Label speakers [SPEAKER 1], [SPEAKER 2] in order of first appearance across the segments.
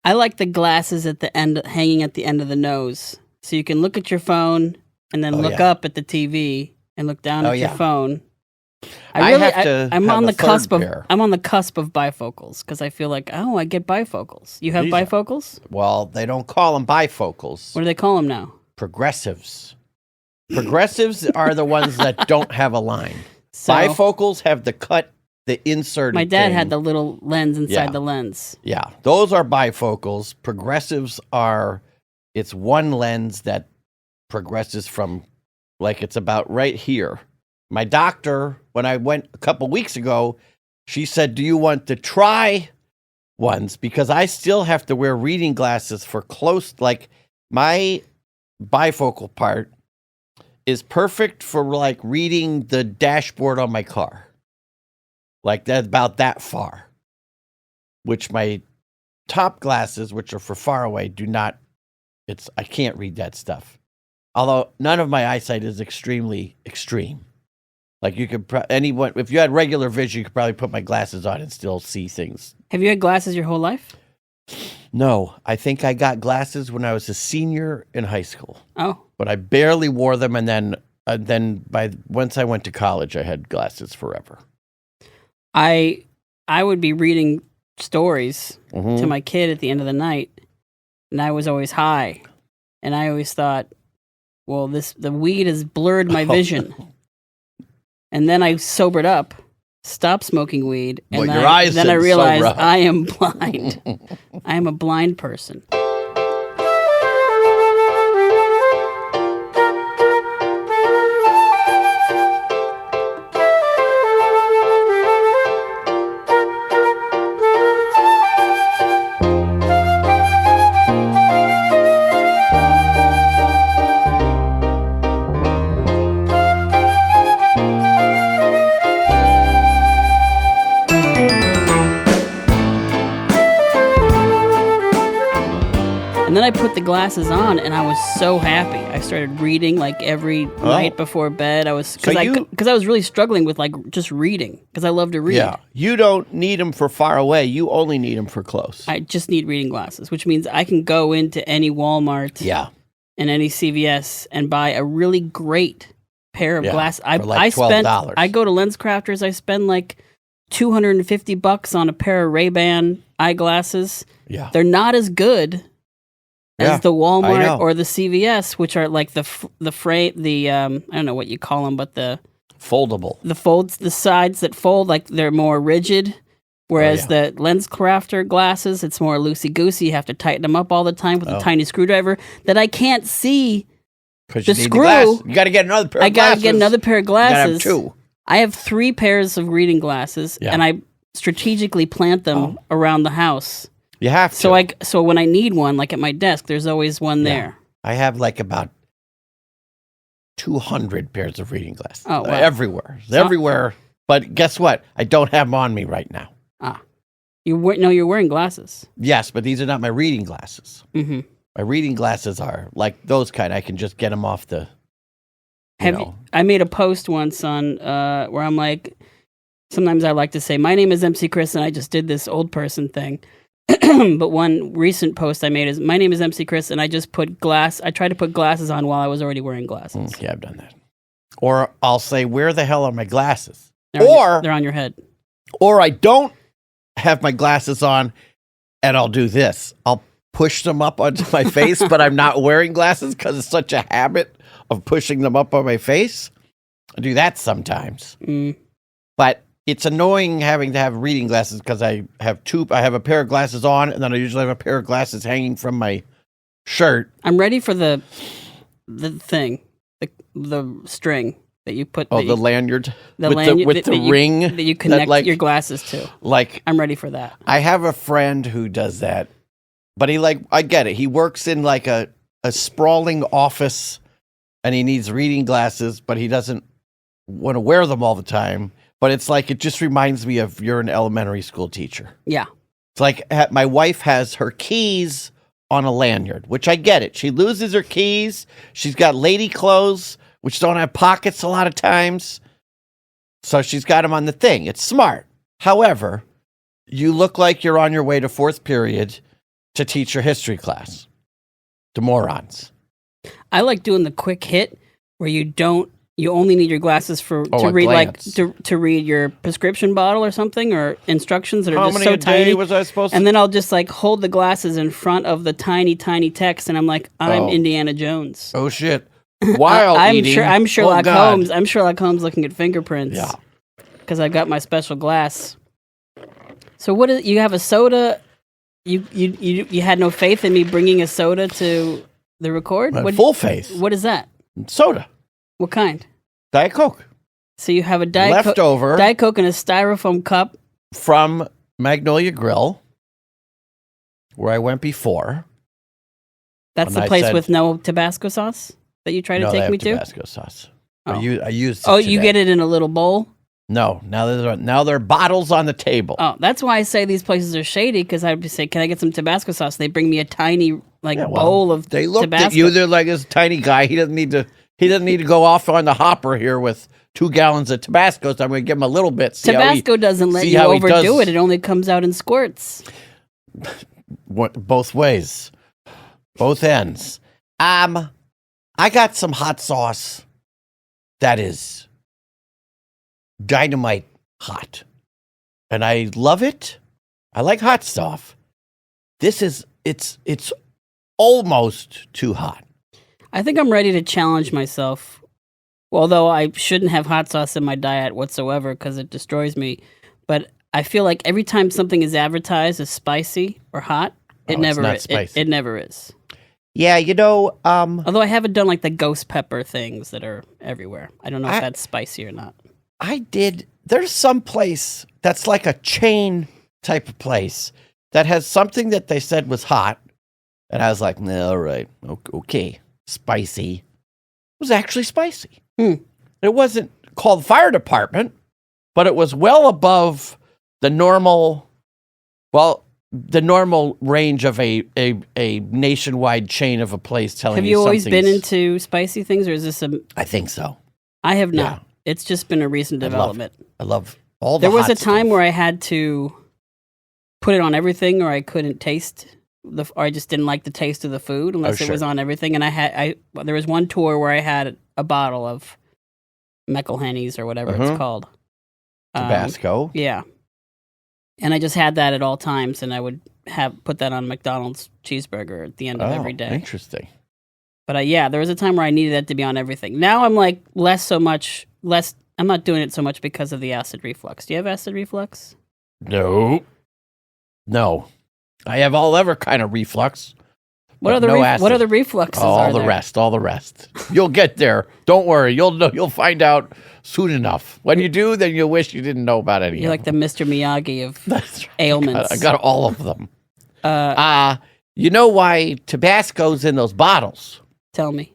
[SPEAKER 1] I like the glasses at the end, hanging at the end of the nose, so you can look at your phone and then look up at the TV and look down at your phone. I'm on the cusp of bifocals because I feel like, I get bifocals. You have bifocals?
[SPEAKER 2] Well, they don't call them bifocals.
[SPEAKER 1] What do they call them now?
[SPEAKER 2] Progressives. Progressives are the ones that don't have a line. So, bifocals have the inserted
[SPEAKER 1] My dad
[SPEAKER 2] thing.
[SPEAKER 1] had the little lens inside the lens.
[SPEAKER 2] Yeah, those are bifocals. Progressives are, it's one lens that progresses from, like, it's about right here. My doctor, when I went a couple weeks ago, she said, do you want to try ones? Because I still have to wear reading glasses for close, like my bifocal part is perfect for like reading the dashboard on my car. Like that, about that far. Which my top glasses, which are for far away, do not, I can't read that stuff. Although none of my eyesight is extremely extreme. Like you could, if you had regular vision, you could probably put my glasses on and still see things. Have
[SPEAKER 1] you had glasses your whole life?
[SPEAKER 2] No, I think I got glasses when I was a senior in high school.
[SPEAKER 1] Oh,
[SPEAKER 2] but I barely wore them, and then once I went to college, I had glasses forever.
[SPEAKER 1] I would be reading stories to my kid at the end of the night, and I was always high, and I always thought, well, the weed has blurred my vision. And then I sobered up, stopped smoking weed, and then I realized I am blind. I am a blind person. Then I put the glasses on, and I was so happy. I started reading like every night before bed. Because I was really struggling with like just reading because I love to read.
[SPEAKER 2] Yeah, you don't need them for far away. You only need them for close.
[SPEAKER 1] I just need reading glasses, which means I can go into any Walmart, and any CVS and buy a really great pair of glasses.
[SPEAKER 2] For like $12.
[SPEAKER 1] I go to Lens Crafters. I spend like $250 on a pair of Ray-Ban eyeglasses. Yeah, they're not as good as the Walmart or the CVS, which are like the I don't know what you call them, but the
[SPEAKER 2] foldable,
[SPEAKER 1] the sides that fold, like they're more rigid. Whereas the Lens Crafter glasses, it's more loosey-goosey. You have to tighten them up all the time with a tiny screwdriver that I can't see the screw.
[SPEAKER 2] You got to get another pair of glasses.
[SPEAKER 1] I got to get another pair of glasses.
[SPEAKER 2] You gotta have two.
[SPEAKER 1] I have 3 pairs of reading glasses, and I strategically plant them around the house.
[SPEAKER 2] You have to.
[SPEAKER 1] So when I need one, like at my desk, there's always one there.
[SPEAKER 2] I have like about 200 pairs of reading glasses.
[SPEAKER 1] Oh, wow.
[SPEAKER 2] Everywhere. But guess what? I don't have them on me right now.
[SPEAKER 1] You're wearing glasses.
[SPEAKER 2] Yes, but these are not my reading glasses.
[SPEAKER 1] Mm-hmm.
[SPEAKER 2] My reading glasses are like those kind. I can just get them off the.
[SPEAKER 1] I made a post once on where I'm like, sometimes I like to say, my name is MC Chris, and I just did this old person thing. But one recent post I made is, my name is MC Chris, and I just I tried to put glasses on while I was already wearing glasses.
[SPEAKER 2] Yeah, I've done that. Or I'll say, where the hell are my glasses?
[SPEAKER 1] They're on your head.
[SPEAKER 2] Or I don't have my glasses on, and I'll do this. I'll push them up onto my face, but I'm not wearing glasses because it's such a habit of pushing them up on my face. I do that sometimes. But it's annoying having to have reading glasses because I have a pair of glasses on, and then I usually have a pair of glasses hanging from my shirt.
[SPEAKER 1] I'm ready for the thing, the string that you put.
[SPEAKER 2] The lanyard. With the ring
[SPEAKER 1] that you connect your glasses to.
[SPEAKER 2] Like,
[SPEAKER 1] I'm ready for that.
[SPEAKER 2] I have a friend who does that, but I get it. He works in like a sprawling office, and he needs reading glasses, but he doesn't want to wear them all the time. But it's like, it just reminds me of you're an elementary school teacher.
[SPEAKER 1] Yeah.
[SPEAKER 2] It's like my wife has her keys on a lanyard, which I get it. She loses her keys. She's got lady clothes, which don't have pockets a lot of times. So she's got them on the thing. It's smart. However, you look like you're on your way to 4th period to teach your history class to morons.
[SPEAKER 1] I like doing the quick hit where you only need your glasses to read
[SPEAKER 2] glance.
[SPEAKER 1] to read your prescription bottle or something, or instructions that are just so tiny.
[SPEAKER 2] How many a day was I supposed to?
[SPEAKER 1] And then I'll just like hold the glasses in front of the tiny text, and I'm like, I'm Indiana Jones.
[SPEAKER 2] Oh shit! While eating,
[SPEAKER 1] I'm Sherlock Holmes. I'm Sherlock Holmes looking at fingerprints.
[SPEAKER 2] Yeah,
[SPEAKER 1] because I've got my special glass. So what is? You have a soda? You had no faith in me bringing a soda to the record?
[SPEAKER 2] Full faith.
[SPEAKER 1] What is that?
[SPEAKER 2] Soda.
[SPEAKER 1] What kind?
[SPEAKER 2] Diet Coke.
[SPEAKER 1] So you have a Diet Coke in a styrofoam cup
[SPEAKER 2] from Magnolia Grill, where I went before.
[SPEAKER 1] That's the place with no Tabasco sauce that you try to take me to?
[SPEAKER 2] Tabasco sauce.
[SPEAKER 1] Oh.
[SPEAKER 2] I used it
[SPEAKER 1] today. You get it in a little bowl?
[SPEAKER 2] No. Now there are bottles on the table.
[SPEAKER 1] Oh, that's why I say these places are shady, because I'd say, can I get some Tabasco sauce? They bring me a tiny bowl of Tabasco.
[SPEAKER 2] They looked at you. They're like, this tiny guy. He doesn't need to go off on the hopper here with 2 gallons of Tabasco, so I'm going to give him a little bit.
[SPEAKER 1] Tabasco doesn't let you overdo it. It only comes out in squirts.
[SPEAKER 2] Both ways. Both ends. I got some hot sauce that is dynamite hot. And I love it. I like hot stuff. It's almost too hot.
[SPEAKER 1] I think I'm ready to challenge myself. Although I shouldn't have hot sauce in my diet whatsoever because it destroys me. But I feel like every time something is advertised as spicy or hot, it never is. It never is.
[SPEAKER 2] Yeah,
[SPEAKER 1] although I haven't done like the ghost pepper things that are everywhere. I don't know if that's spicy or not.
[SPEAKER 2] I did. There's some place that's like a chain type of place that has something that they said was hot. And I was like, all right, okay, spicy. It was actually spicy. It wasn't called fire department, but it was well above the normal range of a nationwide chain of a place telling you.
[SPEAKER 1] Have you always been into spicy things, or is this
[SPEAKER 2] I think so.
[SPEAKER 1] I have not. Yeah. It's just been a recent development.
[SPEAKER 2] I love all the
[SPEAKER 1] There was a time
[SPEAKER 2] stuff
[SPEAKER 1] where I had to put it on everything, or I couldn't taste or I just didn't like the taste of the food unless it was on everything. And there was one tour where I had a bottle of McElhenney's or whatever it's called.
[SPEAKER 2] Tabasco.
[SPEAKER 1] Yeah. And I just had that at all times, and I would put that on a McDonald's cheeseburger at the end of every day.
[SPEAKER 2] Interesting.
[SPEAKER 1] But there was a time where I needed that to be on everything. Now I'm like I'm not doing it so much because of the acid reflux. Do you have acid reflux?
[SPEAKER 2] No. I have all other kind of reflux.
[SPEAKER 1] What are the refluxes?
[SPEAKER 2] All the rest. You'll get there. Don't worry. You'll find out soon enough. When you do, then you'll wish you didn't know about any.
[SPEAKER 1] You're like the Mr. Miyagi of ailments.
[SPEAKER 2] I got all of them. You know why Tabasco's in those bottles?
[SPEAKER 1] Tell me.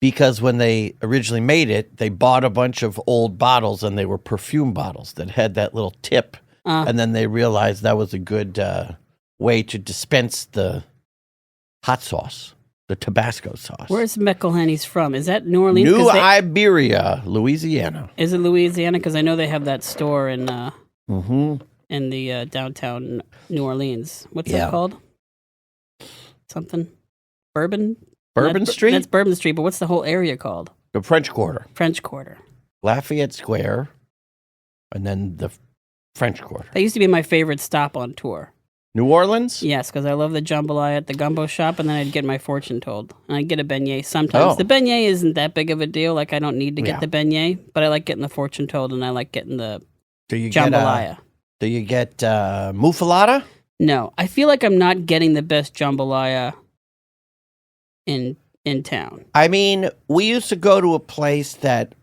[SPEAKER 2] Because when they originally made it, they bought a bunch of old bottles, and they were perfume bottles that had that little tip. And then they realized that was a good way to dispense the hot sauce, the Tabasco sauce.
[SPEAKER 1] Where's McElhenney's from? Is that New Orleans?
[SPEAKER 2] New Iberia, Louisiana.
[SPEAKER 1] Is it Louisiana? Because I know they have that store in the downtown New Orleans. What's that called? Something Bourbon
[SPEAKER 2] Street?
[SPEAKER 1] That's Bourbon Street, but what's the whole area called?
[SPEAKER 2] The French Quarter.
[SPEAKER 1] French Quarter.
[SPEAKER 2] Lafayette Square, and then the French Quarter.
[SPEAKER 1] That used to be my favorite stop on tour.
[SPEAKER 2] New Orleans?
[SPEAKER 1] Yes, because I love the jambalaya at the gumbo shop, and then I'd get my fortune told. And I'd get a beignet sometimes. The beignet isn't that big of a deal. Like, I don't need to get the beignet, but I like getting the fortune told, and I like getting the jambalaya.
[SPEAKER 2] Do you get muffaletta?
[SPEAKER 1] No. I feel like I'm not getting the best jambalaya in town.
[SPEAKER 2] I mean, we used to go to a place that...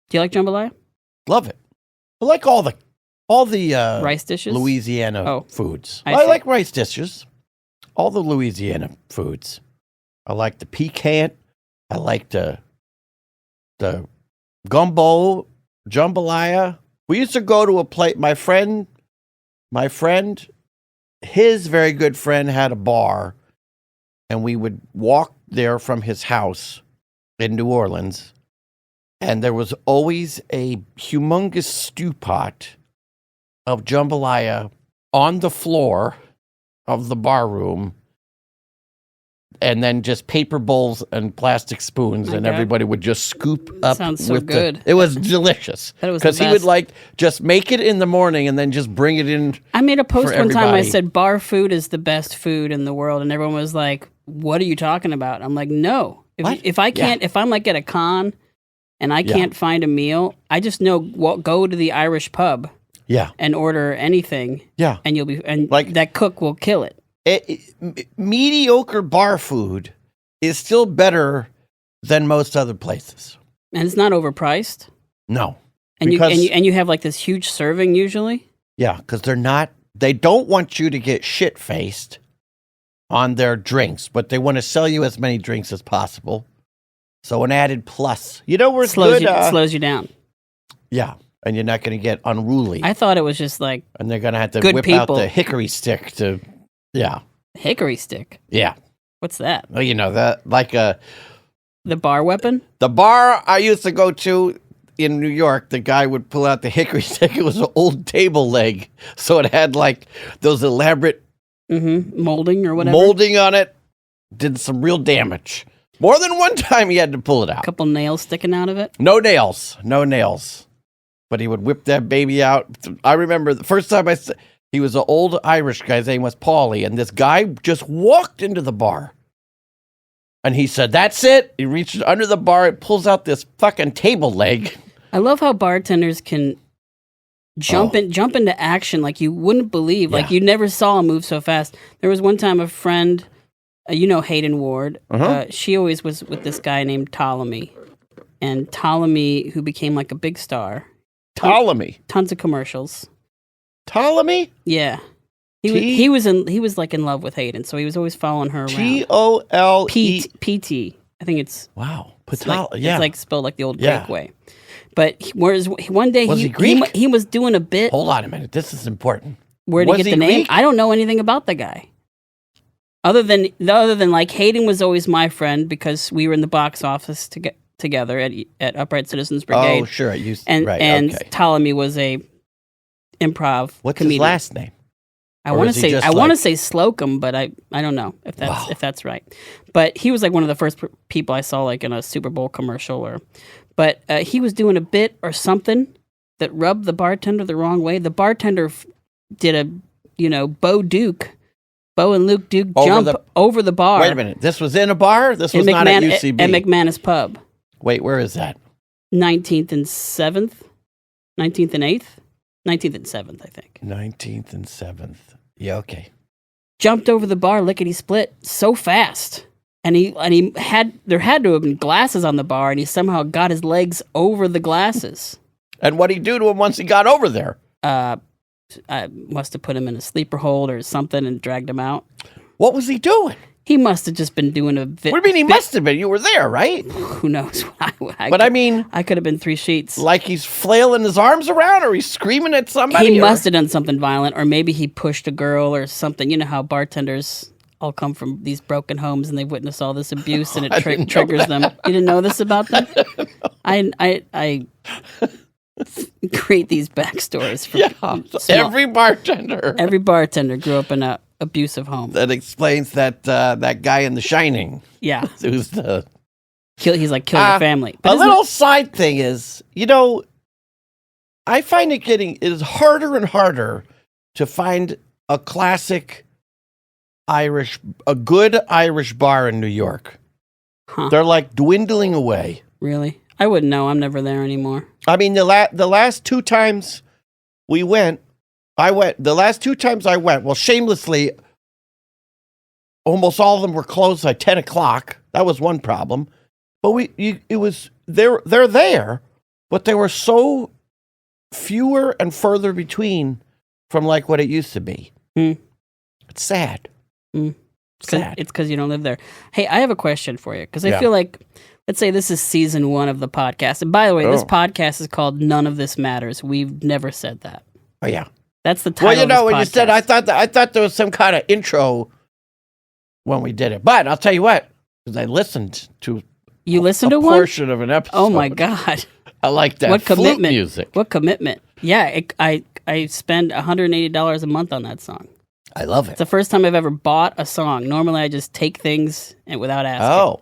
[SPEAKER 1] Do you like jambalaya?
[SPEAKER 2] Love it. I like all the
[SPEAKER 1] rice dishes?
[SPEAKER 2] Louisiana foods. I like rice dishes. All the Louisiana foods. I like the piquant. I like the gumbo, jambalaya. We used to go to a place. My friend, his very good friend had a bar, and we would walk there from his house in New Orleans, and there was always a humongous stew pot of jambalaya on the floor of the bar room and then just paper bowls and plastic spoons, and everybody would just scoop up.
[SPEAKER 1] Sounds so good.
[SPEAKER 2] It was delicious. Because he would just make it in the morning and then just bring it in.
[SPEAKER 1] I made a post one time. I said bar food is the best food in the world, and everyone was like, "What are you talking about?" I'm like, "No. If I'm like at a con and I can't find a meal, I just know go to the Irish pub, and order anything, and that cook will kill it."
[SPEAKER 2] Mediocre bar food is still better than most other places,
[SPEAKER 1] and it's not overpriced.
[SPEAKER 2] No,
[SPEAKER 1] and you have like this huge serving usually.
[SPEAKER 2] Yeah, because they don't want you to get shit faced on their drinks, but they want to sell you as many drinks as possible. So an added plus, where it's
[SPEAKER 1] slows you down.
[SPEAKER 2] Yeah, and you're not going to get unruly.
[SPEAKER 1] I thought it was just like,
[SPEAKER 2] and they're going to have to whip out the hickory stick to. Yeah.
[SPEAKER 1] Hickory stick?
[SPEAKER 2] Yeah.
[SPEAKER 1] What's that?
[SPEAKER 2] Well, that, like the
[SPEAKER 1] bar weapon?
[SPEAKER 2] The bar I used to go to in New York, the guy would pull out the hickory stick. It was an old table leg. So it had like those elaborate
[SPEAKER 1] molding or whatever.
[SPEAKER 2] Molding on it. Did some real damage. More than one time he had to pull it out.
[SPEAKER 1] A couple nails sticking out of it?
[SPEAKER 2] No nails. But he would whip that baby out. I remember the first time he was an old Irish guy. His name was Paulie. And this guy just walked into the bar. And he said, "That's it." He reaches under the bar. It pulls out this fucking table leg.
[SPEAKER 1] I love how bartenders can jump into action like you wouldn't believe. Like you never saw him move so fast. There was one time a friend, Hayden Ward. She always was with this guy named Ptolemy. And Ptolemy, who became like a big star.
[SPEAKER 2] Ptolemy.
[SPEAKER 1] Tons of commercials.
[SPEAKER 2] Ptolemy?
[SPEAKER 1] Yeah. He was like in love with Hayden, so he was always following her around.
[SPEAKER 2] Tole
[SPEAKER 1] PT. I think it's
[SPEAKER 2] wow.
[SPEAKER 1] It's like spelled like the old Greek way. But whereas one day he was doing a bit.
[SPEAKER 2] Hold on a minute, this is important.
[SPEAKER 1] Where did he get the name? I don't know anything about the guy. Other than like Hayden was always my friend because we were in the box office together at Upright Citizens Brigade.
[SPEAKER 2] Oh, sure.
[SPEAKER 1] And Ptolemy was a improv
[SPEAKER 2] What's
[SPEAKER 1] comedian.
[SPEAKER 2] His last name?
[SPEAKER 1] I want to say Slocum, but I don't know if that's right. But he was like one of the first people I saw like in a Super Bowl commercial but he was doing a bit or something that rubbed the bartender the wrong way. The bartender did a Bo and Luke Duke jump over the bar.
[SPEAKER 2] Wait a minute. This was in a bar? This was not at UCB.
[SPEAKER 1] At McManus Pub.
[SPEAKER 2] Wait, where is that?
[SPEAKER 1] 19th and 7th? 19th and 8th? 19th and 7th, I think.
[SPEAKER 2] 19th and 7th. Yeah, okay.
[SPEAKER 1] Jumped over the bar, lickety split, so fast. And there had to have been glasses on the bar, and he somehow got his legs over the glasses.
[SPEAKER 2] And what'd he do to him once he got over there?
[SPEAKER 1] I must have put him in a sleeper hold or something and dragged him out.
[SPEAKER 2] What was he doing?
[SPEAKER 1] He must have just been doing a bit.
[SPEAKER 2] What do you mean he must have been? You were there, right?
[SPEAKER 1] Who knows? I could have been 3 sheets.
[SPEAKER 2] Like he's flailing his arms around or he's screaming at somebody?
[SPEAKER 1] He must have done something violent, or maybe he pushed a girl or something. You know how bartenders all come from these broken homes and they've witnessed all this abuse and it triggers them. You didn't know this about them? I create these backstories for
[SPEAKER 2] every bartender
[SPEAKER 1] grew up in a abusive home.
[SPEAKER 2] That explains that guy in The Shining.
[SPEAKER 1] Yeah.
[SPEAKER 2] Who's
[SPEAKER 1] he's like killing the family.
[SPEAKER 2] But a little side thing is, I find it is harder and harder to find a classic a good Irish bar in New York.
[SPEAKER 1] Huh.
[SPEAKER 2] They're like dwindling away.
[SPEAKER 1] Really? I wouldn't know. I'm never there anymore.
[SPEAKER 2] I mean, the last 2 times the last 2 times I went, well, shamelessly, almost all of them were closed at 10 o'clock. That was one problem. But they're there, but they were so fewer and further between from like what it used to be.
[SPEAKER 1] Mm.
[SPEAKER 2] It's sad.
[SPEAKER 1] Mm. It's because you don't live there. Hey, I have a question for you because I feel like, let's say this is season 1 of the podcast. And by the way, this podcast is called None of This Matters. We've never said that.
[SPEAKER 2] Oh, yeah.
[SPEAKER 1] That's the title of this
[SPEAKER 2] when
[SPEAKER 1] podcast.
[SPEAKER 2] You said, I thought there was some kind of intro when we did it. But I'll tell you what, because I listened to a portion of an episode.
[SPEAKER 1] Oh, my God.
[SPEAKER 2] I like that.
[SPEAKER 1] What commitment.
[SPEAKER 2] Music.
[SPEAKER 1] What commitment. Yeah, I spend $180 a month on that song.
[SPEAKER 2] I love it.
[SPEAKER 1] It's the first time I've ever bought a song. Normally, I just take things and without asking.
[SPEAKER 2] Oh.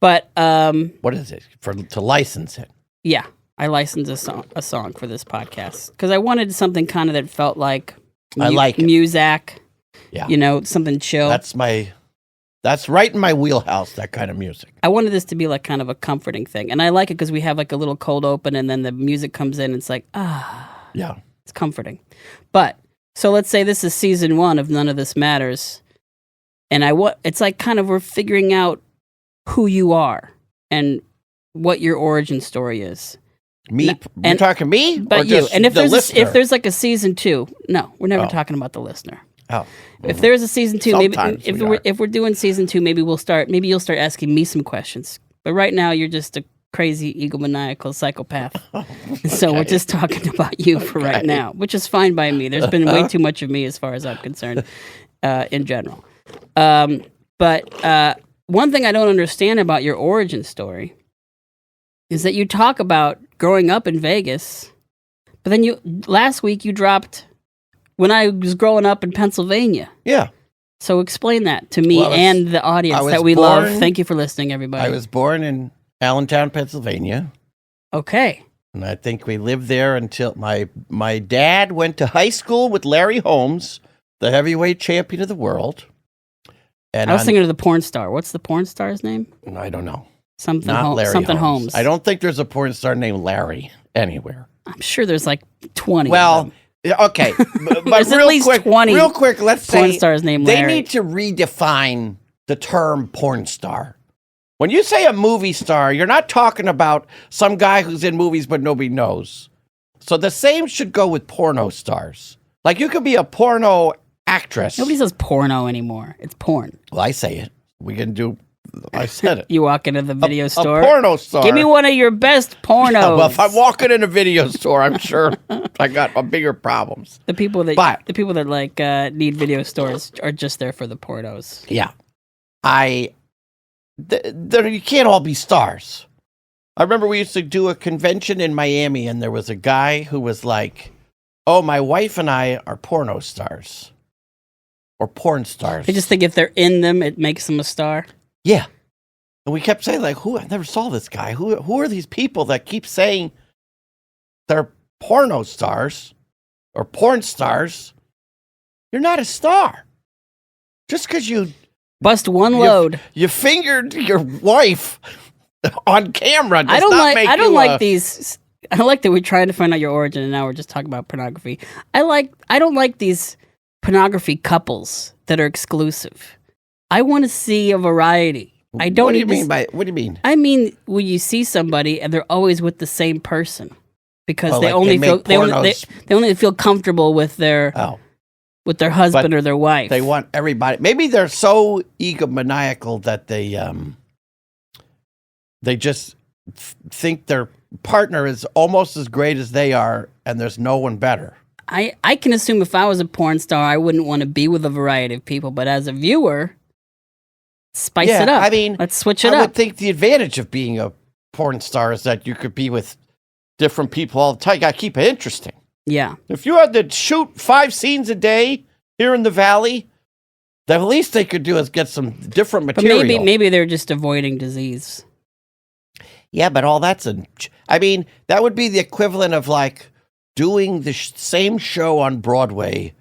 [SPEAKER 1] But
[SPEAKER 2] what is it? To license it?
[SPEAKER 1] Yeah, I licensed a song for this podcast because I wanted something kind of that felt like
[SPEAKER 2] I like it.
[SPEAKER 1] Muzak.
[SPEAKER 2] Yeah.
[SPEAKER 1] You know, something chill.
[SPEAKER 2] That's right in my wheelhouse, that kind of music.
[SPEAKER 1] I wanted this to be like kind of a comforting thing. And I like it because we have like a little cold open and then the music comes in and it's like,
[SPEAKER 2] Yeah.
[SPEAKER 1] It's comforting. But, so let's say this is season 1 of None of This Matters. And it's like kind of we're figuring out who you are and what your origin story is.
[SPEAKER 2] Me? You're talking me?
[SPEAKER 1] But
[SPEAKER 2] or
[SPEAKER 1] you.
[SPEAKER 2] just
[SPEAKER 1] And if
[SPEAKER 2] the
[SPEAKER 1] there's like a season 2, no, we're never talking about the listener.
[SPEAKER 2] Oh.
[SPEAKER 1] If there's a season 2, maybe
[SPEAKER 2] Sometimes
[SPEAKER 1] if we're doing season 2, maybe you'll start asking me some questions. But right now you're just a crazy egomaniacal psychopath.
[SPEAKER 2] Okay.
[SPEAKER 1] So we're just talking about you for right now, which is fine by me. There's been way too much of me as far as I'm concerned in general. But one thing I don't understand about your origin story is that you talk about growing up in Vegas, but then last week you dropped when I was growing up in Pennsylvania.
[SPEAKER 2] Yeah.
[SPEAKER 1] So explain that to me and the audience that we love. Thank you for listening, everybody.
[SPEAKER 2] I was born in Allentown, Pennsylvania.
[SPEAKER 1] Okay.
[SPEAKER 2] And I think we lived there until my dad went to high school with Larry Holmes, the heavyweight champion of the world. And
[SPEAKER 1] I was thinking of the porn star. What's the porn star's name?
[SPEAKER 2] I don't know.
[SPEAKER 1] Something Holmes.
[SPEAKER 2] I don't think there's a porn star named Larry anywhere.
[SPEAKER 1] I'm sure there's like 20.
[SPEAKER 2] Well, okay. But
[SPEAKER 1] there's
[SPEAKER 2] real
[SPEAKER 1] at least
[SPEAKER 2] quick,
[SPEAKER 1] 20
[SPEAKER 2] real quick, let's
[SPEAKER 1] porn
[SPEAKER 2] say
[SPEAKER 1] stars named
[SPEAKER 2] they
[SPEAKER 1] Larry.
[SPEAKER 2] need to redefine the term porn star. When you say a movie star, you're not talking about some guy who's in movies but nobody knows. So the same should go with porno stars. Like you could be a porno actress.
[SPEAKER 1] Nobody says porno anymore. It's porn.
[SPEAKER 2] Well, I say it. I said it.
[SPEAKER 1] You walk into the video store.
[SPEAKER 2] A porno star.
[SPEAKER 1] Give me one of your best pornos.
[SPEAKER 2] Yeah, well, if I'm walking in a video store, I'm sure I got bigger problems.
[SPEAKER 1] The people that like need video stores are just there for the pornos.
[SPEAKER 2] Yeah. You can't all be stars. I remember we used to do a convention in Miami, and there was a guy who was like, "Oh, my wife and I are porno stars, or porn stars."
[SPEAKER 1] They just think if they're in them, it makes them a star.
[SPEAKER 2] Yeah, and we kept saying like, "Who? I never saw this guy. Who are these people that keep saying they're porno stars or porn stars? You're not a star just because you."
[SPEAKER 1] Bust one load.
[SPEAKER 2] You fingered your wife on camera.
[SPEAKER 1] I don't like these. I don't like that we're trying to find out your origin, and now we're just talking about pornography. I don't like these pornography couples that are exclusive. I want to see a variety. I don't.
[SPEAKER 2] What do you mean by? What do you mean?
[SPEAKER 1] I mean, when you see somebody and they're always with the same person because they
[SPEAKER 2] like
[SPEAKER 1] only
[SPEAKER 2] they only
[SPEAKER 1] feel comfortable with their. With their husband or their wife.
[SPEAKER 2] They want everybody. Maybe they're so egomaniacal that they just think their partner is almost as great as they are, and there's no one better.
[SPEAKER 1] I can assume if I was a porn star, I wouldn't want to be with a variety of people. But as a viewer, spice it up.
[SPEAKER 2] I mean,
[SPEAKER 1] let's switch it up.
[SPEAKER 2] I would think the advantage of being a porn star is that you could be with different people all the time. You got to keep it interesting.
[SPEAKER 1] Yeah.
[SPEAKER 2] If you had to shoot 5 scenes a day here in the valley, the least they could do is get some different material.
[SPEAKER 1] But maybe they're just avoiding disease.
[SPEAKER 2] Yeah, but all that's I mean, that would be the equivalent of like doing the same show on Broadway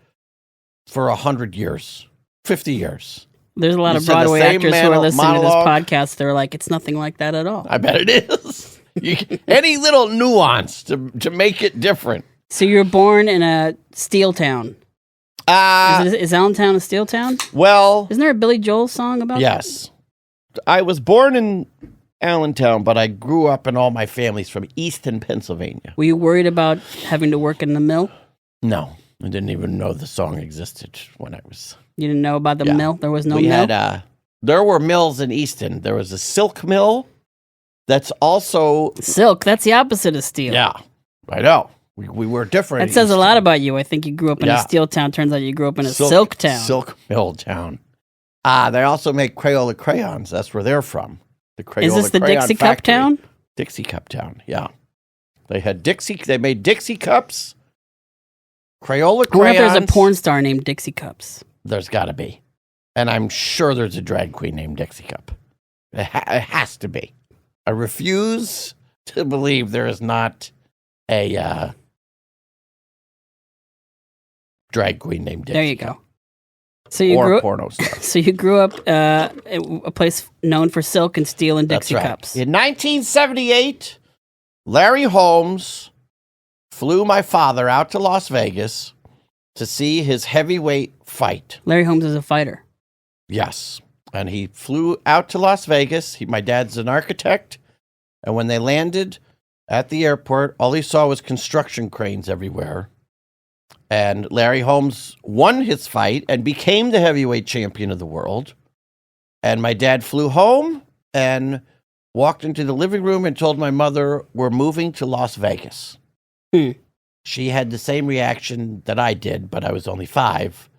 [SPEAKER 2] for 100 years, 50 years.
[SPEAKER 1] There's a lot of Broadway actors who are listening to this podcast. They're like, it's nothing like that at all.
[SPEAKER 2] I bet it is. Any little nuance to make it different.
[SPEAKER 1] So you were born in a steel town. Is Allentown a steel town?
[SPEAKER 2] Well,
[SPEAKER 1] isn't there a Billy Joel song about that?
[SPEAKER 2] Yes. I was born in Allentown, but I grew up in all my family's from Easton, Pennsylvania.
[SPEAKER 1] Were you worried about having to work in the mill?
[SPEAKER 2] No. I didn't even know the song existed when I was...
[SPEAKER 1] You didn't know about the mill? There was no mill?
[SPEAKER 2] There were mills in Easton. There was a silk mill that's also...
[SPEAKER 1] Silk? That's the opposite of steel.
[SPEAKER 2] Yeah, I know. We were different.
[SPEAKER 1] That says a lot about you. I think you grew up in a steel town. Turns out you grew up in a silk town.
[SPEAKER 2] Silk mill town. They also make Crayola crayons. That's where they're from. The Crayola
[SPEAKER 1] Is this the Dixie Cup town?
[SPEAKER 2] Dixie Cup town, yeah. They made Dixie cups, Crayola
[SPEAKER 1] I wonder if
[SPEAKER 2] crayons.
[SPEAKER 1] there's a porn star named Dixie Cups.
[SPEAKER 2] There's got to be. And I'm sure there's a drag queen named Dixie Cup. It has to be. I refuse to believe there is not a drag queen named Dixie
[SPEAKER 1] There you
[SPEAKER 2] Cup.
[SPEAKER 1] go. So you
[SPEAKER 2] Or
[SPEAKER 1] grew
[SPEAKER 2] a porno star.
[SPEAKER 1] So you grew up at a place known for silk and steel and Dixie
[SPEAKER 2] That's right.
[SPEAKER 1] Cups.
[SPEAKER 2] In 1978, Larry Holmes flew my father out to Las Vegas to see his heavyweight fight.
[SPEAKER 1] Larry Holmes is a fighter.
[SPEAKER 2] Yes. And he flew out to Las Vegas. My dad's an architect. And when they landed at the airport, all he saw was construction cranes everywhere. And Larry Holmes won his fight and became the heavyweight champion of the world. And my dad flew home and walked into the living room and told my mother, we're moving to Las Vegas. She had the same reaction that I did, but I was only 5.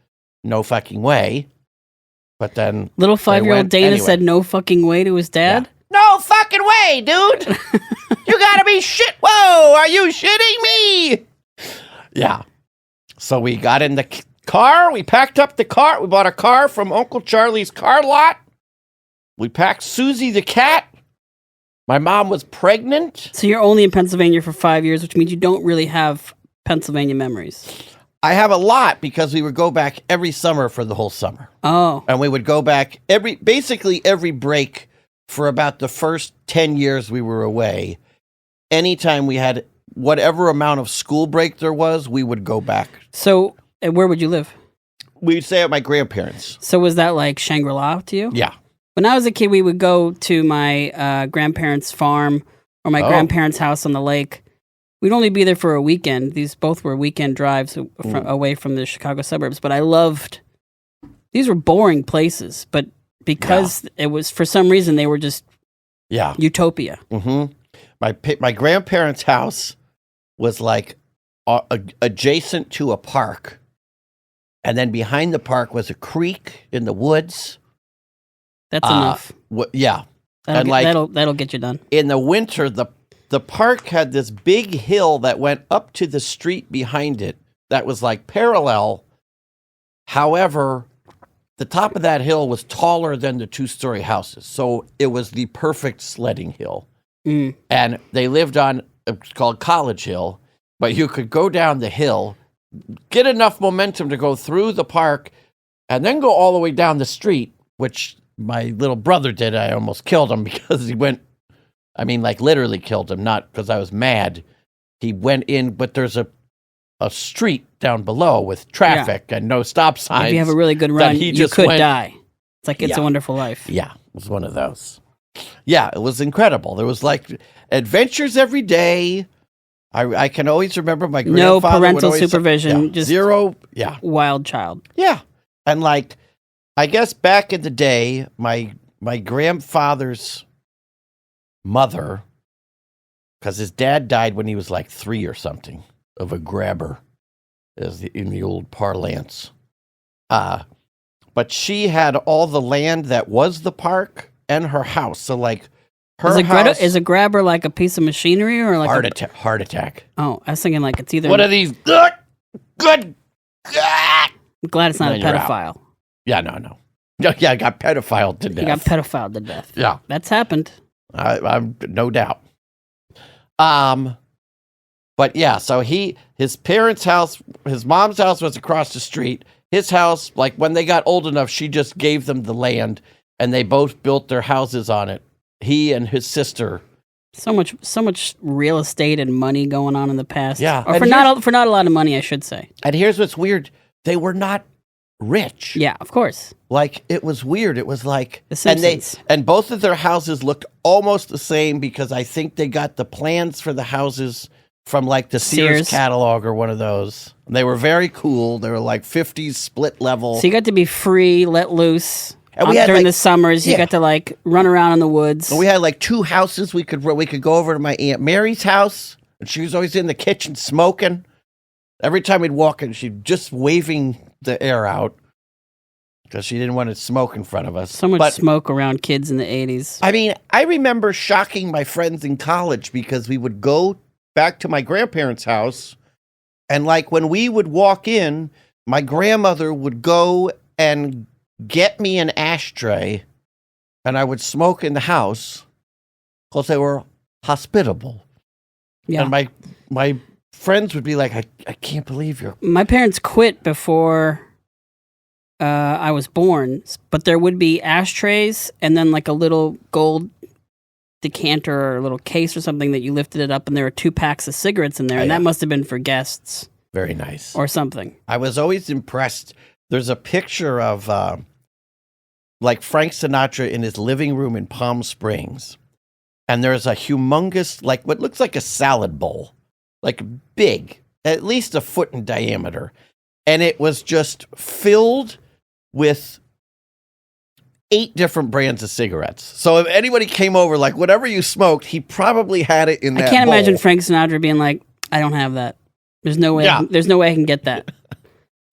[SPEAKER 2] No fucking way. But then
[SPEAKER 1] Little 5-year-old Dana
[SPEAKER 2] anyway.
[SPEAKER 1] said no fucking way to his dad.
[SPEAKER 2] Yeah. No fucking way, dude. You gotta be shit. Whoa, are you shitting me? Yeah. So we got in the car. We packed up the car. We bought a car from Uncle Charlie's car lot. We packed Susie the cat. My mom was pregnant.
[SPEAKER 1] So you're only in Pennsylvania for 5 years, which means you don't really have Pennsylvania memories.
[SPEAKER 2] I have a lot because we would go back every summer for the whole summer.
[SPEAKER 1] Oh.
[SPEAKER 2] And we would go back basically every break for about the first 10 years we were away. Anytime we had whatever amount of school break there was, we would go back.
[SPEAKER 1] So where would you live?
[SPEAKER 2] We'd stay at my grandparents'.
[SPEAKER 1] So was that like Shangri-La to you?
[SPEAKER 2] Yeah.
[SPEAKER 1] When I was a kid, we would go to my grandparents' farm or my grandparents' house on the lake. We'd only be there for a weekend. These both were weekend drives away from the Chicago suburbs. But I loved, these were boring places. But because it was, for some reason, they were just utopia.
[SPEAKER 2] Mm-hmm. My grandparents' house was like adjacent to a park. And then behind the park was a creek in the woods.
[SPEAKER 1] That's enough.
[SPEAKER 2] Yeah.
[SPEAKER 1] That'll get you done.
[SPEAKER 2] In the winter, the park had this big hill that went up to the street behind it that was like parallel. However, the top of that hill was taller than the 2-story houses. So it was the perfect sledding hill. And they lived on, it's called College Hill, but you could go down the hill, get enough momentum to go through the park, and then go all the way down the street, which my little brother did. I almost killed him because he went, literally killed him, not because I was mad. He went in, but there's a street down below with traffic and no stop signs.
[SPEAKER 1] If you have a really good run, you could die. It's like It's a Wonderful Life.
[SPEAKER 2] Yeah, it was one of those. Yeah, it was incredible. There was like adventures every day. I can always remember my grandfather.
[SPEAKER 1] No parental supervision, just
[SPEAKER 2] zero. Yeah,
[SPEAKER 1] wild child.
[SPEAKER 2] Yeah, and like, I guess back in the day, my grandfather's mother, because his dad died when he was like 3 or something of a grabber, in the old parlance. But she had all the land that was the park and her house. So like her house
[SPEAKER 1] is a grabber like a piece of machinery or like
[SPEAKER 2] heart attack.
[SPEAKER 1] Oh, I was thinking like it's either
[SPEAKER 2] one of these. Good.
[SPEAKER 1] I'm glad it's not a pedophile.
[SPEAKER 2] Yeah, no. Yeah, I got pedophiled to death.
[SPEAKER 1] He got pedophiled to death.
[SPEAKER 2] Yeah,
[SPEAKER 1] that's happened.
[SPEAKER 2] I'm no doubt. But yeah, so his parents' house, his mom's house was across the street. His house, like when they got old enough, she just gave them the land, and they both built their houses on it. He and his sister.
[SPEAKER 1] So much real estate and money going on in the past.
[SPEAKER 2] Yeah,
[SPEAKER 1] or for not a lot of money, I should say.
[SPEAKER 2] And here's what's weird: they were not rich.
[SPEAKER 1] Yeah, of course.
[SPEAKER 2] Like it was weird. It was like
[SPEAKER 1] The Simpsons.
[SPEAKER 2] and both of their houses looked almost the same because I think they got the plans for the houses from like the Sears catalog or one of those. They were very cool. They were like 50s split level.
[SPEAKER 1] So you got to be free, let loose.
[SPEAKER 2] And we had
[SPEAKER 1] during the summers, you got to like run around in the woods.
[SPEAKER 2] And we had like 2 houses. We could go over to my Aunt Mary's house, and she was always in the kitchen smoking. Every time we'd walk in, she'd just waving the air out because she didn't want to smoke in front of us.
[SPEAKER 1] So much smoke around kids in the 80s.
[SPEAKER 2] I mean, I remember shocking my friends in college because we would go back to my grandparents' house And like when we would walk in, my grandmother would go and get me an ashtray, and I would smoke in the house because they were hospitable.
[SPEAKER 1] Yeah.
[SPEAKER 2] And my friends would be like, I can't believe you're...
[SPEAKER 1] My parents quit before I was born, but there would be ashtrays and then like a little gold decanter or a little case or something that you lifted it up, and there were 2 packs of cigarettes in there, and that must have been for guests.
[SPEAKER 2] Very nice.
[SPEAKER 1] Or something. I
[SPEAKER 2] was always impressed. There's a picture of like Frank Sinatra in his living room in Palm Springs, and there's a humongous, like what looks like a salad bowl, like big, at least a foot in diameter, and it was just filled with 8 different brands of cigarettes. So if anybody came over, like whatever you smoked, he probably had it in that
[SPEAKER 1] I can't
[SPEAKER 2] bowl.
[SPEAKER 1] imagine Frank Sinatra being like, I don't have that. There's no way. There's no way I can get that.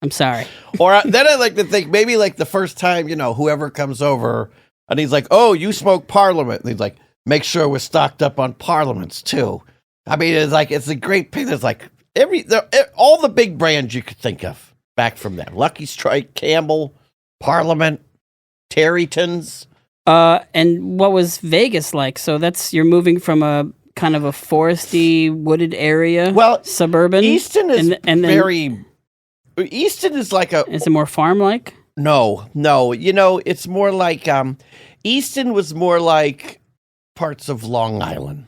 [SPEAKER 1] I'm sorry.
[SPEAKER 2] Or then I like to think maybe like the first time, whoever comes over and he's like, oh, you smoke Parliament. And he's like, make sure we're stocked up on Parliaments too. I mean, it's a great pick. There's like all the big brands you could think of back from that. Lucky Strike, Campbell, Parliament, Terrytons.
[SPEAKER 1] And what was Vegas like? So you're moving from a kind of a foresty, wooded area.
[SPEAKER 2] Well,
[SPEAKER 1] suburban.
[SPEAKER 2] Easton is Easton is like a...
[SPEAKER 1] Is it more farm-like?
[SPEAKER 2] No. It's more like... Easton was more like parts of Long Island.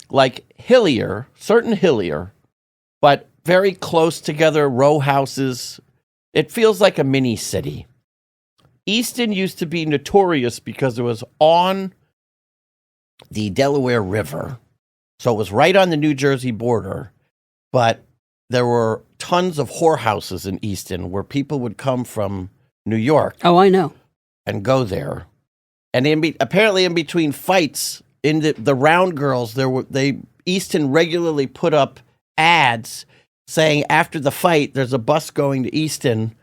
[SPEAKER 2] Like certain hillier, but very close together, row houses. It feels like a mini city. Easton used to be notorious because it was on the Delaware River. So it was right on the New Jersey border, but there were tons of whorehouses in Easton where people would come from New York.
[SPEAKER 1] Oh, I know.
[SPEAKER 2] And go there. And apparently in between fights, in the round girls, Easton regularly put up ads saying after the fight, there's a bus going to Easton,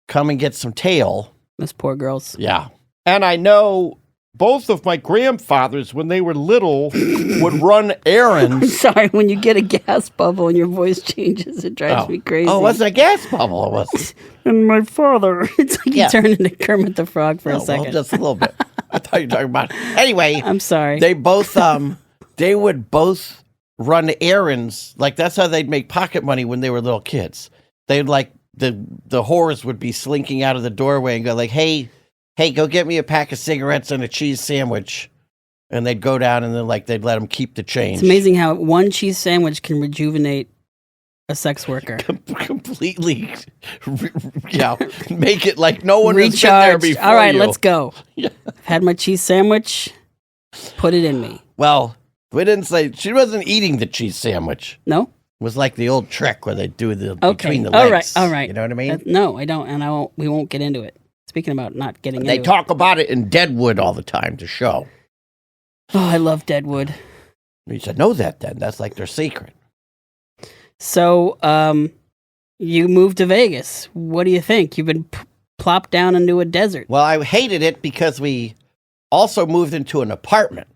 [SPEAKER 2] come and get some tail.
[SPEAKER 1] Those poor girls.
[SPEAKER 2] Yeah. And I know both of my grandfathers, when they were little, would run errands.
[SPEAKER 1] I'm sorry, when you get a gas bubble and your voice changes, it drives me crazy.
[SPEAKER 2] Oh, it wasn't a gas bubble. It was.
[SPEAKER 1] And my father. It's like you turn into Kermit the Frog for a second.
[SPEAKER 2] Well, just a little bit. I thought you were talking about... Anyway.
[SPEAKER 1] I'm sorry.
[SPEAKER 2] They both, they would both run errands. Like, that's how they'd make pocket money when they were little kids. They'd like, the whores would be slinking out of the doorway and go like, hey, go get me a pack of cigarettes and a cheese sandwich. And they'd go down and then they'd let them keep the change.
[SPEAKER 1] It's amazing how one cheese sandwich can rejuvenate a sex worker.
[SPEAKER 2] Completely, make it like no one has been there before.
[SPEAKER 1] All right, let's go. Yeah. I've had my cheese sandwich. Put it in me.
[SPEAKER 2] Well, we didn't say, she wasn't eating the cheese sandwich.
[SPEAKER 1] No?
[SPEAKER 2] It was like the old trick where they do between the legs.
[SPEAKER 1] All right.
[SPEAKER 2] You know what I mean?
[SPEAKER 1] No, I don't, and we won't get into it. Speaking about not getting into it.
[SPEAKER 2] They talk about it in Deadwood all the time to show.
[SPEAKER 1] Oh, I love Deadwood.
[SPEAKER 2] You should know that then. That's like their secret.
[SPEAKER 1] So, you moved to Vegas. What do you think? You've been plopped down into a desert.
[SPEAKER 2] Well, I hated it because we also moved into an apartment.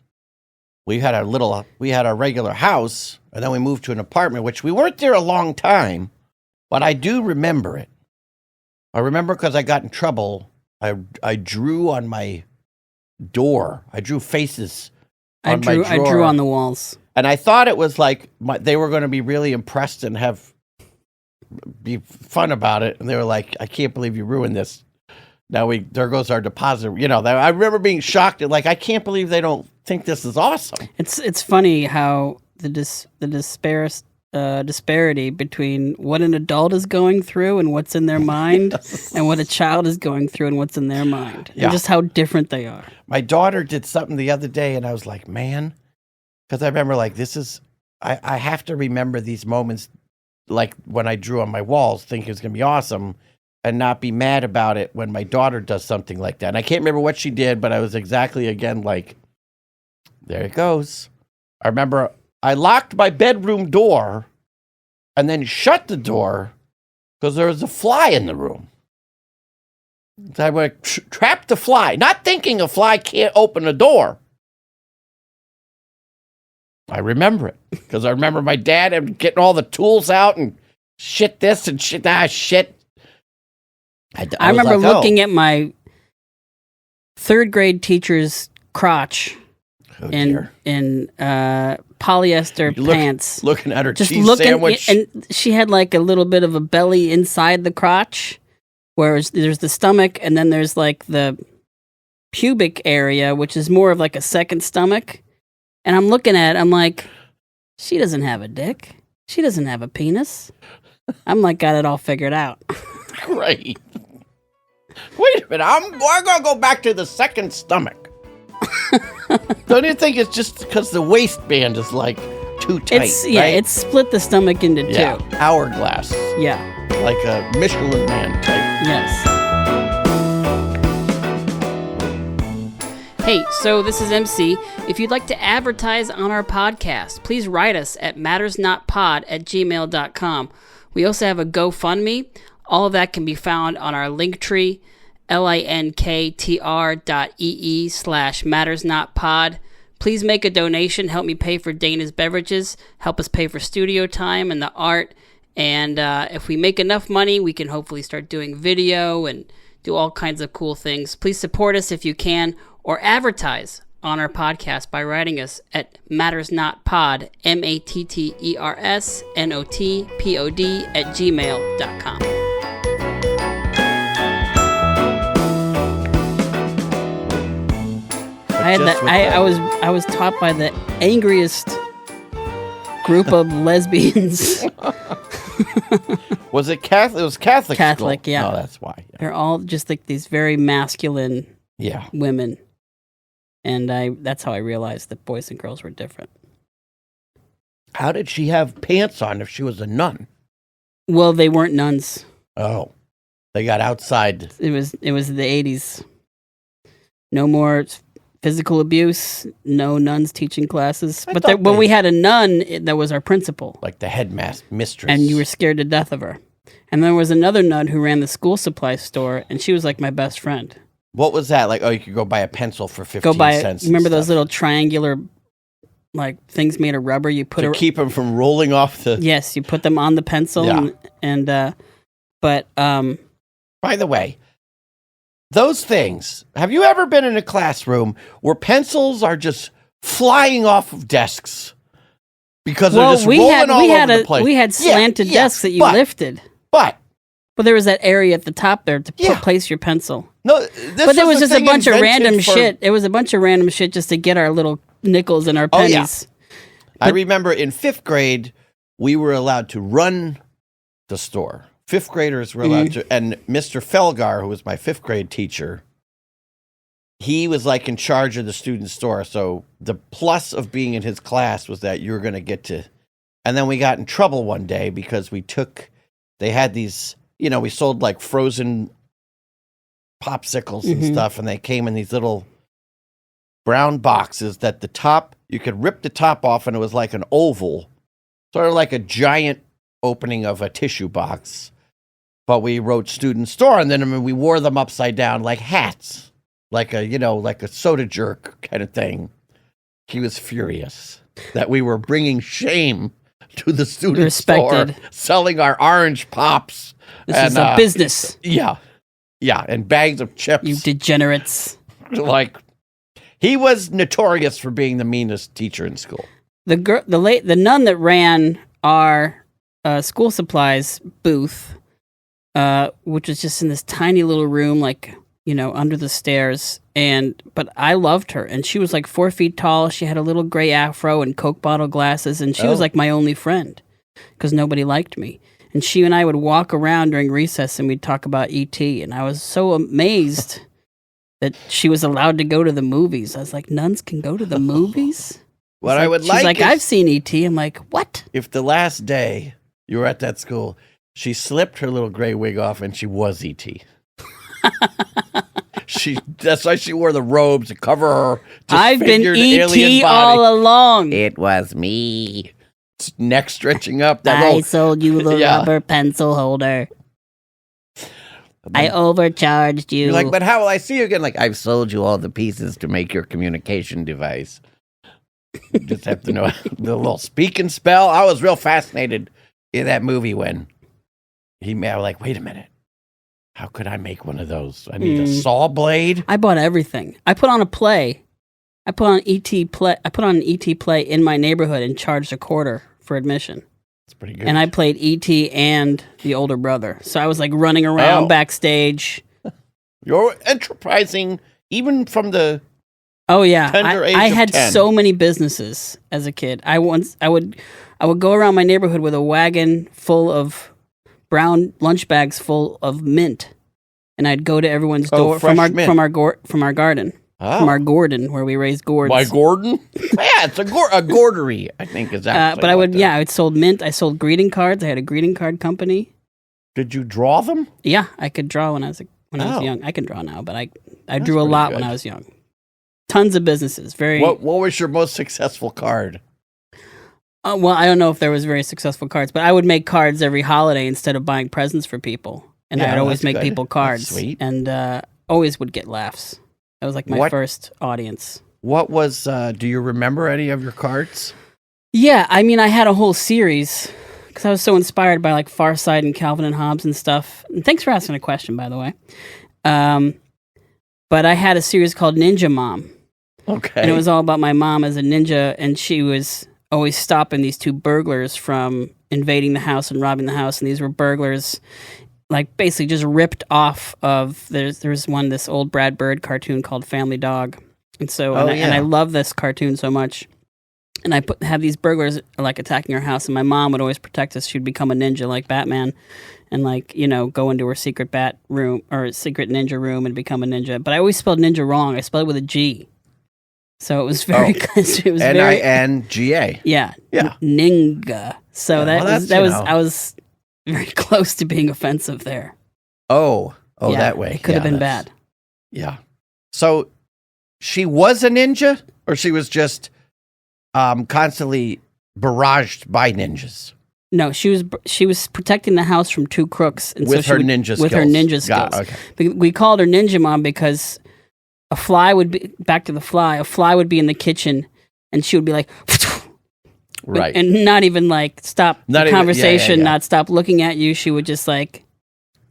[SPEAKER 2] We had a regular house, and then we moved to an apartment, which we weren't there a long time, but I do remember it. I remember because I got in trouble. I drew on my door. I drew faces on my drawer.
[SPEAKER 1] I drew on the walls.
[SPEAKER 2] And I thought it was like they were going to be really impressed and be fun about it. And they were like, I can't believe you ruined this. Now there goes our deposit. I remember being shocked at I can't believe they don't think this is awesome.
[SPEAKER 1] It's funny how the disparity between what an adult is going through and what's in their mind and what a child is going through and what's in their mind. Yeah. And just how different they are.
[SPEAKER 2] My daughter did something the other day and I was like, man, because I remember I have to remember these moments like when I drew on my walls, thinking it's going to be awesome and not be mad about it when my daughter does something like that. And I can't remember what she did, but I was exactly again like, there it goes. I remember I locked my bedroom door and then shut the door because there was a fly in the room. So I would trap the fly, not thinking a fly can't open a door. I remember it because I remember my dad getting all the tools out and shit this and shit that shit.
[SPEAKER 1] I remember looking at my third grade teacher's crotch in polyester pants.
[SPEAKER 2] Looking at her cheese sandwich.
[SPEAKER 1] And she had like a little bit of a belly inside the crotch, whereas there's the stomach and then there's like the pubic area, which is more of like a second stomach. And I'm looking at it, I'm like, she doesn't have a dick. She doesn't have a penis. I'm like, got it all figured out.
[SPEAKER 2] Right. Wait a minute, we're going to go back to the second stomach. Don't you think it's just because the waistband is like too tight?
[SPEAKER 1] It's split the stomach into two.
[SPEAKER 2] Hourglass.
[SPEAKER 1] Yeah.
[SPEAKER 2] Like a Michelin Man type.
[SPEAKER 1] Yes. Hey, so this is MC. If you'd like to advertise on our podcast, please write us at mattersnotpod@gmail.com. We also have a GoFundMe. All of that can be found on our Linktree, linktr.ee/mattersnotpod. Please make a donation. Help me pay for Dana's beverages. Help us pay for studio time and the art. And if we make enough money, we can hopefully start doing video and do all kinds of cool things. Please support us if you can, or advertise on our podcast by writing us at mattersnotpod, mattersnotpod @gmail.com. I was taught by the angriest group of lesbians.
[SPEAKER 2] Was it Catholic? It was Catholic.
[SPEAKER 1] Catholic,
[SPEAKER 2] school.
[SPEAKER 1] yeah.
[SPEAKER 2] Oh, that's why. Yeah.
[SPEAKER 1] They're all just like these very masculine women. And that's how I realized that boys and girls were different.
[SPEAKER 2] How did she have pants on if she was a nun?
[SPEAKER 1] Well, they weren't nuns.
[SPEAKER 2] Oh. They got outside.
[SPEAKER 1] It was the 80s. No more physical abuse, no nuns teaching classes. But we had a nun that was our principal.
[SPEAKER 2] Like the headmaster, mistress.
[SPEAKER 1] And you were scared to death of her. And there was another nun who ran the school supply store, and she was like my best friend.
[SPEAKER 2] What was that? Like, you could go buy a pencil for 15 cents.
[SPEAKER 1] Remember those little triangular, like, things made of rubber? You put
[SPEAKER 2] to keep them from rolling off the...
[SPEAKER 1] Yes, you put them on the pencil.
[SPEAKER 2] Yeah.
[SPEAKER 1] By
[SPEAKER 2] the way, those things, have you ever been in a classroom where pencils are just flying off of desks? Because they're just rolling all over the place.
[SPEAKER 1] We had slanted desks that you lifted.
[SPEAKER 2] But
[SPEAKER 1] there was that area at the top there to place your pencil.
[SPEAKER 2] No,
[SPEAKER 1] there was just a bunch of random shit. It was a bunch of random shit just to get our little nickels and our pennies.
[SPEAKER 2] Oh, yeah. I remember in 5th grade, we were allowed to run the store. 5th graders were allowed to, and Mr. Felgar, who was my 5th grade teacher, he was like in charge of the student store. So the plus of being in his class was that you were going to get to, and then we got in trouble one day because they had these, we sold like frozen popsicles and stuff, and they came in these little brown boxes that the top, you could rip the top off and it was like an oval, sort of like a giant opening of a tissue box. But we wrote student store, and then we wore them upside down like hats, like a soda jerk kind of thing. He was furious that we were bringing shame to the student store, selling our orange pops.
[SPEAKER 1] This is a business.
[SPEAKER 2] Yeah. Yeah, and bags of chips.
[SPEAKER 1] You degenerates.
[SPEAKER 2] Like, he was notorious for being the meanest teacher in school.
[SPEAKER 1] The nun that ran our school supplies booth, which was just in this tiny little room, like, under the stairs. But I loved her, and she was like 4 feet tall. She had a little gray afro and Coke bottle glasses, and she was like my only friend because nobody liked me. And she and I would walk around during recess and we'd talk about E.T. And I was so amazed that she was allowed to go to the movies. I was like, nuns can go to the movies? She's like, I've seen E.T. I'm like, what?
[SPEAKER 2] If the last day you were at that school, she slipped her little gray wig off and she was E.T. That's why she wore the robes to cover her.
[SPEAKER 1] I've been E.T. all along.
[SPEAKER 2] It was me. Neck stretching up.
[SPEAKER 1] I sold you the rubber pencil holder. I overcharged you.
[SPEAKER 2] You're like, but how will I see you again? Like, I've sold you all the pieces to make your communication device. You just have to know the little speak and spell. I was real fascinated in that movie when he made like, wait a minute. How could I make one of those? I need a saw blade.
[SPEAKER 1] I bought everything. I put on a play. I put on an ET play in my neighborhood and charged $0.25 for admission.
[SPEAKER 2] That's pretty good.
[SPEAKER 1] And I played ET and the older brother. So I was like running around backstage.
[SPEAKER 2] You're enterprising even from the tender age
[SPEAKER 1] I
[SPEAKER 2] of
[SPEAKER 1] had
[SPEAKER 2] 10.
[SPEAKER 1] so many businesses as a kid. I would go around my neighborhood with a wagon full of brown lunch bags full of mint, and I'd go to everyone's door from our garden.
[SPEAKER 2] Oh.
[SPEAKER 1] From our Gordon, where we raised gourds.
[SPEAKER 2] My Gordon? Yeah, it's a gourdery, I think is actually.
[SPEAKER 1] But I sold mint. I sold greeting cards. I had a greeting card company.
[SPEAKER 2] Did you draw them?
[SPEAKER 1] Yeah, I could draw when I was young. I can draw now, but I drew a lot when I was young. Tons of businesses. What
[SPEAKER 2] was your most successful card?
[SPEAKER 1] Well, I don't know if there was very successful cards, but I would make cards every holiday instead of buying presents for people. And I'd always make people cards.
[SPEAKER 2] That's sweet.
[SPEAKER 1] And always would get laughs. That was like my first audience.
[SPEAKER 2] What was, do you remember any of your cards?
[SPEAKER 1] Yeah, I mean, I had a whole series because I was so inspired by like Far Side and Calvin and Hobbes and stuff. And thanks for asking a question, by the way. But I had a series called Ninja Mom.
[SPEAKER 2] Okay.
[SPEAKER 1] And it was all about my mom as a ninja, and she was always stopping these two burglars from invading the house and robbing the house. And these were burglars, like basically just ripped off of. There's this old Brad Bird cartoon called Family Dog, and so and I love this cartoon so much. And I have these burglars like attacking our house, and my mom would always protect us. She'd become a ninja like Batman, and go into her secret bat room or secret ninja room and become a ninja. But I always spelled ninja wrong. I spelled it with a G. So it was very. It was
[SPEAKER 2] Ninga.
[SPEAKER 1] Yeah.
[SPEAKER 2] Yeah.
[SPEAKER 1] Ninga. So I was very close to being offensive there.
[SPEAKER 2] That way.
[SPEAKER 1] It could have been bad.
[SPEAKER 2] Yeah. So she was a ninja, or she was just constantly barraged by ninjas?
[SPEAKER 1] No, she was protecting the house from two crooks. And
[SPEAKER 2] with her ninja skills.
[SPEAKER 1] Okay. We called her Ninja Mom because a fly would be in the kitchen, and she would be like,
[SPEAKER 2] right,
[SPEAKER 1] and not even like stop the conversation, not stop looking at you. She would just like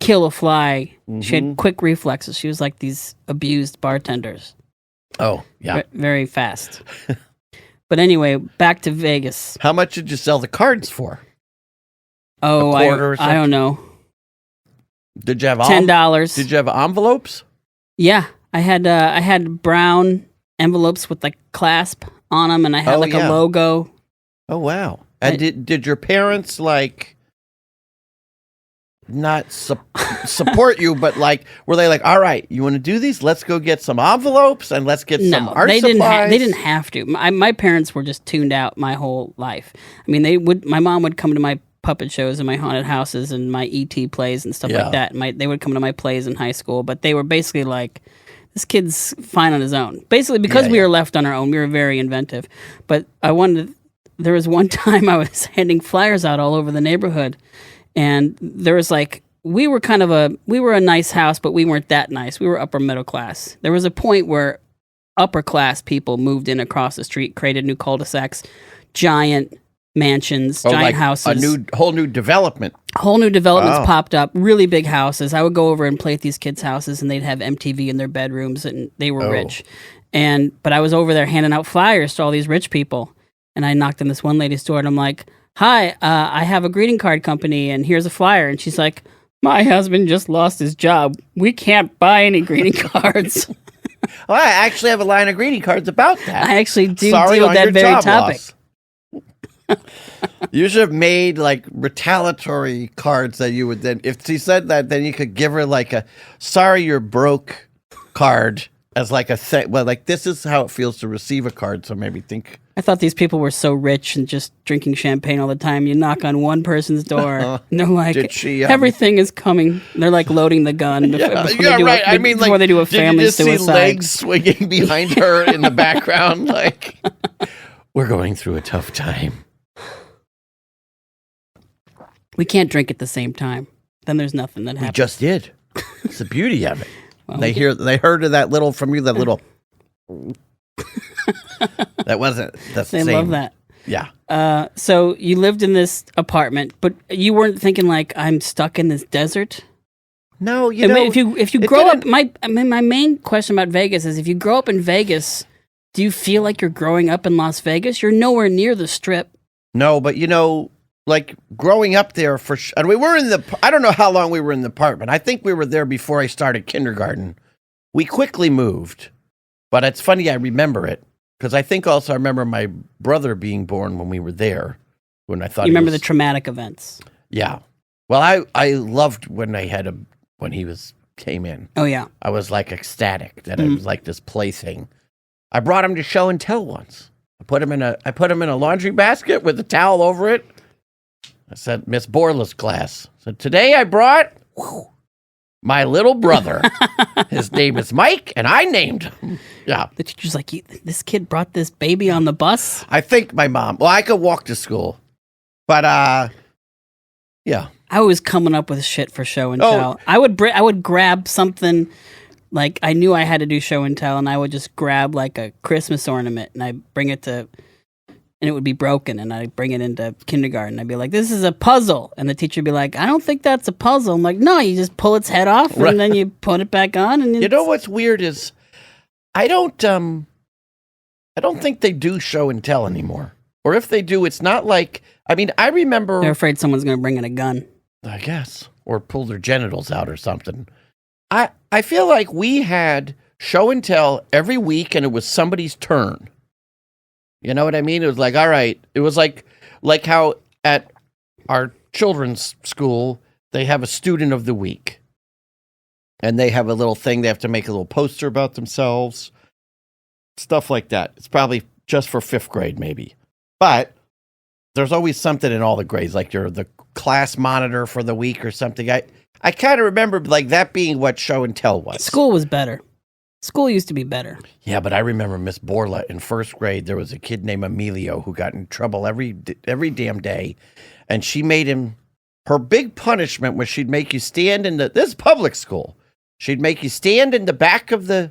[SPEAKER 1] kill a fly. Mm-hmm. She had quick reflexes. She was like these abused bartenders.
[SPEAKER 2] Oh, yeah.
[SPEAKER 1] Very fast. But anyway, back to Vegas.
[SPEAKER 2] How much did you sell the cards for?
[SPEAKER 1] Oh, I don't know.
[SPEAKER 2] Did you have
[SPEAKER 1] $10?
[SPEAKER 2] Did you have envelopes?
[SPEAKER 1] Yeah, I had brown envelopes with like clasp on them, and I had a logo.
[SPEAKER 2] Oh wow! And did your parents like not support you, but like were they like, all right, you want to do these? Let's go get some envelopes and let's get some art supplies.
[SPEAKER 1] They didn't have to. My parents were just tuned out my whole life. I mean, my mom would come to my puppet shows and my haunted houses and my ET plays and stuff like that. They would come to my plays in high school, but they were basically like, this kid's fine on his own. Basically, because we were left on our own, we were very inventive. But there was one time I was handing flyers out all over the neighborhood, and there was like, we were a nice house, but we weren't that nice. We were upper middle class. There was a point where upper class people moved in across the street, created new cul-de-sacs, giant mansions, giant houses.
[SPEAKER 2] Whole new development.
[SPEAKER 1] Whole new developments popped up, really big houses. I would go over and play at these kids' houses, and they'd have MTV in their bedrooms, and they were rich. But I was over there handing out flyers to all these rich people, and I knocked on this one lady's door, and I'm like, hi, I have a greeting card company, and here's a flyer. And she's like, my husband just lost his job. We can't buy any greeting cards.
[SPEAKER 2] Well, I actually have a line of greeting cards about that.
[SPEAKER 1] I actually do deal with that very topic.
[SPEAKER 2] You should have made like retaliatory cards that you would then, if she said that, then you could give her like a sorry you're broke card as like a thing. Well, like this is how it feels to receive a card. So maybe think.
[SPEAKER 1] I thought these people were so rich and just drinking champagne all the time. You knock on one person's door, and they're like, everything is coming. They're like loading the gun before they do a family suicide. Did you just see
[SPEAKER 2] legs swinging behind her in the background? Like, we're going through a tough time.
[SPEAKER 1] We can't drink at the same time. Then there's nothing that happens.
[SPEAKER 2] We just did. It's the beauty of it. Well, they heard of that little from you, that little. That wasn't. That's the same.
[SPEAKER 1] They love that.
[SPEAKER 2] Yeah.
[SPEAKER 1] So you lived in this apartment, but you weren't thinking like, I'm stuck in this desert?
[SPEAKER 2] No,
[SPEAKER 1] I mean, if you grow up, my main question about Vegas is, if you grow up in Vegas, do you feel like you're growing up in Las Vegas? You're nowhere near the Strip.
[SPEAKER 2] No, but like growing up there and we were I don't know how long we were in the apartment. I think we were there before I started kindergarten. We quickly moved, but it's funny I remember it because I think also I remember my brother being born when we were there. When I thought
[SPEAKER 1] you remember the traumatic events.
[SPEAKER 2] Yeah. Well, I loved when he came in.
[SPEAKER 1] Oh yeah.
[SPEAKER 2] I was like ecstatic that it was like this plaything. I brought him to show and tell once. I put him in a laundry basket with a towel over it. I said, Miss Borla's class. So today I brought my little brother. His name is Mike, and I named him. Yeah.
[SPEAKER 1] The teacher's like, this kid brought this baby on the bus?
[SPEAKER 2] I think my mom. Well, I could walk to school. But, yeah.
[SPEAKER 1] I was coming up with shit for show and tell. I would grab something, like I knew I had to do show and tell, and I would just grab like a Christmas ornament, and I'd bring it to, and it would be broken, and I'd bring it into kindergarten. I'd be like, this is a puzzle. And the teacher would be like, I don't think that's a puzzle. I'm like, no, you just pull its head off, and then you put it back on. And
[SPEAKER 2] you know what's weird is I don't think they do show and tell anymore. Or if they do, it's not like, I mean, I remember.
[SPEAKER 1] They're afraid someone's going to bring in a gun.
[SPEAKER 2] I guess. Or pull their genitals out or something. I feel like we had show and tell every week, and it was somebody's turn. You know what I mean? It was like, all right. It was like how at our children's school, they have a student of the week. And they have a little thing. They have to make a little poster about themselves. Stuff like that. It's probably just for 5th grade, maybe. But there's always something in all the grades, like you're the class monitor for the week or something. I kind of remember like that being what show and tell was.
[SPEAKER 1] School was better. School used to be better.
[SPEAKER 2] Yeah, but I remember Miss Borla in 1st grade, there was a kid named Emilio who got in trouble every damn day. And she made him, her big punishment was she'd make you stand in this public school. She'd make you stand in the back of the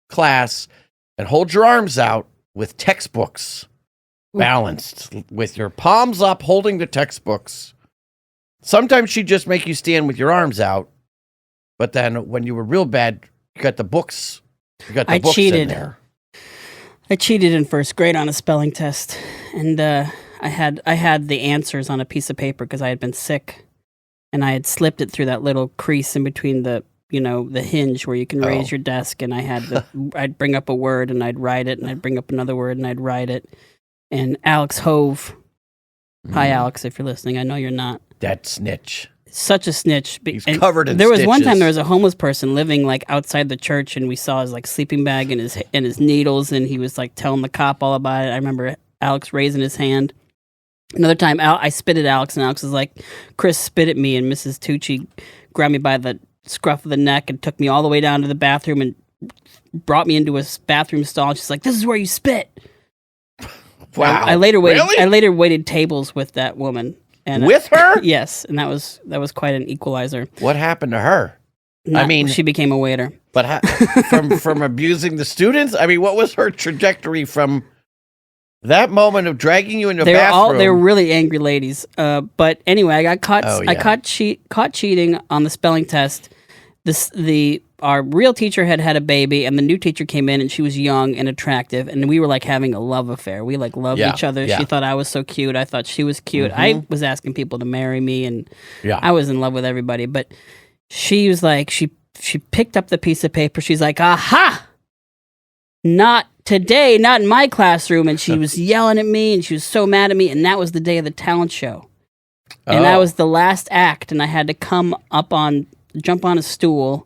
[SPEAKER 2] class and hold your arms out with textbooks. Balanced with your palms up, holding the textbooks. Sometimes she'd just make you stand with your arms out, but then when you were real bad, you got the books. You got the books
[SPEAKER 1] cheated.
[SPEAKER 2] In there.
[SPEAKER 1] I cheated in 1st grade on a spelling test, and I had the answers on a piece of paper because I had been sick, and I had slipped it through that little crease in between the hinge where you can raise your desk, and I'd bring up a word and I'd write it, and I'd bring up another word and I'd write it. And Alex Hove, hi Alex, if you're listening, I know you're not.
[SPEAKER 2] That snitch.
[SPEAKER 1] Such a snitch.
[SPEAKER 2] He's covered in
[SPEAKER 1] There was
[SPEAKER 2] stitches.
[SPEAKER 1] one time there was a homeless person living like outside the church, and we saw his like sleeping bag and his needles, and he was like telling the cop all about it. I remember Alex raising his hand. Another time, I spit at Alex, and Alex was like, Chris spit at me, and Mrs. Tucci grabbed me by the scruff of the neck and took me all the way down to the bathroom and brought me into a bathroom stall. She's like, this is where you spit.
[SPEAKER 2] Wow.
[SPEAKER 1] I later waited.
[SPEAKER 2] Really?
[SPEAKER 1] I later waited tables with that woman. And
[SPEAKER 2] with her?
[SPEAKER 1] Yes, and that was quite an equalizer.
[SPEAKER 2] What happened to her?
[SPEAKER 1] She became a waiter.
[SPEAKER 2] But from abusing the students? I mean, what was her trajectory from that moment of dragging you into a bathroom?
[SPEAKER 1] They were really angry ladies. But anyway, I got caught.
[SPEAKER 2] Oh, yeah.
[SPEAKER 1] I caught cheating on the spelling test. Our real teacher had a baby, and the new teacher came in, and she was young and attractive, and we were like having a love affair. We like loved each other.
[SPEAKER 2] Yeah.
[SPEAKER 1] She thought I was so cute. I thought she was cute. I was asking people to marry me, and I was in love with everybody. But she was like, she picked up the piece of paper. She's like, aha! Not today, not in my classroom. And she was yelling at me, and she was so mad at me. And that was the day of the talent show. And that was the last act, and I had to jump on a stool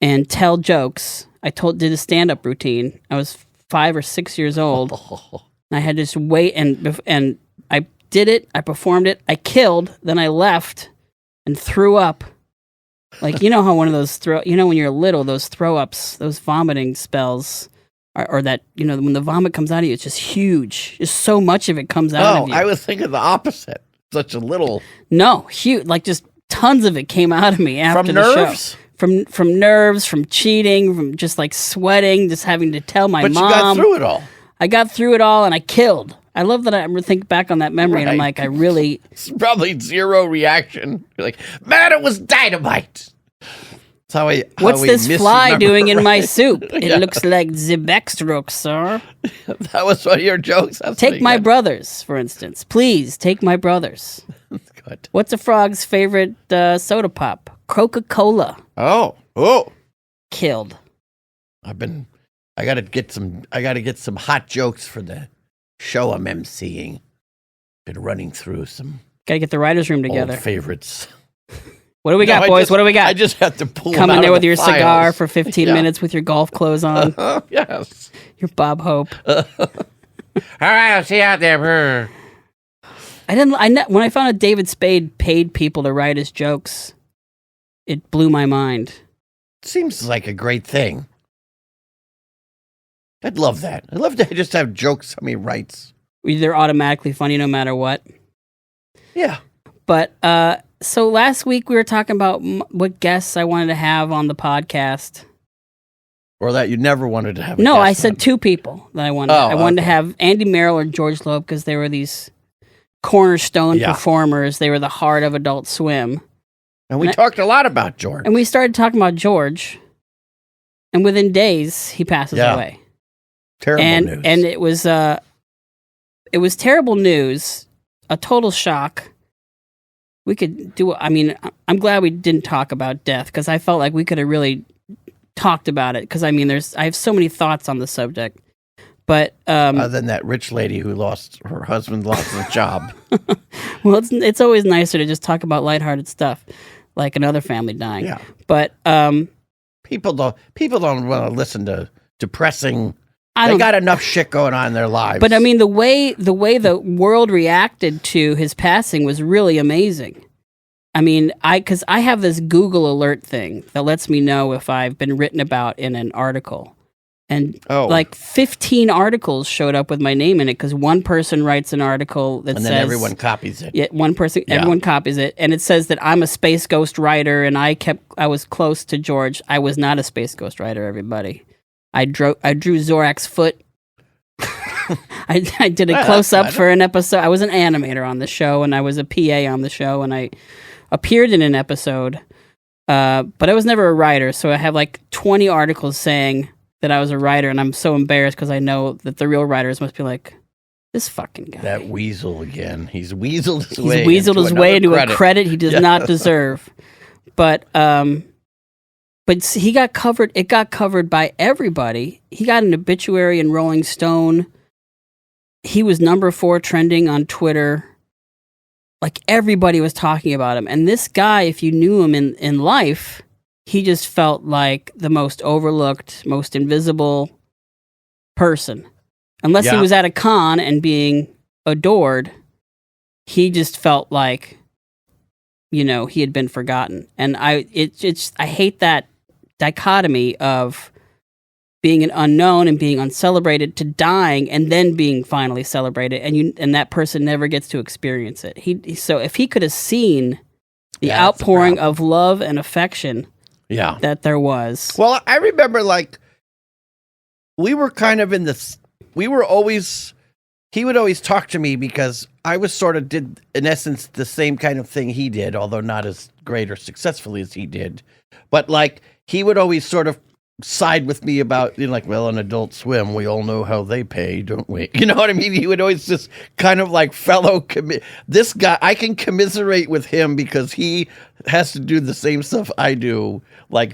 [SPEAKER 1] and tell jokes. I did a stand-up routine. I was 5 or 6 years old. And I had to just wait, and I did it. I performed it. I killed. Then I left and threw up. Like, you know how one of those when you're little, those throw-ups, those vomiting spells, or that, when the vomit comes out of you, it's just huge. Just so much of it comes out of you.
[SPEAKER 2] I was thinking the opposite. Such a little.
[SPEAKER 1] No, huge. Like, just tons of it came out of me after the
[SPEAKER 2] nerves?
[SPEAKER 1] show. From nerves, from cheating, from just like sweating, just having to tell my mom.
[SPEAKER 2] But you got through it all.
[SPEAKER 1] I got through it all, and I killed. I love that I think back on that memory and I'm like, I really...
[SPEAKER 2] It's probably zero reaction. You're like, man, it was dynamite. That's how
[SPEAKER 1] What's this fly doing in my soup?
[SPEAKER 2] Yeah.
[SPEAKER 1] It looks like the backstroke, sir.
[SPEAKER 2] That was one of your jokes. That's
[SPEAKER 1] Take my brothers, for instance. Please, take my brothers.
[SPEAKER 2] Good.
[SPEAKER 1] What's a frog's favorite soda pop? Coca-Cola.
[SPEAKER 2] Oh.
[SPEAKER 1] Killed.
[SPEAKER 2] I gotta get some hot jokes for the show I'm emceeing. Been running through some
[SPEAKER 1] Gotta get the writer's room together.
[SPEAKER 2] old favorites.
[SPEAKER 1] What do we got, boys? What do we got?
[SPEAKER 2] I just have to pull
[SPEAKER 1] Come
[SPEAKER 2] them
[SPEAKER 1] in
[SPEAKER 2] out
[SPEAKER 1] there
[SPEAKER 2] of
[SPEAKER 1] with
[SPEAKER 2] the
[SPEAKER 1] your
[SPEAKER 2] files.
[SPEAKER 1] cigar for 15 minutes with your golf clothes on.
[SPEAKER 2] Yes.
[SPEAKER 1] Your Bob Hope.
[SPEAKER 2] All right, I'll see you out there.
[SPEAKER 1] When I found out David Spade paid people to write his jokes, it blew my mind.
[SPEAKER 2] Seems like a great thing. I'd love that. I'd love to just have jokes somebody writes.
[SPEAKER 1] They're automatically funny no matter what.
[SPEAKER 2] Yeah.
[SPEAKER 1] But so last week we were talking about what guests I wanted to have on the podcast.
[SPEAKER 2] Or that you never wanted to have.
[SPEAKER 1] No, I said two people that I wanted. I wanted to
[SPEAKER 2] okay.
[SPEAKER 1] have Andy Merrill or George Loeb because they were these cornerstone performers. They were the heart of Adult Swim.
[SPEAKER 2] And we talked a lot about George.
[SPEAKER 1] And we started talking about George. And within days, he passes away.
[SPEAKER 2] Terrible news.
[SPEAKER 1] And it was terrible news, a total shock. We could do, I mean, I'm glad we didn't talk about death because I felt like we could have really talked about it because, I mean, I have so many thoughts on the subject. But
[SPEAKER 2] other than that rich lady who her husband lost his job.
[SPEAKER 1] Well, it's always nicer to just talk about lighthearted stuff, like another family dying.
[SPEAKER 2] Yeah.
[SPEAKER 1] But
[SPEAKER 2] people don't want to listen to depressing. They got enough shit going on in their lives.
[SPEAKER 1] But I mean, the way the world reacted to his passing was really amazing. I mean, because I have this Google alert thing that lets me know if I've been written about in an article. And like 15 articles showed up with my name in it because one person writes an article that says...
[SPEAKER 2] And then everyone copies it.
[SPEAKER 1] Yeah, everyone copies it. And it says that I'm a Space Ghost writer and I was close to George. I was not a Space Ghost writer, everybody. I drew Zorak's foot. I did a close-up for an episode. I was an animator on the show and I was a PA on the show and I appeared in an episode. But I was never a writer, so I have like 20 articles saying that I was a writer, and I'm so embarrassed because I know that the real writers must be like, this fucking guy.
[SPEAKER 2] That weasel again. He's weaseled his
[SPEAKER 1] way into a credit he does not deserve. But he got covered. It got covered by everybody. He got an obituary in Rolling Stone. He was number 4 trending on Twitter. Like, everybody was talking about him. And this guy, if you knew him in life, he just felt like the most overlooked, most invisible person. Unless he was at a con and being adored, he just felt like, he had been forgotten. And I hate that dichotomy of being an unknown and being uncelebrated to dying and then being finally celebrated, and that person never gets to experience it. So if he could have seen the outpouring of love and affection that there was.
[SPEAKER 2] Well, I remember we were kind of he would always talk to me because I was sort of did in essence the same kind of thing he did, although not as great or successfully as he did. But he would always sort of side with me about, well, on Adult Swim, we all know how they pay, don't we? You know what I mean? He would always just kind of this guy, I can commiserate with him because he has to do the same stuff I do,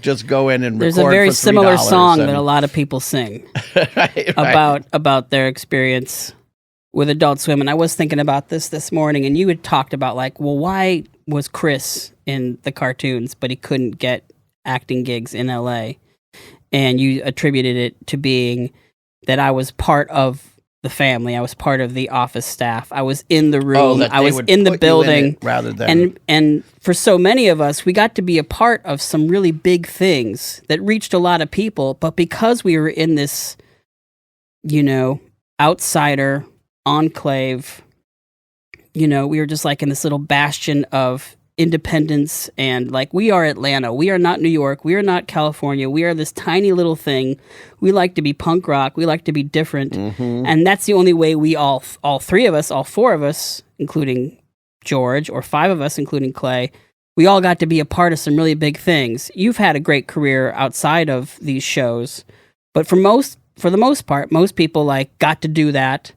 [SPEAKER 2] just go in and
[SPEAKER 1] There's
[SPEAKER 2] record
[SPEAKER 1] a very
[SPEAKER 2] for
[SPEAKER 1] similar
[SPEAKER 2] $3
[SPEAKER 1] song that a lot of people sing
[SPEAKER 2] right.
[SPEAKER 1] about their experience with Adult Swim. And I was thinking about this morning, and you had talked about why was Chris in the cartoons, but he couldn't get acting gigs in LA? And you attributed it to being that I was part of the family. I was part of the office staff. I was in the room. I was in the building.
[SPEAKER 2] Rather than...
[SPEAKER 1] And for so many of us, we got to be a part of some really big things that reached a lot of people. But because we were in this, outsider enclave, we were just in this little bastion of independence and like we are Atlanta. We are not New York. We are not California. We are this tiny little thing. We like to be punk rock. We like to be different.
[SPEAKER 2] Mm-hmm.
[SPEAKER 1] And that's the only way we all three of us, all four of us, including George, or five of us, including Clay, we all got to be a part of some really big things. You've had a great career outside of these shows, but for the most part, most people like got to do that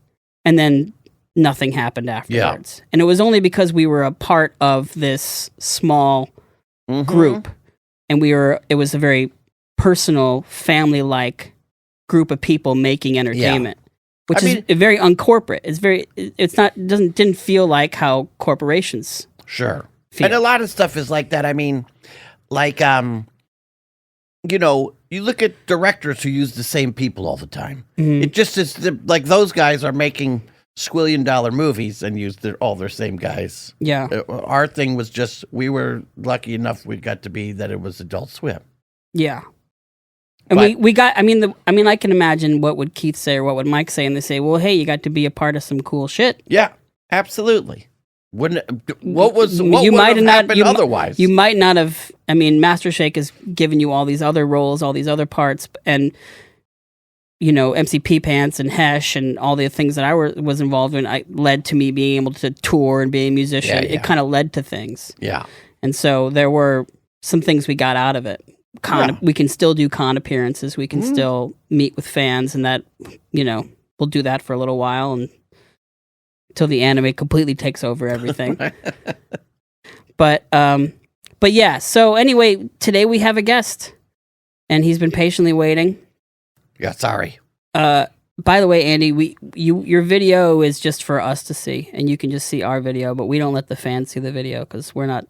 [SPEAKER 1] and then nothing happened afterwards. And it was only because we were a part of this small group, and it was a very personal, family-like group of people making entertainment, which is very uncorporate. Didn't feel like how corporations
[SPEAKER 2] feel.
[SPEAKER 1] And
[SPEAKER 2] a lot of stuff is like that. I mean, like, you know, you look at directors who use the same people all the time. Mm-hmm. It just is like those guys are making squillion-dollar movies and use all their same guys.
[SPEAKER 1] Yeah.
[SPEAKER 2] Our thing was just, we were lucky enough we got to be that it was Adult Swim.
[SPEAKER 1] Yeah. And we got, I mean, I can imagine what would Keith say or what would Mike say, and they say, well, hey, you got to be a part of some cool shit.
[SPEAKER 2] Yeah, absolutely. What would have happened otherwise?
[SPEAKER 1] You might not have, I mean, Master Shake has given you all these other roles, all these other parts, and you know, MCP Pants and Hesh and all the things that I was involved in, led to me being able to tour and be a musician. Yeah. It kind of led to things.
[SPEAKER 2] Yeah.
[SPEAKER 1] And so there were some things we got out of it. We can still do con appearances. We can still meet with fans, and that, you know, we'll do that for a little while until the anime completely takes over everything. But yeah. So anyway, today we have a guest, and he's been patiently waiting.
[SPEAKER 2] Yeah, sorry.
[SPEAKER 1] By the way, Andy, your video is just for us to see, and you can just see our video, but we don't let the fans see the video because we're not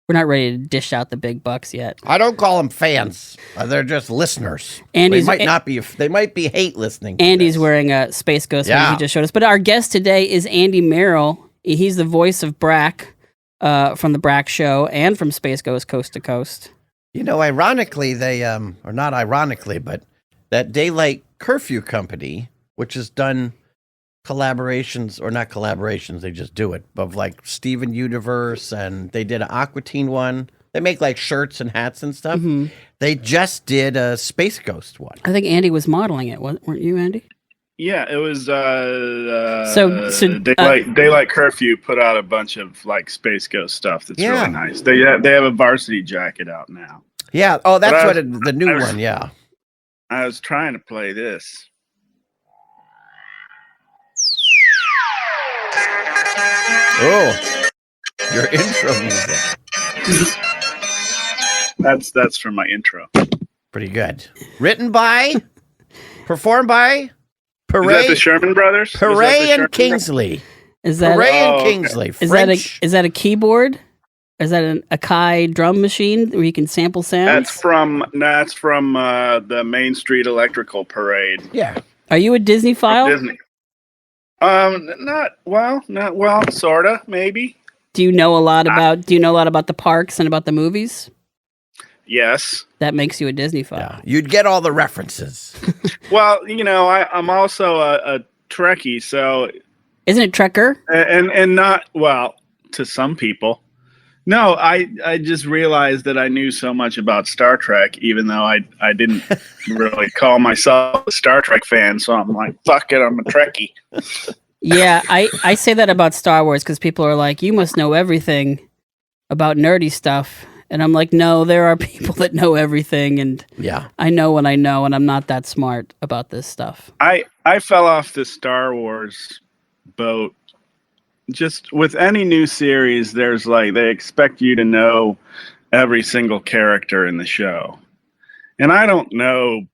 [SPEAKER 1] ready to dish out the big bucks yet.
[SPEAKER 2] I don't call them fans; they're just listeners. They might be hate listening.
[SPEAKER 1] Andy's wearing a Space Ghost one he just showed us, but our guest today is Andy Merrill. He's the voice of Brack from the Brack Show and from Space Ghost Coast to Coast.
[SPEAKER 2] You know, ironically, they or not ironically, but that Daylight Curfew company, which has done collaborations, or not collaborations, they just do it, of like Steven Universe, and they did an Aqua Teen one. They make like shirts and hats and stuff. Mm-hmm. They just did a Space Ghost one.
[SPEAKER 1] I think Andy was modeling it, weren't you, Andy?
[SPEAKER 3] Yeah, it was
[SPEAKER 1] Daylight
[SPEAKER 3] Curfew put out a bunch of like Space Ghost stuff that's really nice. They have a varsity jacket out now.
[SPEAKER 2] Yeah, oh, that's the new one, yeah.
[SPEAKER 3] I was trying to play this.
[SPEAKER 2] Oh, your intro music.
[SPEAKER 3] That's from my intro.
[SPEAKER 2] Pretty good. Written by, performed by,
[SPEAKER 3] Is that the Sherman Brothers?
[SPEAKER 2] Paray and Kingsley.
[SPEAKER 1] Is that
[SPEAKER 2] Paray and Kingsley?
[SPEAKER 1] French. Is that a keyboard? Is that an Akai drum machine where you can sample sounds?
[SPEAKER 3] That's from the Main Street Electrical Parade.
[SPEAKER 2] Yeah.
[SPEAKER 1] Are you a Disney file?
[SPEAKER 3] Disney. Not well, sorta, maybe.
[SPEAKER 1] Do you know a lot about the parks and about the movies?
[SPEAKER 3] Yes.
[SPEAKER 1] That makes you a Disney file.
[SPEAKER 2] Yeah. You'd get all the references.
[SPEAKER 3] Well, you know, I'm also a Trekkie, so
[SPEAKER 1] isn't it Trekker?
[SPEAKER 3] And not, well, to some people. No, I just realized that I knew so much about Star Trek, even though I didn't really call myself a Star Trek fan. So I'm like, fuck it, I'm a Trekkie.
[SPEAKER 1] Yeah, I say that about Star Wars because people are like, you must know everything about nerdy stuff. And I'm like, no, there are people that know everything. And I know what I know, and I'm not that smart about this stuff.
[SPEAKER 3] I fell off the Star Wars boat. Just with any new series, there's like, they expect you to know every single character in the show. And I don't know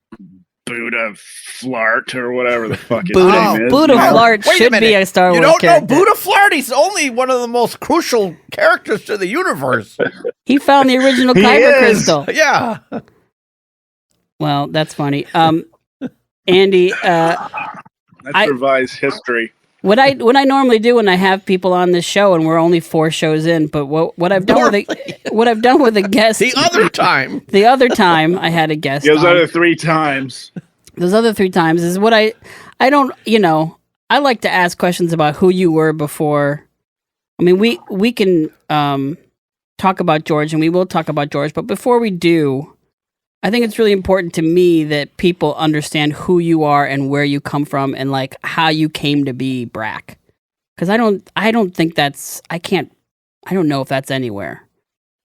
[SPEAKER 3] Buddha Flart or whatever the fuck his name is.
[SPEAKER 1] Buddha Flart should be a Star Wars character.
[SPEAKER 2] You don't know Buddha Flart? He's only one of the most crucial characters to the universe.
[SPEAKER 1] He found the original Kyber crystal.
[SPEAKER 2] Yeah.
[SPEAKER 1] Well, that's funny. Andy,
[SPEAKER 3] that's revised history.
[SPEAKER 1] What I normally do when I have people on this show, and we're only 4 shows in, but what I've done with a guest
[SPEAKER 2] the other time
[SPEAKER 1] I had a guest.
[SPEAKER 3] Those other 3 times.
[SPEAKER 1] Those other 3 times is what I don't, you know, I like to ask questions about who you were before. I mean, we can talk about George, and we will talk about George, but before we do, I think it's really important to me that people understand who you are and where you come from and like how you came to be Brack. Because I don't think that's, I don't know if that's anywhere.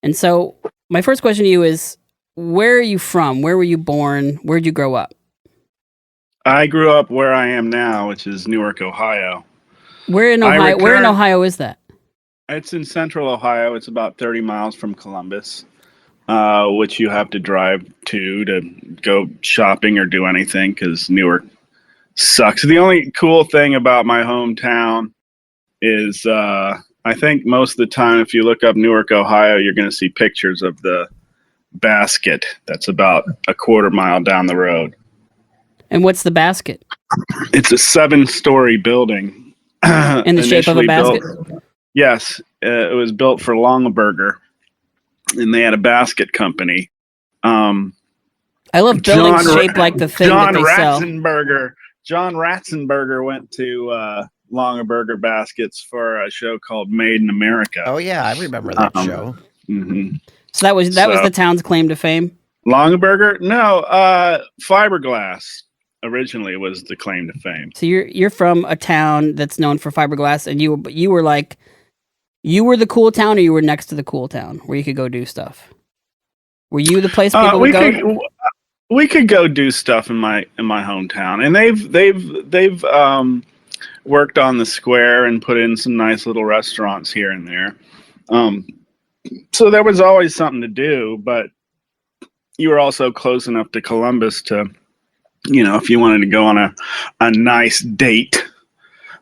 [SPEAKER 1] And so my first question to you is, where are you from? Where were you born? Where'd you grow up?
[SPEAKER 3] I grew up where I am now, which is Newark, Ohio.
[SPEAKER 1] Where in Ohio? Where in Ohio is that?
[SPEAKER 3] It's in central Ohio. It's about 30 miles from Columbus, which you have to drive to go shopping or do anything because Newark sucks. The only cool thing about my hometown is I think most of the time if you look up Newark, Ohio, you're going to see pictures of the basket that's about a quarter mile down the road.
[SPEAKER 1] And what's the basket?
[SPEAKER 3] It's a 7-story building.
[SPEAKER 1] In the shape of a basket?
[SPEAKER 3] Yes. It was built for Longaberger, and they had a basket company.
[SPEAKER 1] I love buildings shaped like the thing that they sell.
[SPEAKER 3] John Ratzenberger went to Longaberger Baskets for a show called Made in America.
[SPEAKER 2] Oh, yeah. I remember that show.
[SPEAKER 3] Mm-hmm.
[SPEAKER 1] So that was the town's claim to fame?
[SPEAKER 3] Longaberger? No, fiberglass originally was the claim to fame.
[SPEAKER 1] So you're from a town that's known for fiberglass, and you were the cool town, or you were next to the cool town where you could go do stuff? Were you the place people would go?
[SPEAKER 3] We could go do stuff in my hometown, and they've worked on the square and put in some nice little restaurants here and there. So there was always something to do, but you were also close enough to Columbus to, if you wanted to go on a nice date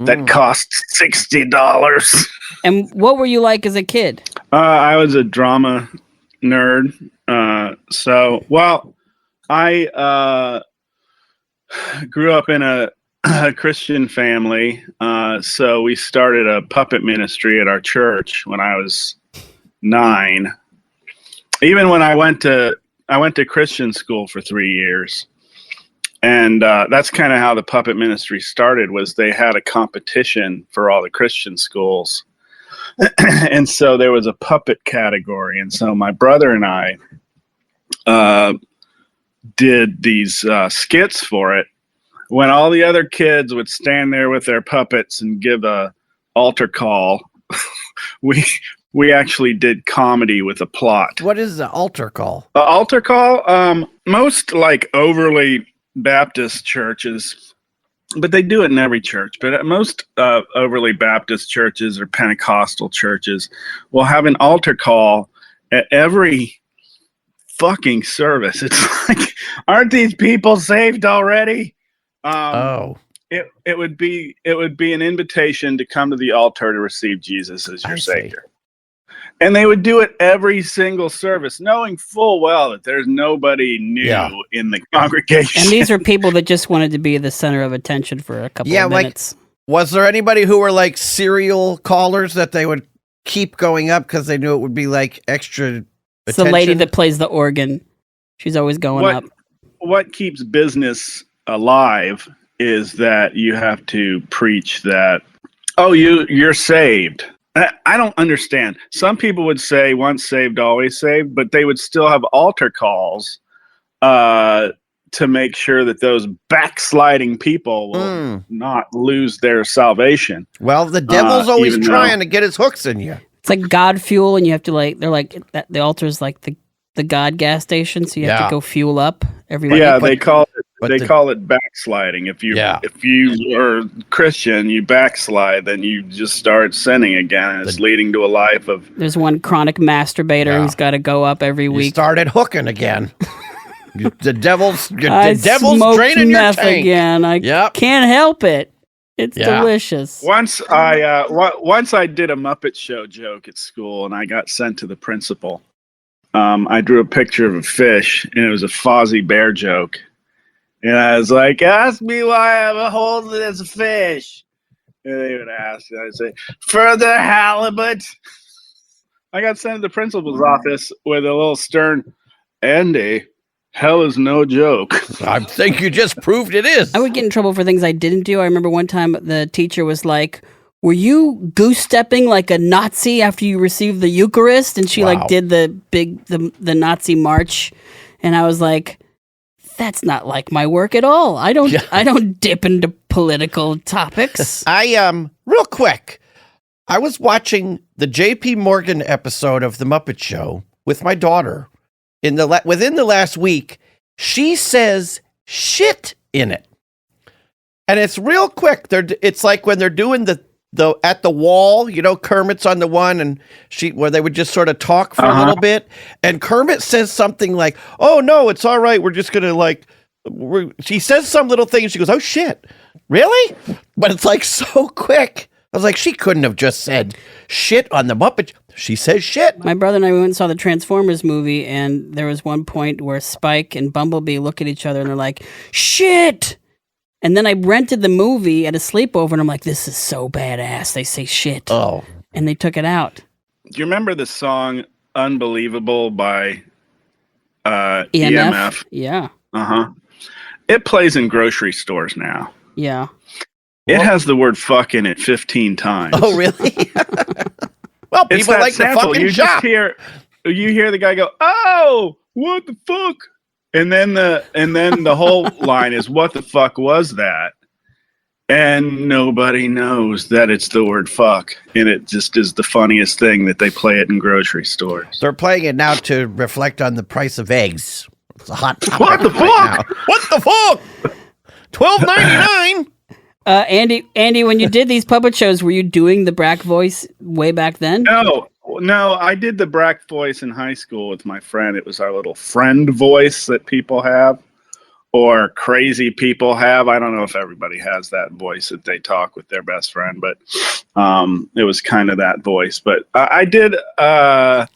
[SPEAKER 3] that costs $60.
[SPEAKER 1] And what were you like as a kid?
[SPEAKER 3] I was a drama nerd. I grew up in a Christian family. So we started a puppet ministry at our church when I was 9. Even when I went to Christian school for 3 years. And that's kind of how the puppet ministry started, was they had a competition for all the Christian schools. And so there was a puppet category. And so my brother and I did these skits for it. When all the other kids would stand there with their puppets and give a altar call, we actually did comedy with a plot.
[SPEAKER 2] What is the altar call?
[SPEAKER 3] Altar call? Most like overly Baptist churches, but they do it in every church, but at most overly Baptist churches or Pentecostal churches will have an altar call at every fucking service. It's like, aren't these people saved already? It would be an invitation to come to the altar to receive Jesus as your Savior. And they would do it every single service, knowing full well that there's nobody new in the congregation.
[SPEAKER 1] And these are people that just wanted to be the center of attention for a couple of minutes.
[SPEAKER 2] Was there anybody who were like serial callers that they would keep going up because they knew it would be like extra attention?
[SPEAKER 1] It's the lady that plays the organ. She's always going up.
[SPEAKER 3] What keeps business alive is that you have to preach that, you're saved. I don't understand. Some people would say once saved, always saved, but they would still have altar calls to make sure that those backsliding people will not lose their salvation.
[SPEAKER 2] Well, the devil's always trying to get his hooks in you.
[SPEAKER 1] It's like God fuel, and you have to the altar's like the God gas station, so you have to go fuel up every week.
[SPEAKER 3] Yeah, they call it backsliding. If you are Christian, you backslide, then you just start sinning again, and it's leading to a life of.
[SPEAKER 1] There's one chronic masturbator who's got to go up every week.
[SPEAKER 2] Started hooking again. the devil's
[SPEAKER 1] draining your tank again. I can't help it. It's delicious.
[SPEAKER 3] Once I did a Muppet Show joke at school, and I got sent to the principal. I drew a picture of a fish, and it was a Fozzie Bear joke. And I was like, ask me why I'm holding it as a fish. And they would ask, and I'd say, further halibut. I got sent to the principal's office with a little stern, Andy, hell is no joke.
[SPEAKER 2] I think you just proved it is.
[SPEAKER 1] I would get in trouble for things I didn't do. I remember one time the teacher was like, were you goose stepping like a Nazi after you received the Eucharist? And she like did the Nazi march. And I was like, that's not like my work at all. I don't dip into political topics.
[SPEAKER 2] Real quick, I was watching the J.P. Morgan episode of The Muppet Show with my daughter. Within the last week, she says shit in it. And it's real quick. It's like when they're doing the at the wall, Kermit's on the one and where they would just sort of talk for a little bit. And Kermit says something like, "Oh no, it's all right. We're just going to she says some little thing. And she goes, "Oh shit, really?" But it's like so quick. I was like, she couldn't have just said shit on the Muppet. She says shit.
[SPEAKER 1] My brother and I went and saw the Transformers movie, and there was one point where Spike and Bumblebee look at each other and they're like, shit. And then I rented the movie at a sleepover, and I'm like, this is so badass. They say shit.
[SPEAKER 2] Oh.
[SPEAKER 1] And they took it out.
[SPEAKER 3] Do you remember the song Unbelievable by EMF?
[SPEAKER 1] Yeah.
[SPEAKER 3] Uh-huh. It plays in grocery stores now.
[SPEAKER 1] Yeah.
[SPEAKER 3] It has the word fuck in it 15 times.
[SPEAKER 2] Oh, really? Well, people like the fucking
[SPEAKER 3] you
[SPEAKER 2] shop.
[SPEAKER 3] You hear the guy go, "Oh, what the fuck?" And then the whole line is, "What the fuck was that?" And nobody knows that it's the word fuck. And it just is the funniest thing that they play it in grocery stores.
[SPEAKER 2] They're playing it now to reflect on the price of eggs. It's a hot topic.
[SPEAKER 3] What the fuck?
[SPEAKER 2] What the fuck? $12.99.
[SPEAKER 1] Andy, when you did these puppet shows, were you doing the Brack voice way back then?
[SPEAKER 3] No, I did the Brack voice in high school with my friend. It was our little friend voice that people have, or crazy people have. I don't know if everybody has that voice that they talk with their best friend, but it was kind of that voice. But I did a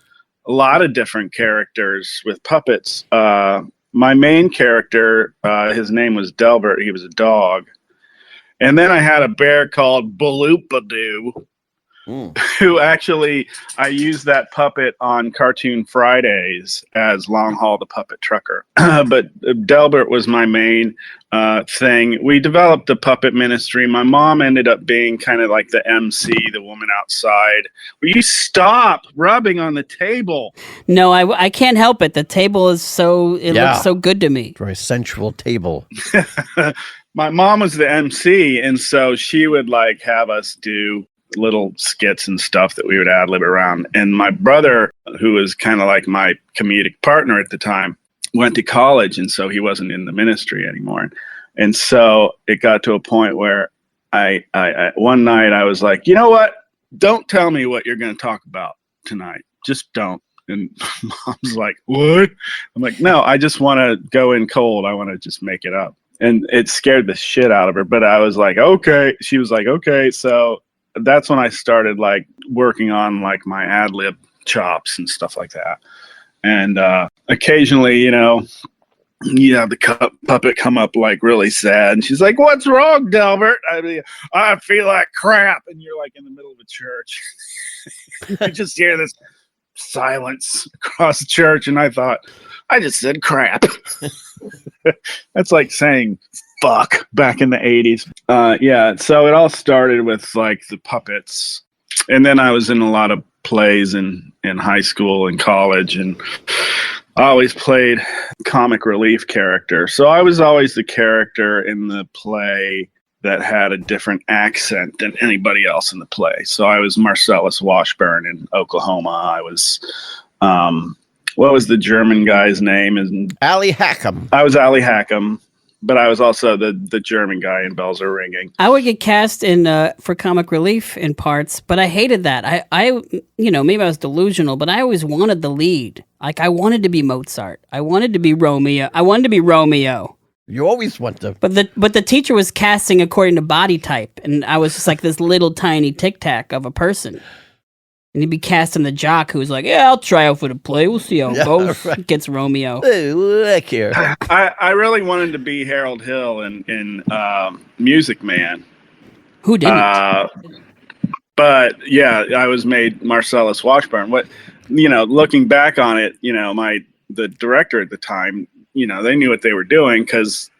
[SPEAKER 3] lot of different characters with puppets. My main character, his name was Delbert. He was a dog. And then I had a bear called Baloopadoo, who actually, I used that puppet on Cartoon Fridays as Long Haul the Puppet Trucker. But Delbert was my main thing. We developed the puppet ministry. My mom ended up being kind of like the MC, the woman outside. Will you stop rubbing on the table?
[SPEAKER 1] No, I can't help it. The table is looks so good to me.
[SPEAKER 2] Very sensual table.
[SPEAKER 3] My mom was the MC, and so she would like have us do little skits and stuff that we would ad lib around. And my brother, who was kind of like my comedic partner at the time, went to college, and so he wasn't in the ministry anymore. And so it got to a point where I one night I was like, you know what? Don't tell me what you're going to talk about tonight. Just don't. And Mom's like, what? I'm like, no, I just want to go in cold. I want to just make it up. And it scared the shit out of her. But I was like, okay. She was like, okay. So that's when I started like working on like my ad lib chops and stuff like that. And occasionally, the puppet come up like really sad. And she's like, what's wrong, Delbert? I feel like crap. And you're like in the middle of a church. You just hear this silence across the church. And I thought, I just said crap. That's like saying fuck back in the 80s. Yeah, so it all started with like the puppets. And then I was in a lot of plays in high school and college, and I always played comic relief character. So I was always the character in the play that had a different accent than anybody else in the play. So I was Marcellus Washburn in Oklahoma. I was what was the German guy's name?
[SPEAKER 2] Ali Hackham.
[SPEAKER 3] I was Ali Hackham, but I was also the German guy in Bells Are Ringing.
[SPEAKER 1] I would get cast in for comic relief in parts, but I hated that. I maybe I was delusional, but I always wanted the lead. Like I wanted to be Mozart. I wanted to be Romeo.
[SPEAKER 2] You always want to.
[SPEAKER 1] But the teacher was casting according to body type, and I was just like this little tiny tic tac of a person. And he'd be casting the jock who's like, yeah, I'll try out for the play. We'll see how it goes. Right. Gets Romeo.
[SPEAKER 2] Hey, look here.
[SPEAKER 3] I really wanted to be Harold Hill in Music Man.
[SPEAKER 1] Who didn't?
[SPEAKER 3] But yeah, I was made Marcellus Washburn. Looking back on it, the director at the time, they knew what they were doing because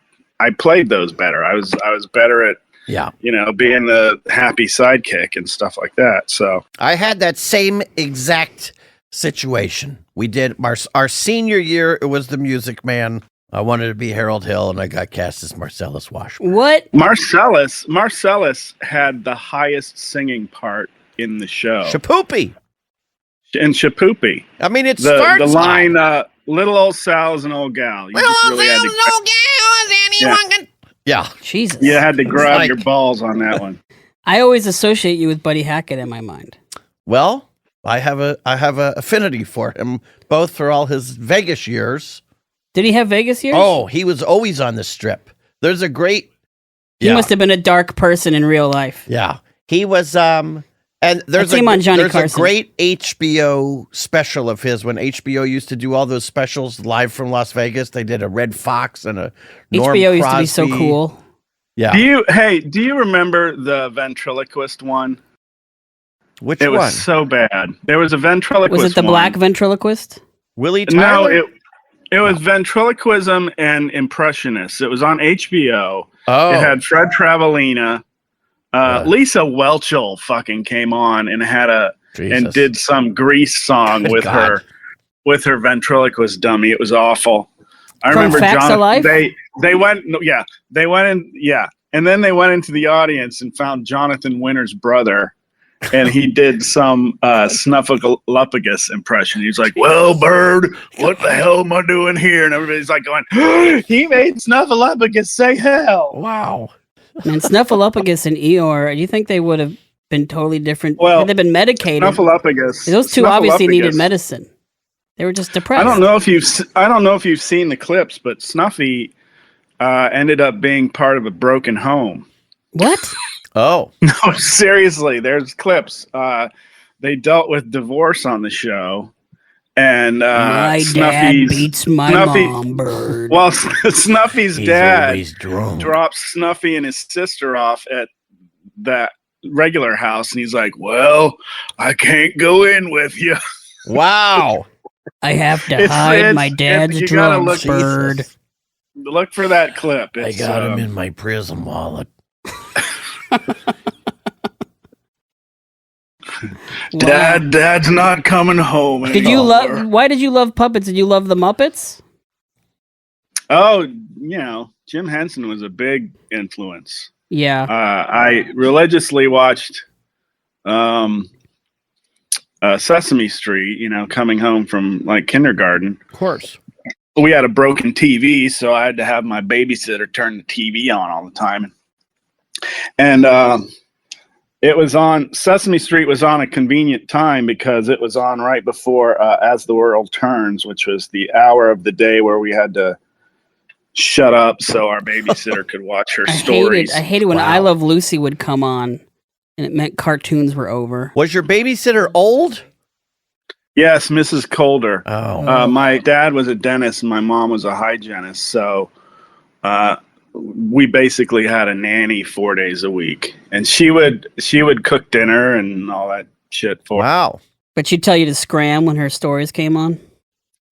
[SPEAKER 3] I played those better. I was better at
[SPEAKER 2] Yeah.
[SPEAKER 3] Being the happy sidekick and stuff like that. So
[SPEAKER 2] I had that same exact situation. We did our senior year. It was The Music Man. I wanted to be Harold Hill, and I got cast as Marcellus Washburn.
[SPEAKER 1] What?
[SPEAKER 3] Marcellus had the highest singing part in the show.
[SPEAKER 2] Shapoopy.
[SPEAKER 3] In Shapoopy.
[SPEAKER 2] I mean, it
[SPEAKER 3] The
[SPEAKER 2] starts
[SPEAKER 3] line, little old Sal's an old gal. You just really had to,
[SPEAKER 2] Yeah.
[SPEAKER 1] Jesus.
[SPEAKER 3] you had to grab your balls on that one.
[SPEAKER 1] I always associate you with Buddy Hackett in my mind.
[SPEAKER 2] Well, I have a affinity for him, both for all his Vegas years.
[SPEAKER 1] Did he have Vegas years?
[SPEAKER 2] Oh, he was always on the Strip. There's a great.
[SPEAKER 1] He must have been a dark person in real life.
[SPEAKER 2] Yeah, he was. And there's a great HBO special of his when HBO used to do all those specials live from Las Vegas. They did a Red Fox and a Norm
[SPEAKER 1] HBO used
[SPEAKER 2] Crosby.
[SPEAKER 1] to be so cool.
[SPEAKER 2] Yeah.
[SPEAKER 3] Do you remember the ventriloquist one?
[SPEAKER 2] Which one?
[SPEAKER 3] It was so bad. There was a ventriloquist.
[SPEAKER 1] Was it the black ventriloquist?
[SPEAKER 2] Willie Tyler?
[SPEAKER 3] No, it was ventriloquism and impressionists. It was on HBO.
[SPEAKER 2] Oh.
[SPEAKER 3] It had Fred Travellina. Lisa Welchel fucking came on and and did some Grease song with her ventriloquist dummy. It was awful. I remember
[SPEAKER 1] Facts of Life?
[SPEAKER 3] They went and then they went into the audience and found Jonathan Winter's brother, and he did some Snuffleupagus impression. He's like, "Well, Bird, what the hell am I doing here?" And everybody's like going, "He made Snuffleupagus say hell."
[SPEAKER 2] Wow.
[SPEAKER 1] Man, Snuffleupagus and Eeyore, do you think they would have been totally different?
[SPEAKER 3] Well,
[SPEAKER 1] they've been medicated.
[SPEAKER 3] Snuffleupagus.
[SPEAKER 1] Those two obviously needed medicine. They were just depressed.
[SPEAKER 3] I don't know if you've seen the clips, but Snuffy ended up being part of a broken home.
[SPEAKER 1] What?
[SPEAKER 2] Oh.
[SPEAKER 3] No, seriously, there's clips. They dealt with divorce on the show. And
[SPEAKER 1] my dad beats my mom, Bird.
[SPEAKER 3] Well, Snuffy's dad
[SPEAKER 2] drops
[SPEAKER 3] Snuffy and his sister off at that regular house, and he's like, "Well, I can't go in with you."
[SPEAKER 2] Wow.
[SPEAKER 1] I have to hide my dad's drugs, Bird.
[SPEAKER 3] Look for that clip.
[SPEAKER 2] I got him in my prison wallet.
[SPEAKER 3] Wow. Dad's not coming home anymore.
[SPEAKER 1] Why did you love puppets? Did you love the Muppets?
[SPEAKER 3] Oh, Jim Henson was a big influence.
[SPEAKER 1] Yeah.
[SPEAKER 3] I religiously watched Sesame Street, coming home from like kindergarten.
[SPEAKER 2] Of course.
[SPEAKER 3] We had a broken TV, so I had to have my babysitter turn the TV on all the time. And it was on, Sesame Street was on a convenient time because it was on right before As the World Turns, which was the hour of the day where we had to shut up so our babysitter could watch her stories.
[SPEAKER 1] I hated when I Love Lucy would come on and it meant cartoons were over.
[SPEAKER 2] Was your babysitter old?
[SPEAKER 3] Yes, Mrs. Calder.
[SPEAKER 2] Oh.
[SPEAKER 3] My dad was a dentist and my mom was a hygienist, so we basically had a nanny 4 days a week, and she would cook dinner and all that shit for.
[SPEAKER 2] Wow.
[SPEAKER 1] But she'd tell you to scram when her stories came on?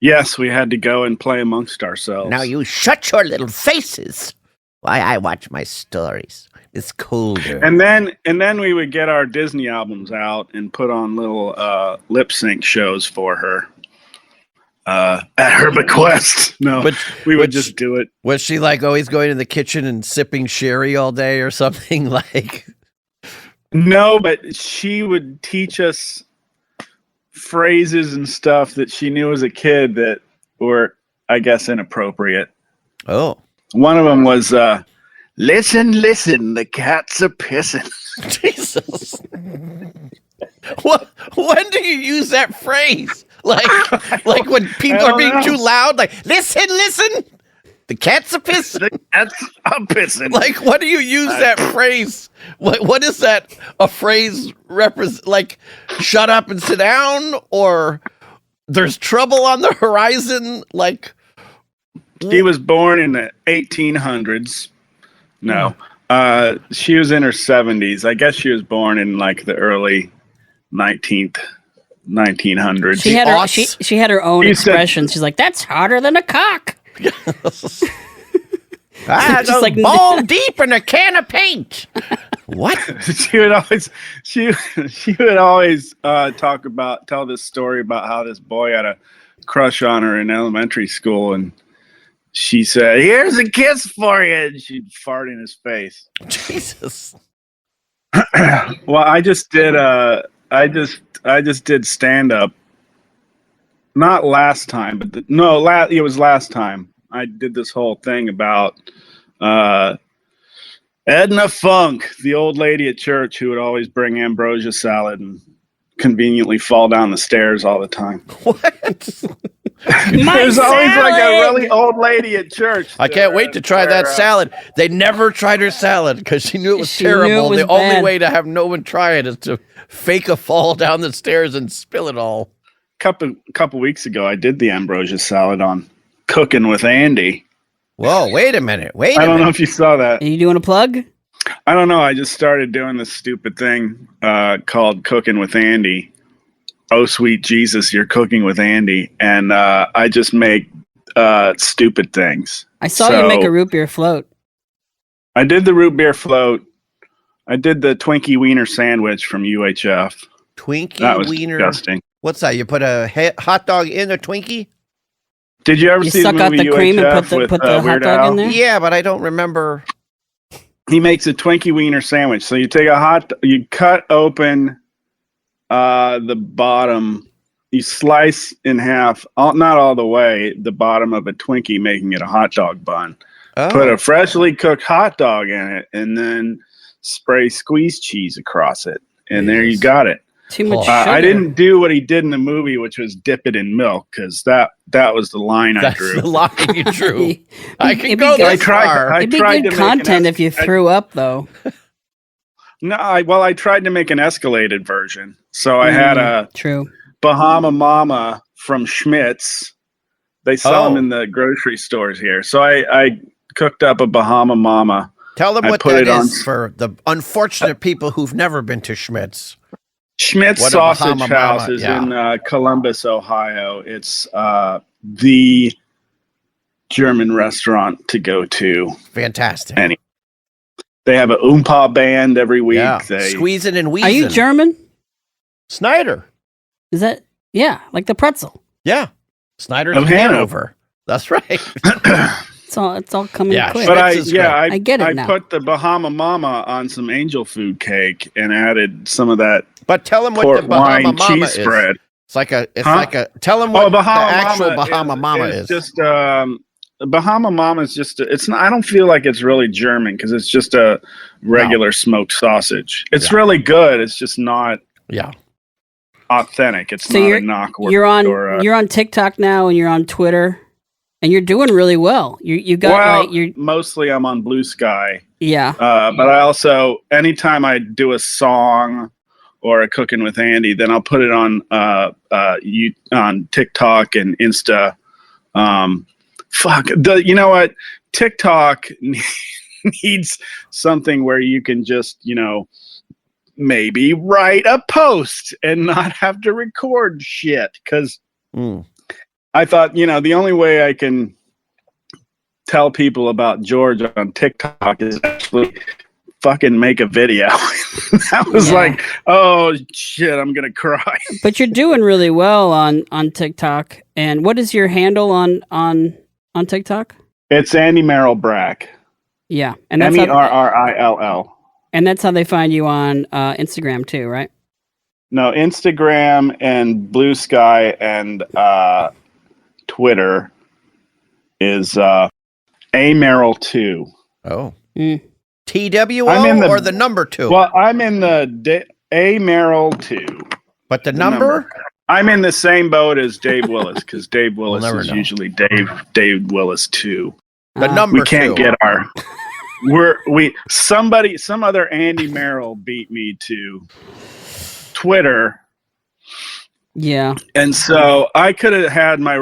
[SPEAKER 3] Yes, we had to go and play amongst ourselves.
[SPEAKER 2] Now you shut your little faces while I watch my stories. It's colder.
[SPEAKER 3] And then we would get our Disney albums out and put on little lip sync shows for her. At her bequest. No, but we would just do it.
[SPEAKER 2] Was she like always going in the kitchen and sipping sherry all day or something like?
[SPEAKER 3] No, but she would teach us phrases and stuff that she knew as a kid that were, I guess, inappropriate.
[SPEAKER 2] Oh.
[SPEAKER 3] One of them was, listen, the cats are pissing.
[SPEAKER 2] Jesus. When do you use that phrase? Like when people are being too loud, like, listen, the cats are pissing.
[SPEAKER 3] The cats are pissing.
[SPEAKER 2] Like, what do you use that phrase? What is that a phrase represent? Like, shut up and sit down, or there's trouble on the horizon? Like,
[SPEAKER 3] she was born in the 1800s. No, she was in her 70s. I guess she was born in like the early 1900s.
[SPEAKER 1] She had her own expressions. She's like, that's harder than a cock.
[SPEAKER 2] I
[SPEAKER 1] Just
[SPEAKER 2] go
[SPEAKER 1] like-
[SPEAKER 2] ball deep in a can of paint. What?
[SPEAKER 3] she would always tell this story about how this boy had a crush on her in elementary school, and she said, "Here's a kiss for you," and she'd fart in his face.
[SPEAKER 2] Jesus.
[SPEAKER 3] Well, I just did stand up. Not last time, but it was last time. I did this whole thing about Edna Funk, the old lady at church who would always bring ambrosia salad and conveniently fall down the stairs all the time.
[SPEAKER 2] What?
[SPEAKER 3] There's always like a really old lady at church.
[SPEAKER 2] I can't wait to try that salad. They never tried her salad because she knew it was terrible.
[SPEAKER 1] Was
[SPEAKER 2] the
[SPEAKER 1] bad.
[SPEAKER 2] only way to have no one try it is to fake a fall down the stairs and spill it all.
[SPEAKER 3] Couple weeks ago, I did the ambrosia salad on Cooking with Andy.
[SPEAKER 2] Whoa, wait a minute.
[SPEAKER 3] I don't know if you saw that.
[SPEAKER 1] Are you doing a plug?
[SPEAKER 3] I don't know. I just started doing this stupid thing called Cooking with Andy. Oh, sweet Jesus, you're cooking with Andy. And I just make stupid things.
[SPEAKER 1] I saw you make a root beer float.
[SPEAKER 3] I did the root beer float. I did the Twinkie Wiener sandwich from UHF.
[SPEAKER 2] Twinkie
[SPEAKER 3] That was
[SPEAKER 2] Wiener.
[SPEAKER 3] disgusting.
[SPEAKER 2] What's that? You put a hot dog in a Twinkie?
[SPEAKER 3] Did you ever
[SPEAKER 1] You
[SPEAKER 3] see
[SPEAKER 1] suck
[SPEAKER 3] the
[SPEAKER 1] out
[SPEAKER 3] movie
[SPEAKER 1] the cream and
[SPEAKER 3] UHF
[SPEAKER 1] put the hot
[SPEAKER 3] Weird
[SPEAKER 1] dog
[SPEAKER 3] Al?
[SPEAKER 1] in there?
[SPEAKER 2] Yeah, but I don't remember.
[SPEAKER 3] He makes a Twinkie Wiener sandwich. So you take you cut open the bottom, you slice in half, not all the way, the bottom of a Twinkie, making it a hot dog bun.
[SPEAKER 2] Oh.
[SPEAKER 3] Put a freshly cooked hot dog in it, and then spray squeezed cheese across it. And there you got it.
[SPEAKER 1] Too much
[SPEAKER 2] Oh.
[SPEAKER 1] sugar.
[SPEAKER 3] I didn't do what he did in the movie, which was dip it in milk, because that was the line I
[SPEAKER 2] That's
[SPEAKER 3] drew.
[SPEAKER 2] the line you drew. I can
[SPEAKER 1] It'd
[SPEAKER 2] go
[SPEAKER 1] be
[SPEAKER 2] that
[SPEAKER 1] good.
[SPEAKER 2] far.
[SPEAKER 1] It'd be
[SPEAKER 3] tried
[SPEAKER 1] good
[SPEAKER 3] to make an
[SPEAKER 1] content if you threw up, though.
[SPEAKER 3] No, I tried to make an escalated version. So I had a
[SPEAKER 1] True.
[SPEAKER 3] Bahama Mama from Schmidt's. They sell them
[SPEAKER 2] Oh.
[SPEAKER 3] in the grocery stores here. So I cooked up a Bahama Mama.
[SPEAKER 2] Tell them
[SPEAKER 3] I
[SPEAKER 2] what
[SPEAKER 3] put
[SPEAKER 2] that
[SPEAKER 3] it on-
[SPEAKER 2] is for the unfortunate people who've never been to Schmidt's.
[SPEAKER 3] Schmidt's
[SPEAKER 2] What a
[SPEAKER 3] Sausage
[SPEAKER 2] Bahama
[SPEAKER 3] House
[SPEAKER 2] Mama,
[SPEAKER 3] is
[SPEAKER 2] yeah.
[SPEAKER 3] in Columbus, Ohio. It's the German restaurant to go to.
[SPEAKER 2] Fantastic.
[SPEAKER 3] Any- They have a Oompa band every week.
[SPEAKER 2] Yeah.
[SPEAKER 3] They
[SPEAKER 2] Squeezing and wheezing.
[SPEAKER 1] Are you German?
[SPEAKER 2] Snyder.
[SPEAKER 1] Is that like the pretzel?
[SPEAKER 2] Yeah. Snyder's
[SPEAKER 3] Of
[SPEAKER 2] in
[SPEAKER 3] Hanover.
[SPEAKER 2] Hanover. That's right.
[SPEAKER 1] It's all coming
[SPEAKER 2] Yeah,
[SPEAKER 1] quick.
[SPEAKER 3] But
[SPEAKER 2] Schmidt's is
[SPEAKER 3] I
[SPEAKER 1] get it
[SPEAKER 3] I
[SPEAKER 1] now.
[SPEAKER 3] put the Bahama Mama on some angel food cake and added some of that
[SPEAKER 2] But tell them what
[SPEAKER 3] port
[SPEAKER 2] the Bahama
[SPEAKER 3] wine
[SPEAKER 2] Mama
[SPEAKER 3] cheese
[SPEAKER 2] is.
[SPEAKER 3] spread.
[SPEAKER 2] Tell them what
[SPEAKER 3] Bahama
[SPEAKER 2] the actual
[SPEAKER 3] Mama
[SPEAKER 2] Bahama Mama is.
[SPEAKER 3] just Bahama Mama is just it's not. I don't feel like it's really German because it's just a regular smoked sausage. It's really good. It's just not
[SPEAKER 2] Yeah.
[SPEAKER 3] authentic. It's
[SPEAKER 1] So
[SPEAKER 3] not a knock.
[SPEAKER 1] you're on TikTok now, and you're on Twitter, and you're doing really well. You got
[SPEAKER 3] mostly I'm on Blue Sky.
[SPEAKER 1] yeah.
[SPEAKER 3] But I also, anytime I do a song or a Cooking with Andy, then I'll put it on on TikTok and Insta. You know what? TikTok needs something where you can just, maybe write a post and not have to record shit. Because I thought, the only way I can tell people about George on TikTok is actually fucking make a video. That was like, oh shit, I'm gonna cry.
[SPEAKER 1] But you're doing really well on TikTok. And what is your handle on TikTok?
[SPEAKER 3] It's Andy Merrill Brack.
[SPEAKER 1] Yeah, and that's how,
[SPEAKER 3] Merrill.
[SPEAKER 1] and that's how they find you on Instagram too, right?
[SPEAKER 3] No, Instagram and Blue Sky and Twitter is A Merrill 2.
[SPEAKER 2] Oh.
[SPEAKER 1] Mm.
[SPEAKER 2] TWO
[SPEAKER 3] I'm in
[SPEAKER 2] or the number 2?
[SPEAKER 3] Well, I'm in the A Merrill 2.
[SPEAKER 2] But the number?
[SPEAKER 3] I'm in the same boat as Dave Willis because Dave Willis
[SPEAKER 2] never
[SPEAKER 3] is
[SPEAKER 2] know.
[SPEAKER 3] usually Dave Willis 2.
[SPEAKER 2] The number
[SPEAKER 3] We can't
[SPEAKER 2] 2.
[SPEAKER 3] get our. Some other Andy Merrill beat me to Twitter,
[SPEAKER 1] Yeah.
[SPEAKER 3] and so I could have had my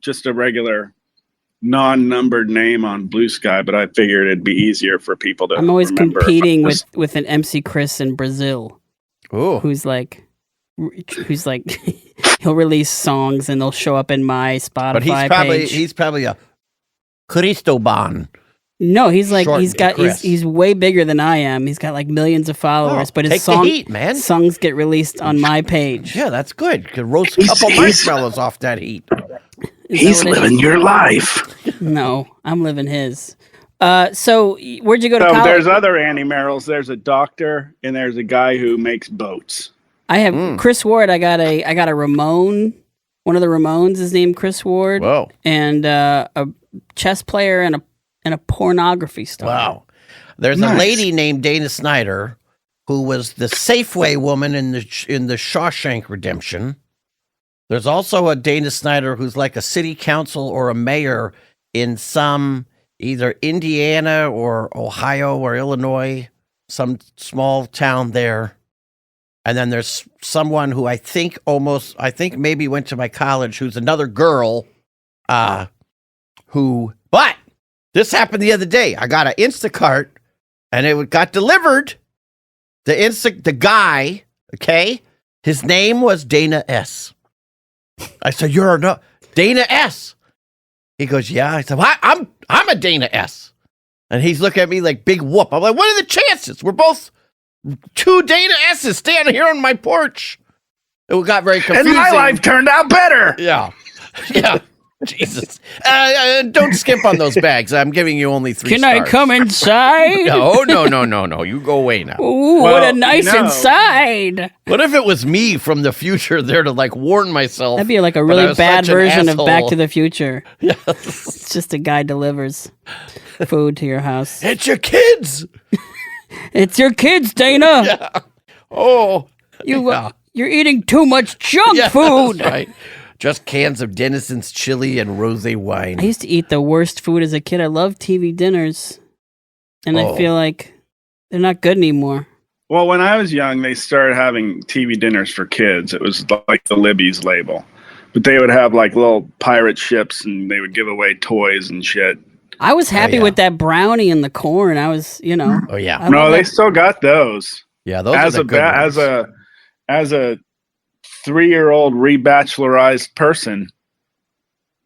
[SPEAKER 3] just a regular non-numbered name on Blue Sky, but I figured it'd be easier for people to.
[SPEAKER 1] I'm always
[SPEAKER 3] remember.
[SPEAKER 1] competing with an MC Chris in Brazil,
[SPEAKER 2] Ooh.
[SPEAKER 1] who's like he'll release songs and they'll show up in my Spotify
[SPEAKER 2] But
[SPEAKER 1] page.
[SPEAKER 2] he's probably a Cristoban.
[SPEAKER 1] No, he's like
[SPEAKER 2] Shortened
[SPEAKER 1] he's got
[SPEAKER 2] to Chris.
[SPEAKER 1] he's way bigger than I am. He's got like millions of followers, but his
[SPEAKER 2] take the heat, man.
[SPEAKER 1] songs get released on my page.
[SPEAKER 2] Yeah, that's good. Could roast a couple marshmallows off that heat.
[SPEAKER 3] He's living your life.
[SPEAKER 1] No, I'm living his. So where'd you go to
[SPEAKER 3] So
[SPEAKER 1] college?
[SPEAKER 3] there's other Andy Merrills. There's a doctor, and there's a guy who makes boats.
[SPEAKER 1] I have Chris Ward. I got a Ramon. One of the Ramones is named Chris Ward.
[SPEAKER 2] Whoa.
[SPEAKER 1] And a chess player and a pornography star.
[SPEAKER 2] Wow. There's a lady named Dana Snyder who was the Safeway woman in the Shawshank Redemption. There's also a Dana Snyder who's like a city council or a mayor in some either Indiana or Ohio or Illinois, some small town there. And then there's someone who I think maybe went to my college who's another girl but this happened the other day. I got an Instacart and it got delivered. The guy, okay, his name was Dana S. I said, "You're no Dana S." He goes, "Yeah." I said, well, I'm a Dana S. And he's looking at me like big whoop. I'm like, "What are the chances? We're both two Dana S's standing here on my porch." It got very confusing.
[SPEAKER 3] And my life turned out better.
[SPEAKER 2] Yeah. Yeah. Jesus. Don't skimp on those bags. I'm giving you only 3
[SPEAKER 1] Can
[SPEAKER 2] stars.
[SPEAKER 1] I come inside?
[SPEAKER 2] No. You go away now.
[SPEAKER 1] Ooh, what a nice inside.
[SPEAKER 2] What if it was me from the future there to like warn myself?
[SPEAKER 1] That'd be like a really bad version of Back to the Future. Yes. It's just a guy delivers food to your house.
[SPEAKER 2] It's your kids.
[SPEAKER 1] It's your kids, Dana.
[SPEAKER 2] Yeah. Oh.
[SPEAKER 1] You're eating too much junk food.
[SPEAKER 2] That's right. Just cans of Denison's chili and rosé wine.
[SPEAKER 1] I used to eat the worst food as a kid. I love TV dinners. And I feel like they're not good anymore.
[SPEAKER 3] Well, when I was young, they started having TV dinners for kids. It was like the Libby's label. But they would have like little pirate ships and they would give away toys and shit.
[SPEAKER 1] I was happy with that brownie and the corn. I was,
[SPEAKER 2] Oh, yeah.
[SPEAKER 3] No, they still got those.
[SPEAKER 2] Yeah, those are the good ones.
[SPEAKER 3] As a 3-year-old rebachelorized person,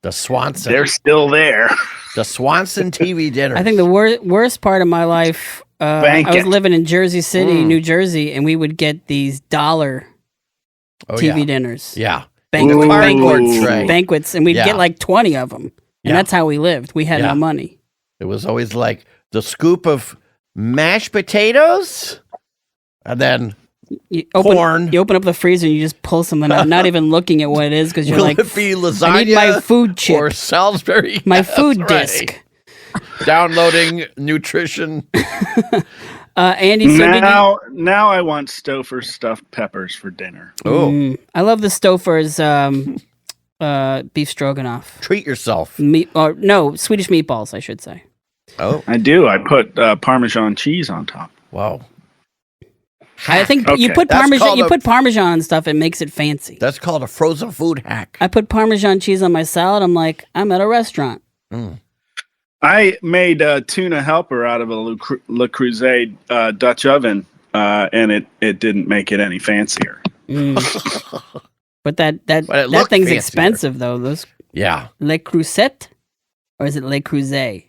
[SPEAKER 2] the Swanson.
[SPEAKER 3] They're still there.
[SPEAKER 2] The Swanson TV dinner.
[SPEAKER 1] I think the worst part of my life, I was living in Jersey City, New Jersey, and we would get these dollar TV dinners.
[SPEAKER 2] Yeah.
[SPEAKER 1] Banquets, and we'd get like 20 of them. And that's how we lived. We had no money.
[SPEAKER 2] It was always like the scoop of mashed potatoes and then corn.
[SPEAKER 1] You open up the freezer and you just pull something out, not even looking at what it is because you're like,
[SPEAKER 2] it be lasagna
[SPEAKER 1] I need my food chip.
[SPEAKER 2] Or Salisbury.
[SPEAKER 1] My food disc.
[SPEAKER 2] Downloading nutrition.
[SPEAKER 1] Andy, so
[SPEAKER 3] now I want Stouffer's stuffed peppers for dinner.
[SPEAKER 2] Oh,
[SPEAKER 1] I love the Stouffer's beef stroganoff.
[SPEAKER 2] Treat yourself.
[SPEAKER 1] Swedish meatballs, I should say.
[SPEAKER 2] Oh,
[SPEAKER 3] I do. I put Parmesan cheese on top.
[SPEAKER 2] Wow.
[SPEAKER 1] I think you put Parmesan. You put Parmesan on stuff. It makes it fancy.
[SPEAKER 2] That's called a frozen food hack.
[SPEAKER 1] I put Parmesan cheese on my salad. I'm like, I'm at a restaurant.
[SPEAKER 3] I made a tuna helper out of a Le Creuset Dutch oven, and it didn't make it any fancier.
[SPEAKER 1] But that thing's fancier. Expensive though. Those Le Creuset, or is it Le Creuset?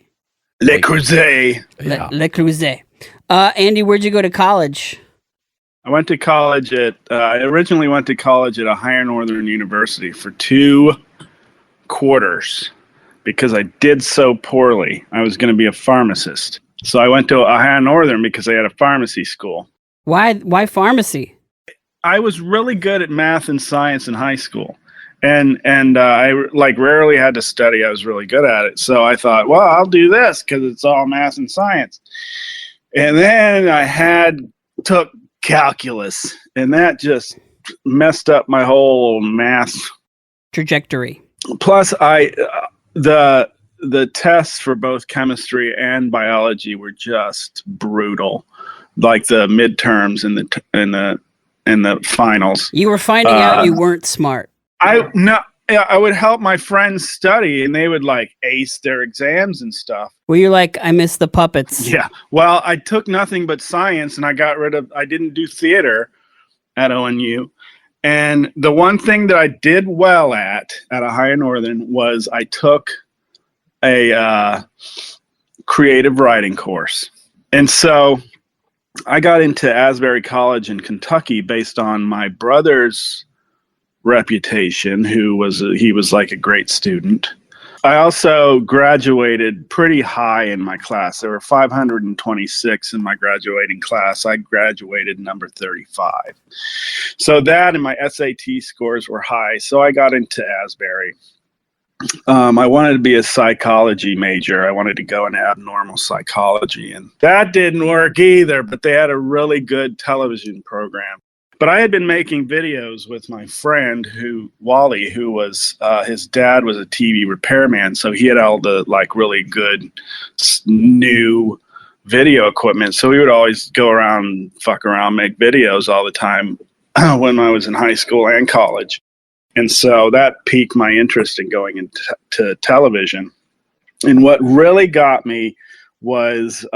[SPEAKER 3] Le Creuset.
[SPEAKER 1] Le Creuset. Andy, where'd you go to college?
[SPEAKER 3] I went to college I originally went to college at a higher northern university for 2 quarters because I did so poorly. I was going to be a pharmacist. So I went to a higher northern because they had a pharmacy school.
[SPEAKER 1] Why pharmacy?
[SPEAKER 3] I was really good at math and science in high school. And I like rarely had to study. I was really good at it. So I thought, well, I'll do this because it's all math and science. And then I took calculus, and that just messed up my whole math
[SPEAKER 1] trajectory.
[SPEAKER 3] Plus, the tests for both chemistry and biology were just brutal, like the midterms and the finals.
[SPEAKER 1] You were finding out you weren't smart.
[SPEAKER 3] I would help my friends study, and they would like ace their exams and stuff.
[SPEAKER 1] Well, you're like, I miss the puppets.
[SPEAKER 3] Yeah. Well, I took nothing but science, and I didn't do theater at ONU. And the one thing that I did well at a higher northern was I took a creative writing course. And so I got into Asbury College in Kentucky based on my brother's reputation, he was like a great student. I also graduated pretty high in my class. There were 526 in my graduating class. I graduated number 35. So that and my SAT scores were high. So I got into Asbury. I wanted to be a psychology major. I wanted to go into abnormal psychology, and that didn't work either, but they had a really good television program. But I had been making videos with my friend Wally, who was, his dad was a TV repairman. So he had all the like really good new video equipment. So we would always go around, fuck around, make videos all the time when I was in high school and college. And so that piqued my interest in going into television. And what really got me was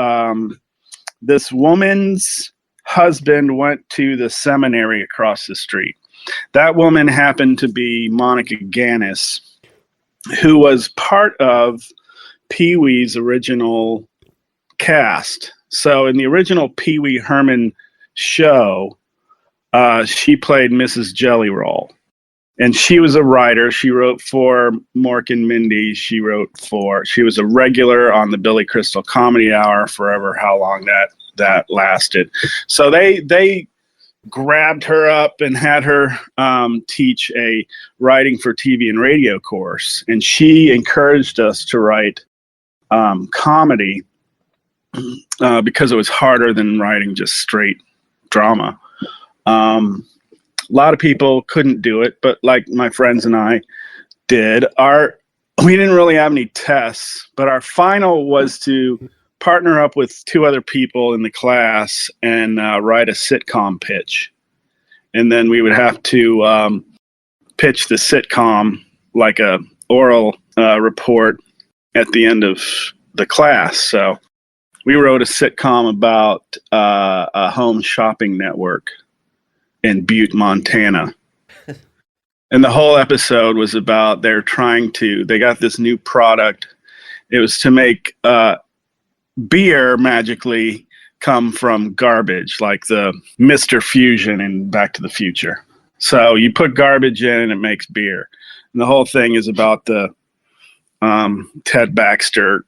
[SPEAKER 3] this woman's husband went to the seminary across the street. That woman happened to be Monica Ganis, who was part of Pee Wee's original cast. So in the original Pee Wee Herman show, she played Mrs. Jelly Roll. And she was a writer. She wrote for Mork and Mindy. She was a regular on the Billy Crystal Comedy Hour forever, how long that lasted. So they grabbed her up and had her teach a writing for TV and radio course. And she encouraged us to write comedy because it was harder than writing just straight drama. A lot of people couldn't do it, but like my friends and I did. We didn't really have any tests, but our final was to partner up with two other people in the class and write a sitcom pitch. And then we would have to pitch the sitcom like a oral report at the end of the class. So we wrote a sitcom about a home shopping network in Butte, Montana. And the whole episode was about they got this new product. It was to make beer magically come from garbage, like the Mr. Fusion in Back to the Future. So you put garbage in and it makes beer. And the whole thing is about the Ted Baxter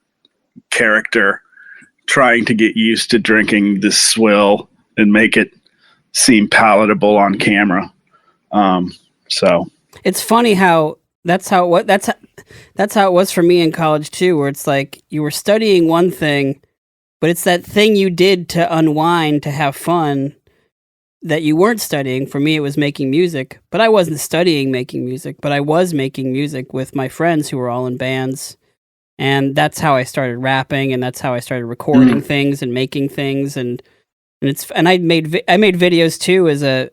[SPEAKER 3] character trying to get used to drinking this swill and make it seem palatable on camera. So
[SPEAKER 1] it's funny how that's how it was for me in college too, where it's like you were studying one thing, but it's that thing you did to unwind, to have fun, that you weren't studying. For me, it was making music, but I wasn't studying making music, but I was making music with my friends who were all in bands. And that's how I started rapping, and that's how I started recording things and making things. And I made videos too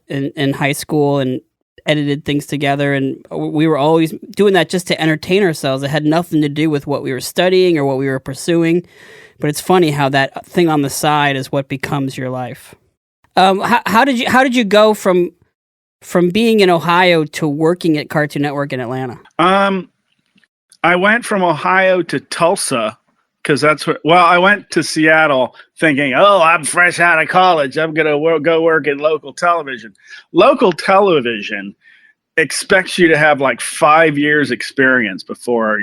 [SPEAKER 1] in high school and edited things together, and we were always doing that just to entertain ourselves. It had nothing to do with what we were studying or what we were pursuing. But it's funny how that thing on the side is what becomes your life. How did you go from being in Ohio to working at Cartoon Network in Atlanta?
[SPEAKER 3] I went from Ohio to Tulsa because I went to Seattle thinking, oh, I'm fresh out of college. I'm going to go work in local television. Local television expects you to have like 5 years experience before,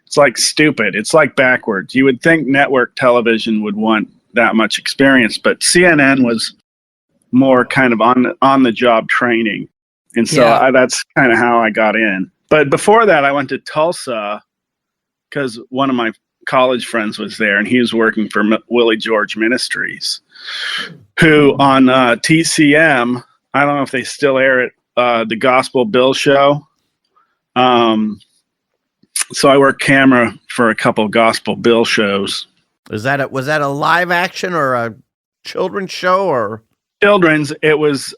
[SPEAKER 3] it's like stupid. It's like backwards. You would think network television would want that much experience, but CNN was more kind of on the job training. And so that's kind of how I got in. But before that, I went to Tulsa because one of my college friends was there, and he was working for Willie George Ministries, who on TCM, I don't know if they still air it, the Gospel Bill show. So I worked camera for a couple of Gospel Bill shows.
[SPEAKER 2] Was that a live action or a children's show or?
[SPEAKER 3] Children's. It was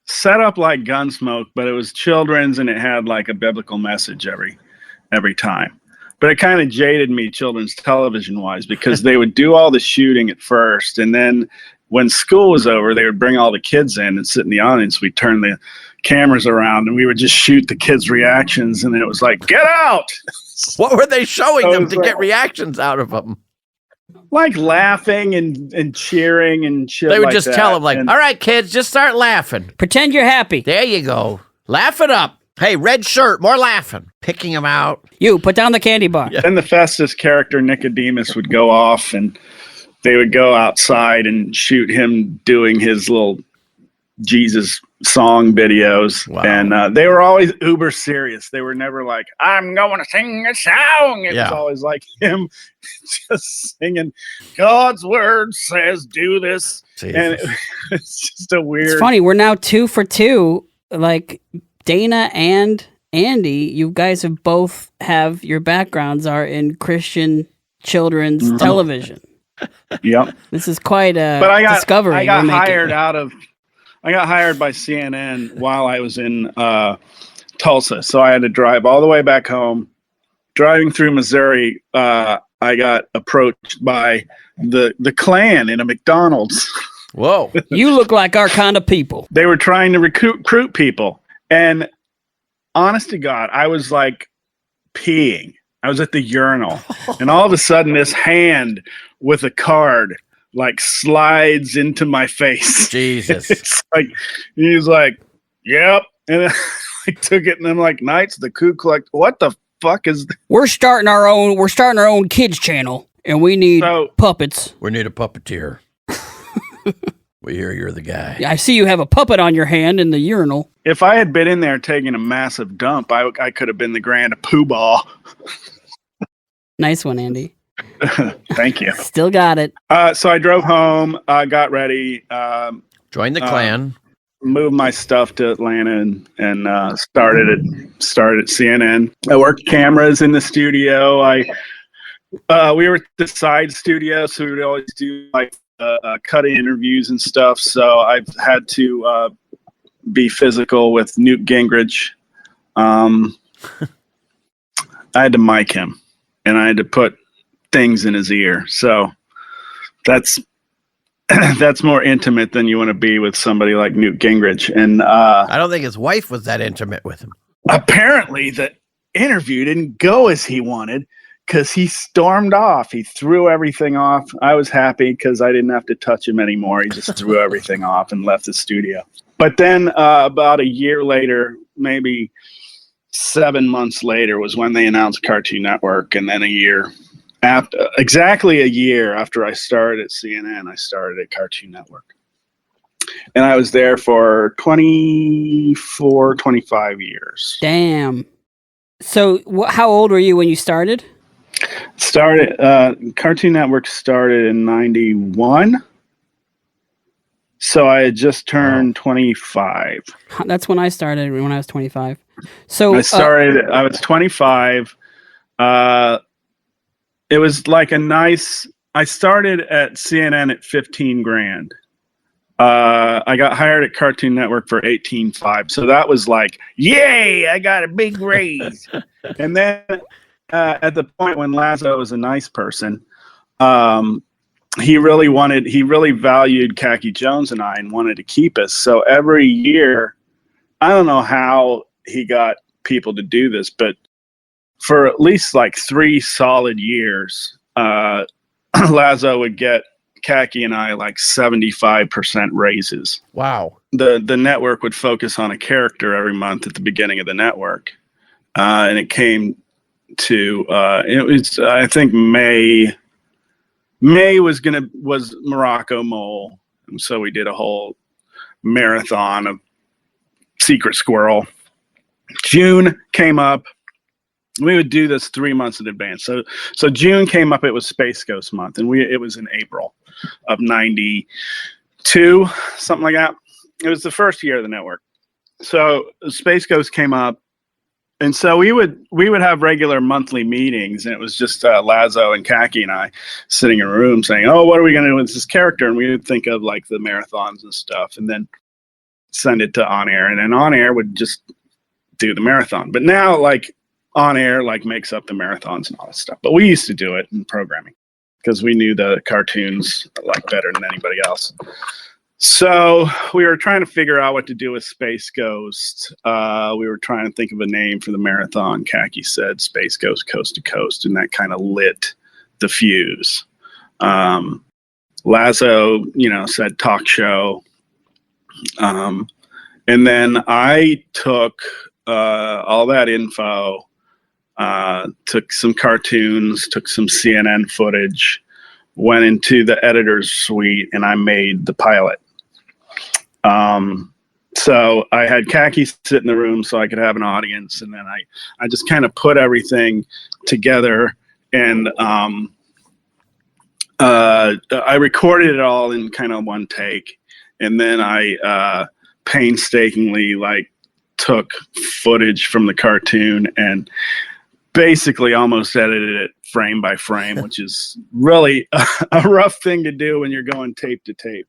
[SPEAKER 3] set up like Gunsmoke, but it was children's, and it had like a biblical message every time. But it kind of jaded me children's television wise, because they would do all the shooting at first, and then when school was over, they would bring all the kids in and sit in the audience. We'd turn the cameras around and we would just shoot the kids' reactions. And it was like, get out.
[SPEAKER 2] What were they showing them to
[SPEAKER 3] like,
[SPEAKER 2] get reactions out of them?
[SPEAKER 3] Like laughing and cheering and shit.
[SPEAKER 2] They would
[SPEAKER 3] like
[SPEAKER 2] just
[SPEAKER 3] that.
[SPEAKER 2] tell them, like, all right, kids, just start laughing.
[SPEAKER 1] Pretend you're happy.
[SPEAKER 2] There you go. Laugh it up. Hey, red shirt, more laughing. Picking them out.
[SPEAKER 1] You, put down the candy bar.
[SPEAKER 3] Yeah. Then the Festus character, Nicodemus, would go off and they would go outside and shoot him doing his little Jesus song videos. Wow. And they were always uber serious. They were never like, I'm going to sing a song. It was always like him just singing, God's word says do this. Jesus. And it's just a weird.
[SPEAKER 1] It's funny. We're now 2 for 2. Like Dana and Andy, you guys have both have your backgrounds are in Christian children's television.
[SPEAKER 3] Yep.
[SPEAKER 1] This is quite a discovery.
[SPEAKER 3] I got hired by CNN while I was in Tulsa. So I had to drive all the way back home. Driving through Missouri, I got approached by the Klan in a McDonald's.
[SPEAKER 2] Whoa.
[SPEAKER 1] You look like our kind of people.
[SPEAKER 3] They were trying to recruit people. And honest to God, I was like peeing. I was at the urinal. And all of a sudden, this hand with a card like slides into my face.
[SPEAKER 2] Jesus.
[SPEAKER 3] It's like, he's like, yep. And I took it and I'm like, Knights, the Ku Klux, what the fuck is this?
[SPEAKER 1] We're starting our own kids channel and we need puppets.
[SPEAKER 2] We need a puppeteer. We hear you're the guy.
[SPEAKER 1] I see you have a puppet on your hand in the urinal.
[SPEAKER 3] If I had been in there taking a massive dump, I could have been the grand poobah.
[SPEAKER 1] Nice one, Andy.
[SPEAKER 3] Thank you.
[SPEAKER 1] Still got it.
[SPEAKER 3] So I drove home, got ready.
[SPEAKER 2] Joined the Klan.
[SPEAKER 3] Moved my stuff to Atlanta and started at CNN. I worked cameras in the studio. We were at the side studio, so we would always do like cutting interviews and stuff. So I've had to be physical with Newt Gingrich. I had to mic him, and I had to put things in his ear. So that's more intimate than you want to be with somebody like Newt Gingrich. And
[SPEAKER 2] I don't think his wife was that intimate with him.
[SPEAKER 3] Apparently, the interview didn't go as he wanted because he stormed off. He threw everything off. I was happy because I didn't have to touch him anymore. He just threw everything off and left the studio. But then about a year later, maybe 7 months later, was when they announced Cartoon Network. And then exactly a year after I started at CNN, I started at Cartoon Network. And I was there for 25 years.
[SPEAKER 1] Damn. So how old were you when you started?
[SPEAKER 3] Cartoon Network started in 91. So I had just turned 25.
[SPEAKER 1] That's when I started, when I was 25. So
[SPEAKER 3] I was 25. It was like I started at CNN at 15 grand. I got hired at Cartoon Network for 18.5. So that was like, yay, I got a big raise. And then at the point when Lazo was a nice person, he really valued Khaki Jones and I and wanted to keep us. So every year, I don't know how he got people to do this, but for at least like 3 solid years, Lazo would get Khaki and I like 75% raises.
[SPEAKER 2] Wow.
[SPEAKER 3] The network would focus on a character every month at the beginning of the network. And it came to, it was, I think May was Morocco Mole. And so we did a whole marathon of Secret Squirrel. June came up. We would do this 3 months in advance. So June came up, it was Space Ghost month, and it was in April of 92, something like that. It was the first year of the network. So Space Ghost came up, and so we would have regular monthly meetings, and it was just Lazo and Khaki and I sitting in a room saying, oh, what are we going to do with this character? And we would think of like the marathons and stuff, and then send it to On Air, and then On Air would just do the marathon. But now, like, On Air like makes up the marathons and all that stuff, but we used to do it in programming. because we knew the cartoons like better than anybody else. So we were trying to figure out what to do with Space Ghost. We were trying to think of a name for the marathon. Khaki said Space Ghost Coast to Coast, and that kind of lit the fuse. Lazo, said talk show. And then I took all that info, took some cartoons, took some CNN footage, went into the editor's suite, and I made the pilot. So I had Khaki sit in the room so I could have an audience, and then I just kind of put everything together, and I recorded it all in kind of one take, and then I painstakingly took footage from the cartoon and basically almost edited it frame by frame, which is really a rough thing to do when you're going tape to tape.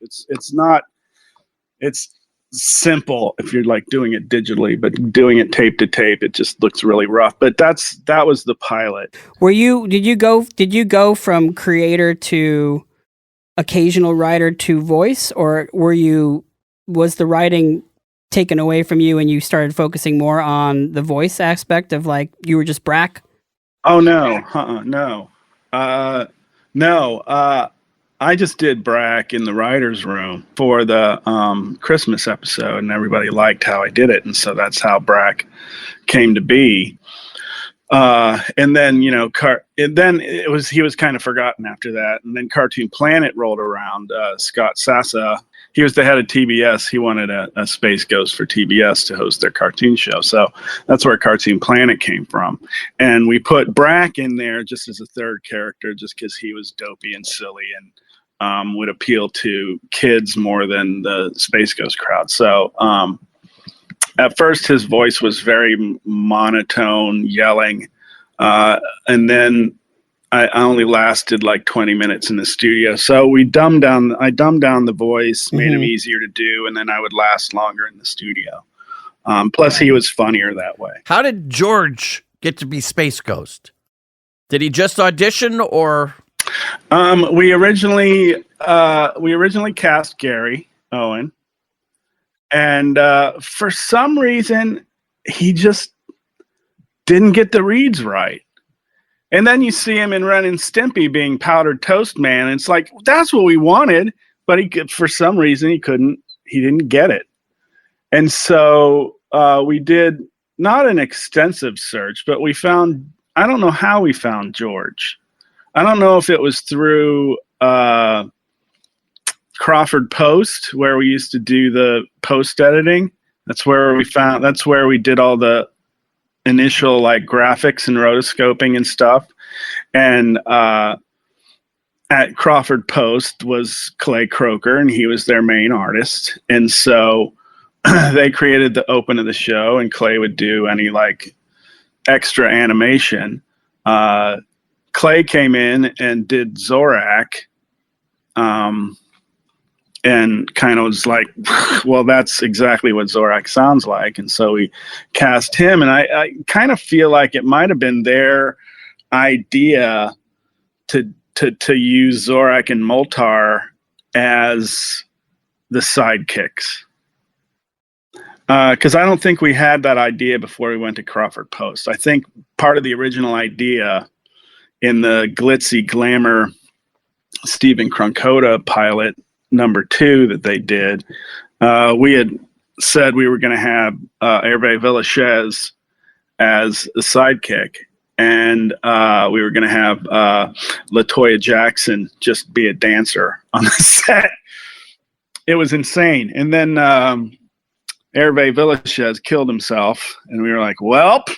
[SPEAKER 3] It's simple if you're doing it digitally, but doing it tape to tape, it just looks really rough. But that was the pilot.
[SPEAKER 1] Did you go from creator to occasional writer to voice, or was the writing taken away from you and you started focusing more on the voice aspect of you were just Brack?
[SPEAKER 3] Oh no, no. I just did Brack in the writer's room for the Christmas episode, and everybody liked how I did it, and so that's how Brack came to be. And then he was kind of forgotten after that, and then Cartoon Planet rolled around. Scott Sassa, he was the head of TBS. He wanted a Space Ghost for TBS to host their cartoon show, so that's where Cartoon Planet came from. And we put Brack in there just as a third character, just because he was dopey and silly and would appeal to kids more than the Space Ghost crowd. So at first his voice was very monotone, yelling, and then I only lasted 20 minutes in the studio. So I dumbed down the voice, made him easier to do, and then I would last longer in the studio. Plus he was funnier that way.
[SPEAKER 2] How did George get to be Space Ghost? Did he just audition, or?
[SPEAKER 3] We originally cast Gary Owen, and for some reason he just didn't get the reads right. And then you see him in Ren and Stimpy being Powdered Toast Man, and it's that's what we wanted, but for some reason he didn't get it. And so we did not an extensive search, but I don't know how we found George. I don't know if it was through Crawford Post, where we used to do the post editing. That's where we did all the initial graphics and rotoscoping and stuff. And at Crawford Post was Clay Croker, and he was their main artist. And so they created the open of the show, and Clay would do any extra animation. Clay came in and did Zorak, and kind of was well, that's exactly what Zorak sounds like. And so we cast him, and I kind of feel like it might have been their idea to use Zorak and Moltar as the sidekicks. Because I don't think we had that idea before we went to Crawford Post. I think part of the original idea in the glitzy glamour Stephen Crunkota pilot #2 that they did, we had said we were going to have Hervé Villachez as a sidekick, and we were going to have LaToya Jackson just be a dancer on the set. It was insane. And then Hervé Villachez killed himself, and we were like, "Welp."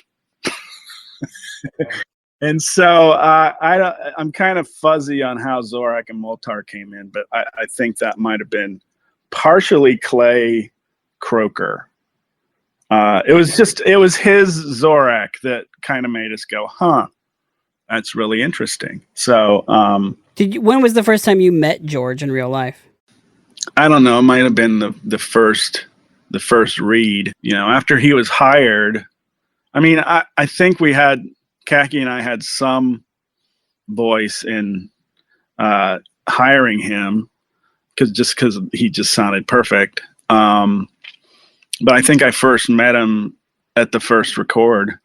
[SPEAKER 3] And so I'm kind of fuzzy on how Zorak and Moltar came in, but I think that might have been partially Clay Croker. It was his Zorak that kind of made us go, "Huh, that's really interesting." So,
[SPEAKER 1] when was the first time you met George in real life?
[SPEAKER 3] I don't know. It might have been the first read. After he was hired. I mean, I think Khaki and I had some voice in hiring him because he just sounded perfect. But I think I first met him at the first record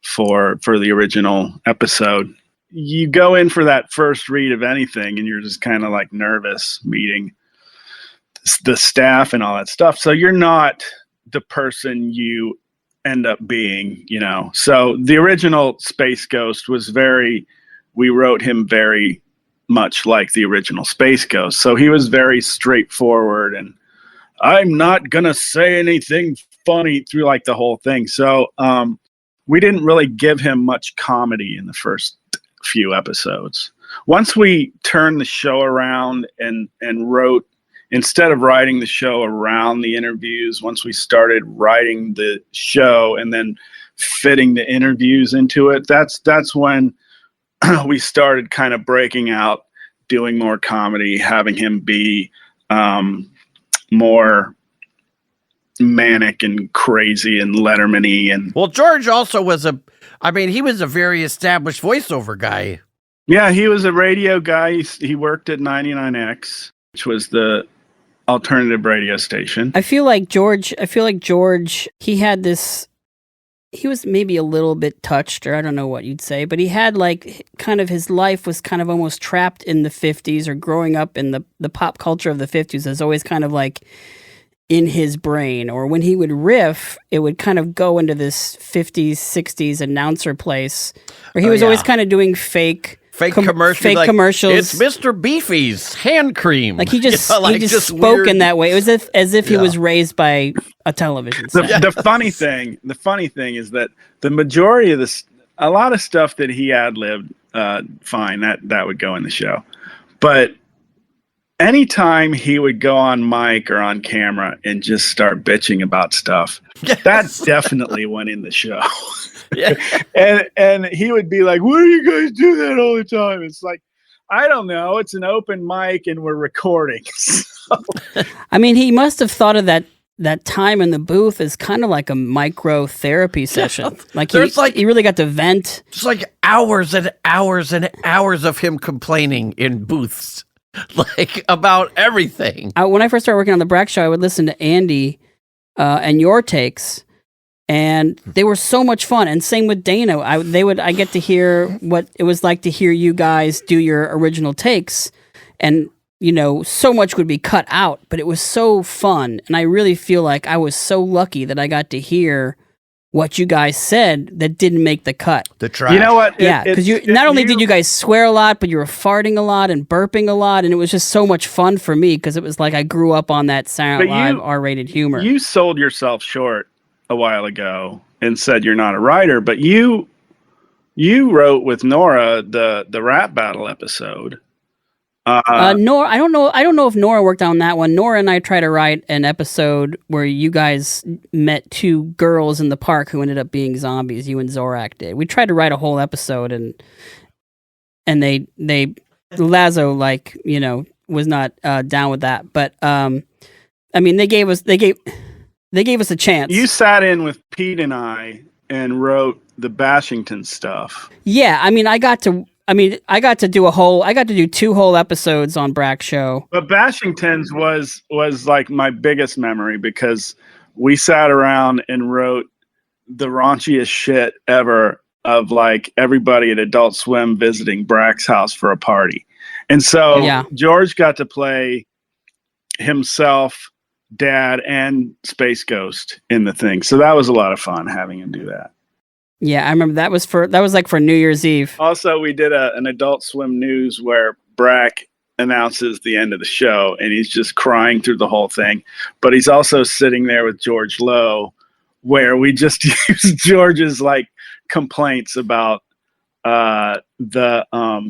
[SPEAKER 3] for the original episode. You go in for that first read of anything and you're just kind of like nervous meeting the staff and all that stuff. So you're not the person you end up being, you know. So the original Space Ghost we wrote him very much like the original Space Ghost. So he was very straightforward and I'm not going to say anything funny through like the whole thing. So we didn't really give him much comedy in the first few episodes. Once we turned the show around and wrote, instead of writing the show around the interviews, once we started writing the show and then fitting the interviews into it, that's when we started kind of breaking out, doing more comedy, having him be more manic and crazy and Letterman-y. And
[SPEAKER 2] well, George also he was a very established voiceover guy.
[SPEAKER 3] Yeah, he was a radio guy. He worked at 99X, which was the alternative radio station.
[SPEAKER 1] I feel like George, he had this, he was maybe a little bit touched, or I don't know what you'd say, but he had like kind of his life was kind of almost trapped in the 50s, or growing up in the pop culture of the 50s is always kind of like in his brain. Or when he would riff, it would kind of go into this 50s, 60s announcer place where he was always kind of doing fake commercials.
[SPEAKER 2] It's Mr. Beefy's hand cream.
[SPEAKER 1] Like he just spoke weird. In that way. It was as if he was raised by a television set.
[SPEAKER 3] The funny thing is that the majority of a lot of stuff that he ad-libbed, fine, that would go in the show. But anytime he would go on mic or on camera and just start bitching about stuff, that definitely went in the show. Yeah. and he would be like, "Why do you guys do that all the time?" It's like, I don't know. It's an open mic and we're recording. So.
[SPEAKER 1] I mean, he must have thought of that time in the booth as kind of like a micro therapy session. Like he really got to vent.
[SPEAKER 2] Just like hours and hours and hours of him complaining in booths, like about everything.
[SPEAKER 1] When I first started working on the Brack Show, I would listen to Andy and your takes. And they were so much fun. And same with Dana. I get to hear what it was like to hear you guys do your original takes. And, you know, so much would be cut out, but it was so fun. And I really feel like I was so lucky that I got to hear what you guys said that didn't make the cut.
[SPEAKER 2] The trash.
[SPEAKER 3] You know what?
[SPEAKER 1] Yeah, because not only did you guys swear a lot, but you were farting a lot and burping a lot. And it was just so much fun for me because it was like I grew up on that Saturday Night Live R-rated humor.
[SPEAKER 3] You sold yourself short a while ago and said you're not a writer, but you wrote with Nora the rap battle episode.
[SPEAKER 1] Nora, I don't know if Nora worked on that one. Nora and I tried to write an episode where you guys met two girls in the park who ended up being zombies. You and Zorak did. We tried to write a whole episode and they Lazo, like, you know, was not down with that. But I mean, they gave us a chance.
[SPEAKER 3] You sat in with Pete and I and wrote the Bashington stuff.
[SPEAKER 1] Yeah, I mean, I got to do 2 whole episodes on Brack Show.
[SPEAKER 3] But Bashington's was like my biggest memory because we sat around and wrote the raunchiest shit ever of like everybody at Adult Swim visiting Brack's house for a party. And so George got to play himself, Dad, and Space Ghost in the thing. So that was a lot of fun having him do that.
[SPEAKER 1] Yeah, I remember that was like for New Year's Eve.
[SPEAKER 3] Also, we did an Adult Swim News where Brack announces the end of the show and he's just crying through the whole thing. But he's also sitting there with George Lowe where we just use George's like complaints about the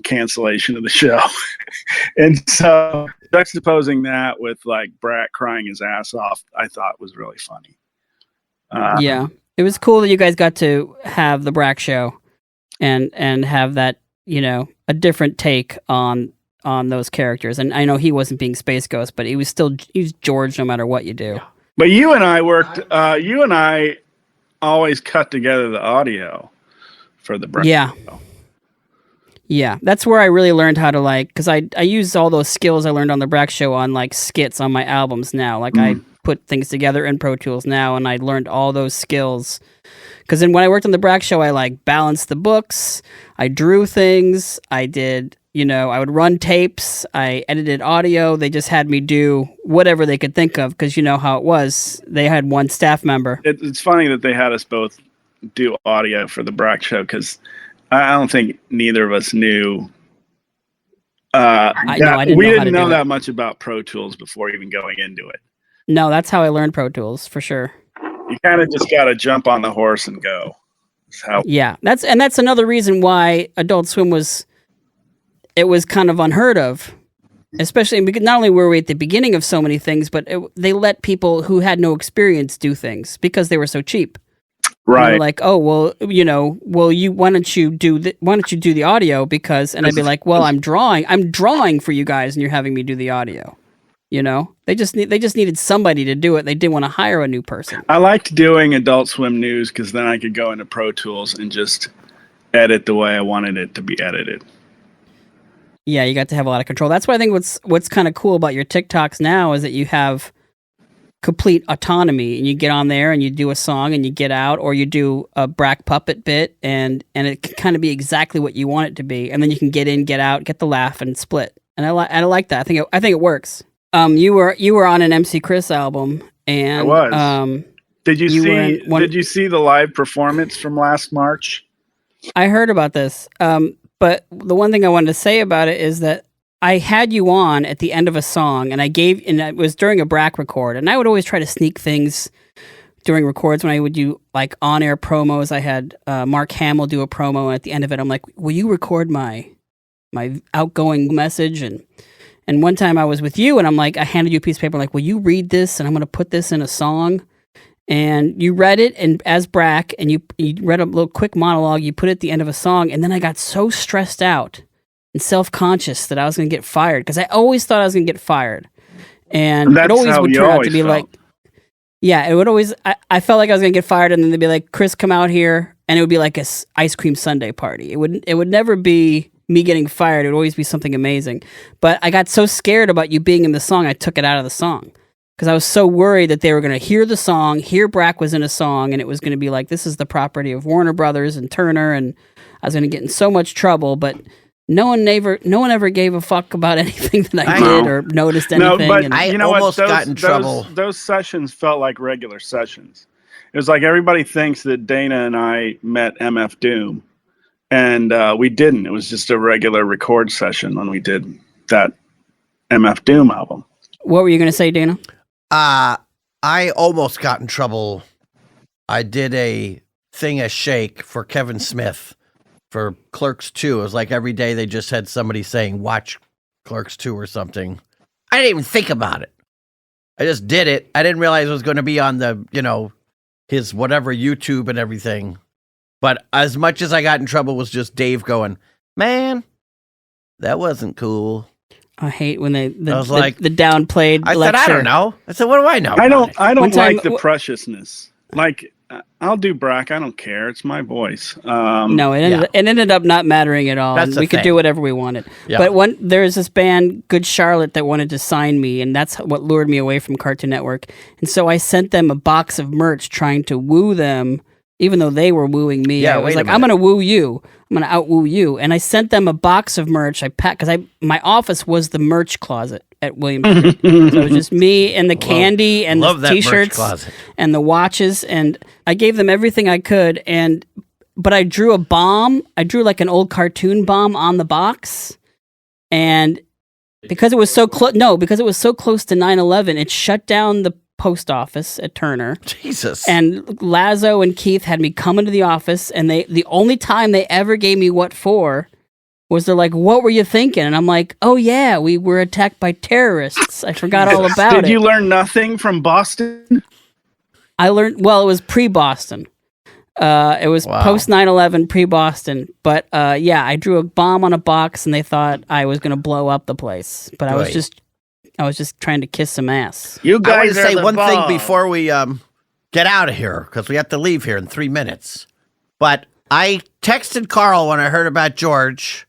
[SPEAKER 3] cancellation of the show. And so juxtaposing that with like Brack crying his ass off, I thought was really funny.
[SPEAKER 1] Yeah. It was cool that you guys got to have the Brack Show and have that, you know, a different take on those characters. And I know he wasn't being Space Ghost, but he was George no matter what you do.
[SPEAKER 3] But you and I worked, you and I always cut together the audio for the Brack Show.
[SPEAKER 1] Yeah, that's where I really learned how to because I use all those skills I learned on the Brack Show on like skits on my albums now. Like I put things together in Pro Tools now, and I learned all those skills. Because then when I worked on the Brack Show, I like balanced the books, I drew things, I did, I would run tapes, I edited audio. They just had me do whatever they could think of because you know how it was. They had one staff member.
[SPEAKER 3] It's funny that they had us both do audio for the Brack Show because I don't think neither of us knew.
[SPEAKER 1] I
[SPEAKER 3] we didn't know that much about Pro Tools before even going into it.
[SPEAKER 1] No, that's how I learned Pro Tools for sure.
[SPEAKER 3] You kind of just got to jump on the horse and go.
[SPEAKER 1] Yeah, that's another reason why Adult Swim was kind of unheard of, especially because not only were we at the beginning of so many things, but they let people who had no experience do things because they were so cheap.
[SPEAKER 3] Right.
[SPEAKER 1] They're like, oh well, why don't you do the audio because, and I'd be like, well, I'm drawing for you guys, and you're having me do the audio. They just needed somebody to do it. They didn't want to hire a new person.
[SPEAKER 3] I liked doing Adult Swim news because then I could go into Pro Tools and just edit the way I wanted it to be edited.
[SPEAKER 1] Yeah, you got to have a lot of control. That's why I think what's kind of cool about your TikToks now is that you have complete autonomy, and you get on there and you do a song and you get out, or you do a Brack puppet bit, and it can kind of be exactly what you want it to be, and then you can get in, get out, get the laugh, and split. And I like that. I think it works. You were on an MC Chris album, and
[SPEAKER 3] I was. Did you see the live performance from last March?
[SPEAKER 1] I heard about this. But the one thing I wanted to say about it is that I had you on at the end of a song, and it was during a Brack record, and I would always try to sneak things during records when I would do like on-air promos. I had Mark Hamill do a promo, and at the end of it, I'm like, will you record my outgoing message? And one time I was with you, and I'm like, I handed you a piece of paper, like, will you read this? And I'm going to put this in a song. And you read it, and as Brack, and you read a little quick monologue, you put it at the end of a song, and then I got so stressed out and self-conscious that I was going to get fired, because I always thought I was going to get fired. And it always would turn out to be like, yeah, it would always, I felt like I was going to get fired, and then they'd be like, Chris, come out here, and it would be like a ice cream sundae party. It would never be me getting fired. It would always be something amazing. But I got so scared about you being in the song, I took it out of the song. Because I was so worried that they were going to hear the song, hear Brack was in a song, and it was going to be like, this is the property of Warner Brothers and Turner, and I was going to get in so much trouble. But no one ever gave a fuck about anything that I did or noticed anything.
[SPEAKER 3] No, but
[SPEAKER 2] I almost got in trouble.
[SPEAKER 3] Those sessions felt like regular sessions. It was like everybody thinks that Dana and I met MF Doom, and we didn't. It was just a regular record session when we did that MF Doom album.
[SPEAKER 1] What were you going to say, Dana?
[SPEAKER 2] I almost got in trouble. I did a thing as Shake for Kevin Smith for Clerks 2. It was like every day they just had somebody saying, watch Clerks 2 or something. I didn't even think about it. I just did it. I didn't realize it was going to be on the, his whatever YouTube and everything. But as much as I got in trouble was just Dave going, man, that wasn't cool.
[SPEAKER 1] I hate when the downplayed lecture.
[SPEAKER 2] I don't know. I said, what do I know?
[SPEAKER 3] I don't like the preciousness. Like, I'll do Brack. I don't care. It's my voice.
[SPEAKER 1] No, it ended up not mattering at all. We could do whatever we wanted. Yeah. But there's this band, Good Charlotte, that wanted to sign me, and that's what lured me away from Cartoon Network. And so I sent them a box of merch trying to woo them, even though they were wooing me.
[SPEAKER 2] Yeah,
[SPEAKER 1] I was like, I'm going to woo you. I'm going to out-woo you. And I sent them a box of merch. I packed, because my office was the merch closet at William Street. So it was just me and the candy and the T-shirts and the watches. And I gave them everything I could. But I drew a bomb. I drew like an old cartoon bomb on the box. And because it was so close, because it was so close to 9/11, it shut down the post office at Turner.
[SPEAKER 2] Jesus.
[SPEAKER 1] And Lazo and Keith had me come into the office, and the only time they ever gave me what for was they're like, what were you thinking? And I'm like, oh yeah, we were attacked by terrorists. I forgot all about it.
[SPEAKER 3] Did you learn nothing from Boston?
[SPEAKER 1] I learned, well, it was pre-Boston. It was post 9/11, pre-Boston. But yeah, I drew a bomb on a box, and they thought I was going to blow up the place. But I was just trying to kiss some ass.
[SPEAKER 2] You guys, I want to say one thing before we get out of here, because we have to leave here in 3 minutes. But I texted Carl when I heard about George,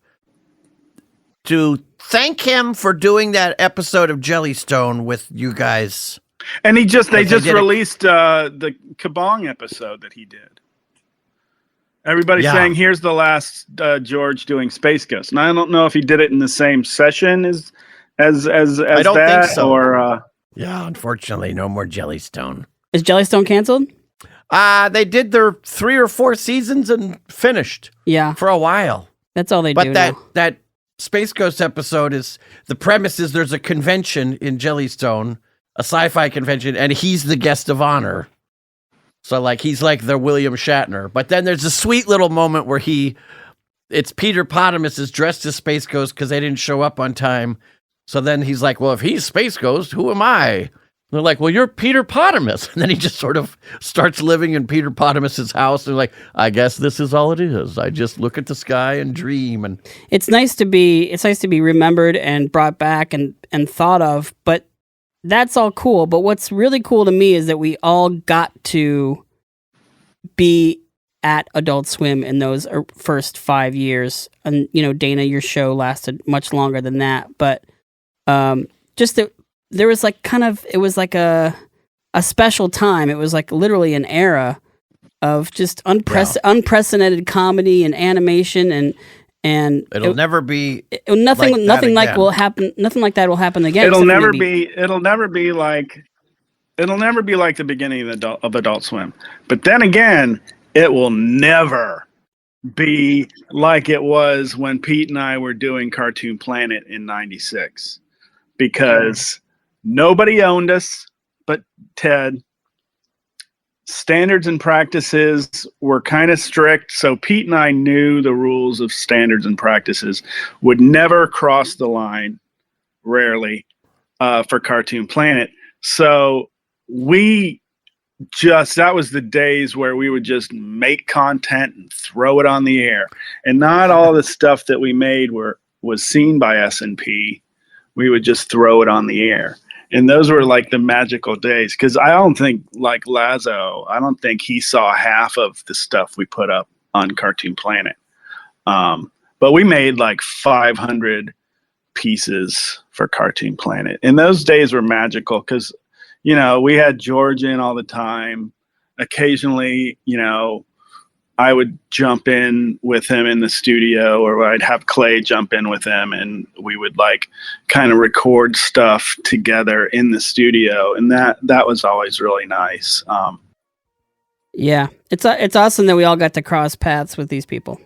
[SPEAKER 2] to thank him for doing that episode of Jellystone with you guys.
[SPEAKER 3] And they just released the Kabong episode that he did. Everybody's saying, here's the last George doing Space Ghost. And I don't know if he did it in the same session as I don't think so. Or
[SPEAKER 2] yeah, unfortunately, no more Jellystone.
[SPEAKER 1] Is Jellystone canceled?
[SPEAKER 2] They did their 3 or 4 seasons and finished.
[SPEAKER 1] Yeah,
[SPEAKER 2] for a while.
[SPEAKER 1] That's all they do.
[SPEAKER 2] But that Space Ghost episode is, the premise is there's a convention in Jellystone, a sci-fi convention, and he's the guest of honor. So like he's like the William Shatner. But then there's a sweet little moment where it's Peter Potamus is dressed as Space Ghost because they didn't show up on time. So then he's like, well, if he's Space Ghost, who am I? And they're like, well, you're Peter Potamus. And then he just sort of starts living in Peter Potamus's house. And like, I guess this is all it is. I just look at the sky and dream. And
[SPEAKER 1] it's nice to be remembered and brought back and thought of, but that's all cool. But what's really cool to me is that we all got to be at Adult Swim in those first 5 years. And, Dana, your show lasted much longer than that. But just that there was like it was like a special time. It was like literally an era of just unprecedented comedy and animation and
[SPEAKER 2] it'll never be
[SPEAKER 1] nothing like
[SPEAKER 2] that
[SPEAKER 1] will happen. Nothing like that will happen again.
[SPEAKER 3] It'll never be like the beginning of Adult Swim. But then again, it will never be like it was when Pete and I were doing Cartoon Planet in '96, because nobody owned us but Ted. Standards and practices were kind of strict, so Pete and I knew the rules of standards and practices, would never cross the line, rarely, for Cartoon Planet. So that was the days where we would just make content and throw it on the air. And not all the stuff that we made was seen by S&P. We would just throw it on the air. And those were like the magical days, because I don't think, like Lazo, I don't think he saw half of the stuff we put up on Cartoon Planet. But we made like 500 pieces for Cartoon Planet. And those days were magical because, we had George in all the time. Occasionally, I would jump in with him in the studio, or I'd have Clay jump in with him, and we would like kind of record stuff together in the studio, and that was always really nice.
[SPEAKER 1] Yeah, it's awesome that we all got to cross paths with these people.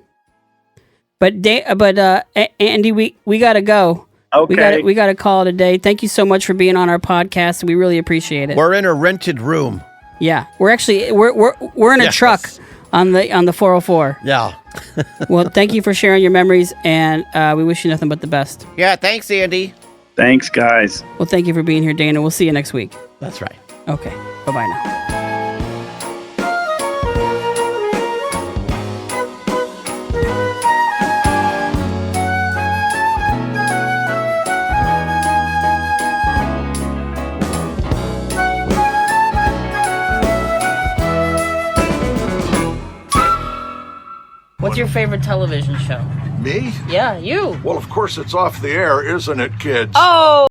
[SPEAKER 1] But Andy, we gotta go.
[SPEAKER 3] Okay,
[SPEAKER 1] we gotta call it a day. Thank you so much for being on our podcast. We really appreciate it.
[SPEAKER 2] We're in a rented room.
[SPEAKER 1] Yeah, we're actually we're in a truck on the 404.
[SPEAKER 2] Yeah.
[SPEAKER 1] Well, thank you for sharing your memories, and we wish you nothing but the best.
[SPEAKER 2] Yeah, thanks, Andy.
[SPEAKER 3] Thanks, guys.
[SPEAKER 1] Well, thank you for being here, Dana. We'll see you next week.
[SPEAKER 2] That's right.
[SPEAKER 1] Okay. Bye-bye now. What's your favorite television show?
[SPEAKER 4] Me?
[SPEAKER 1] Yeah, you.
[SPEAKER 4] Well, of course it's off the air, isn't it, kids?
[SPEAKER 1] Oh!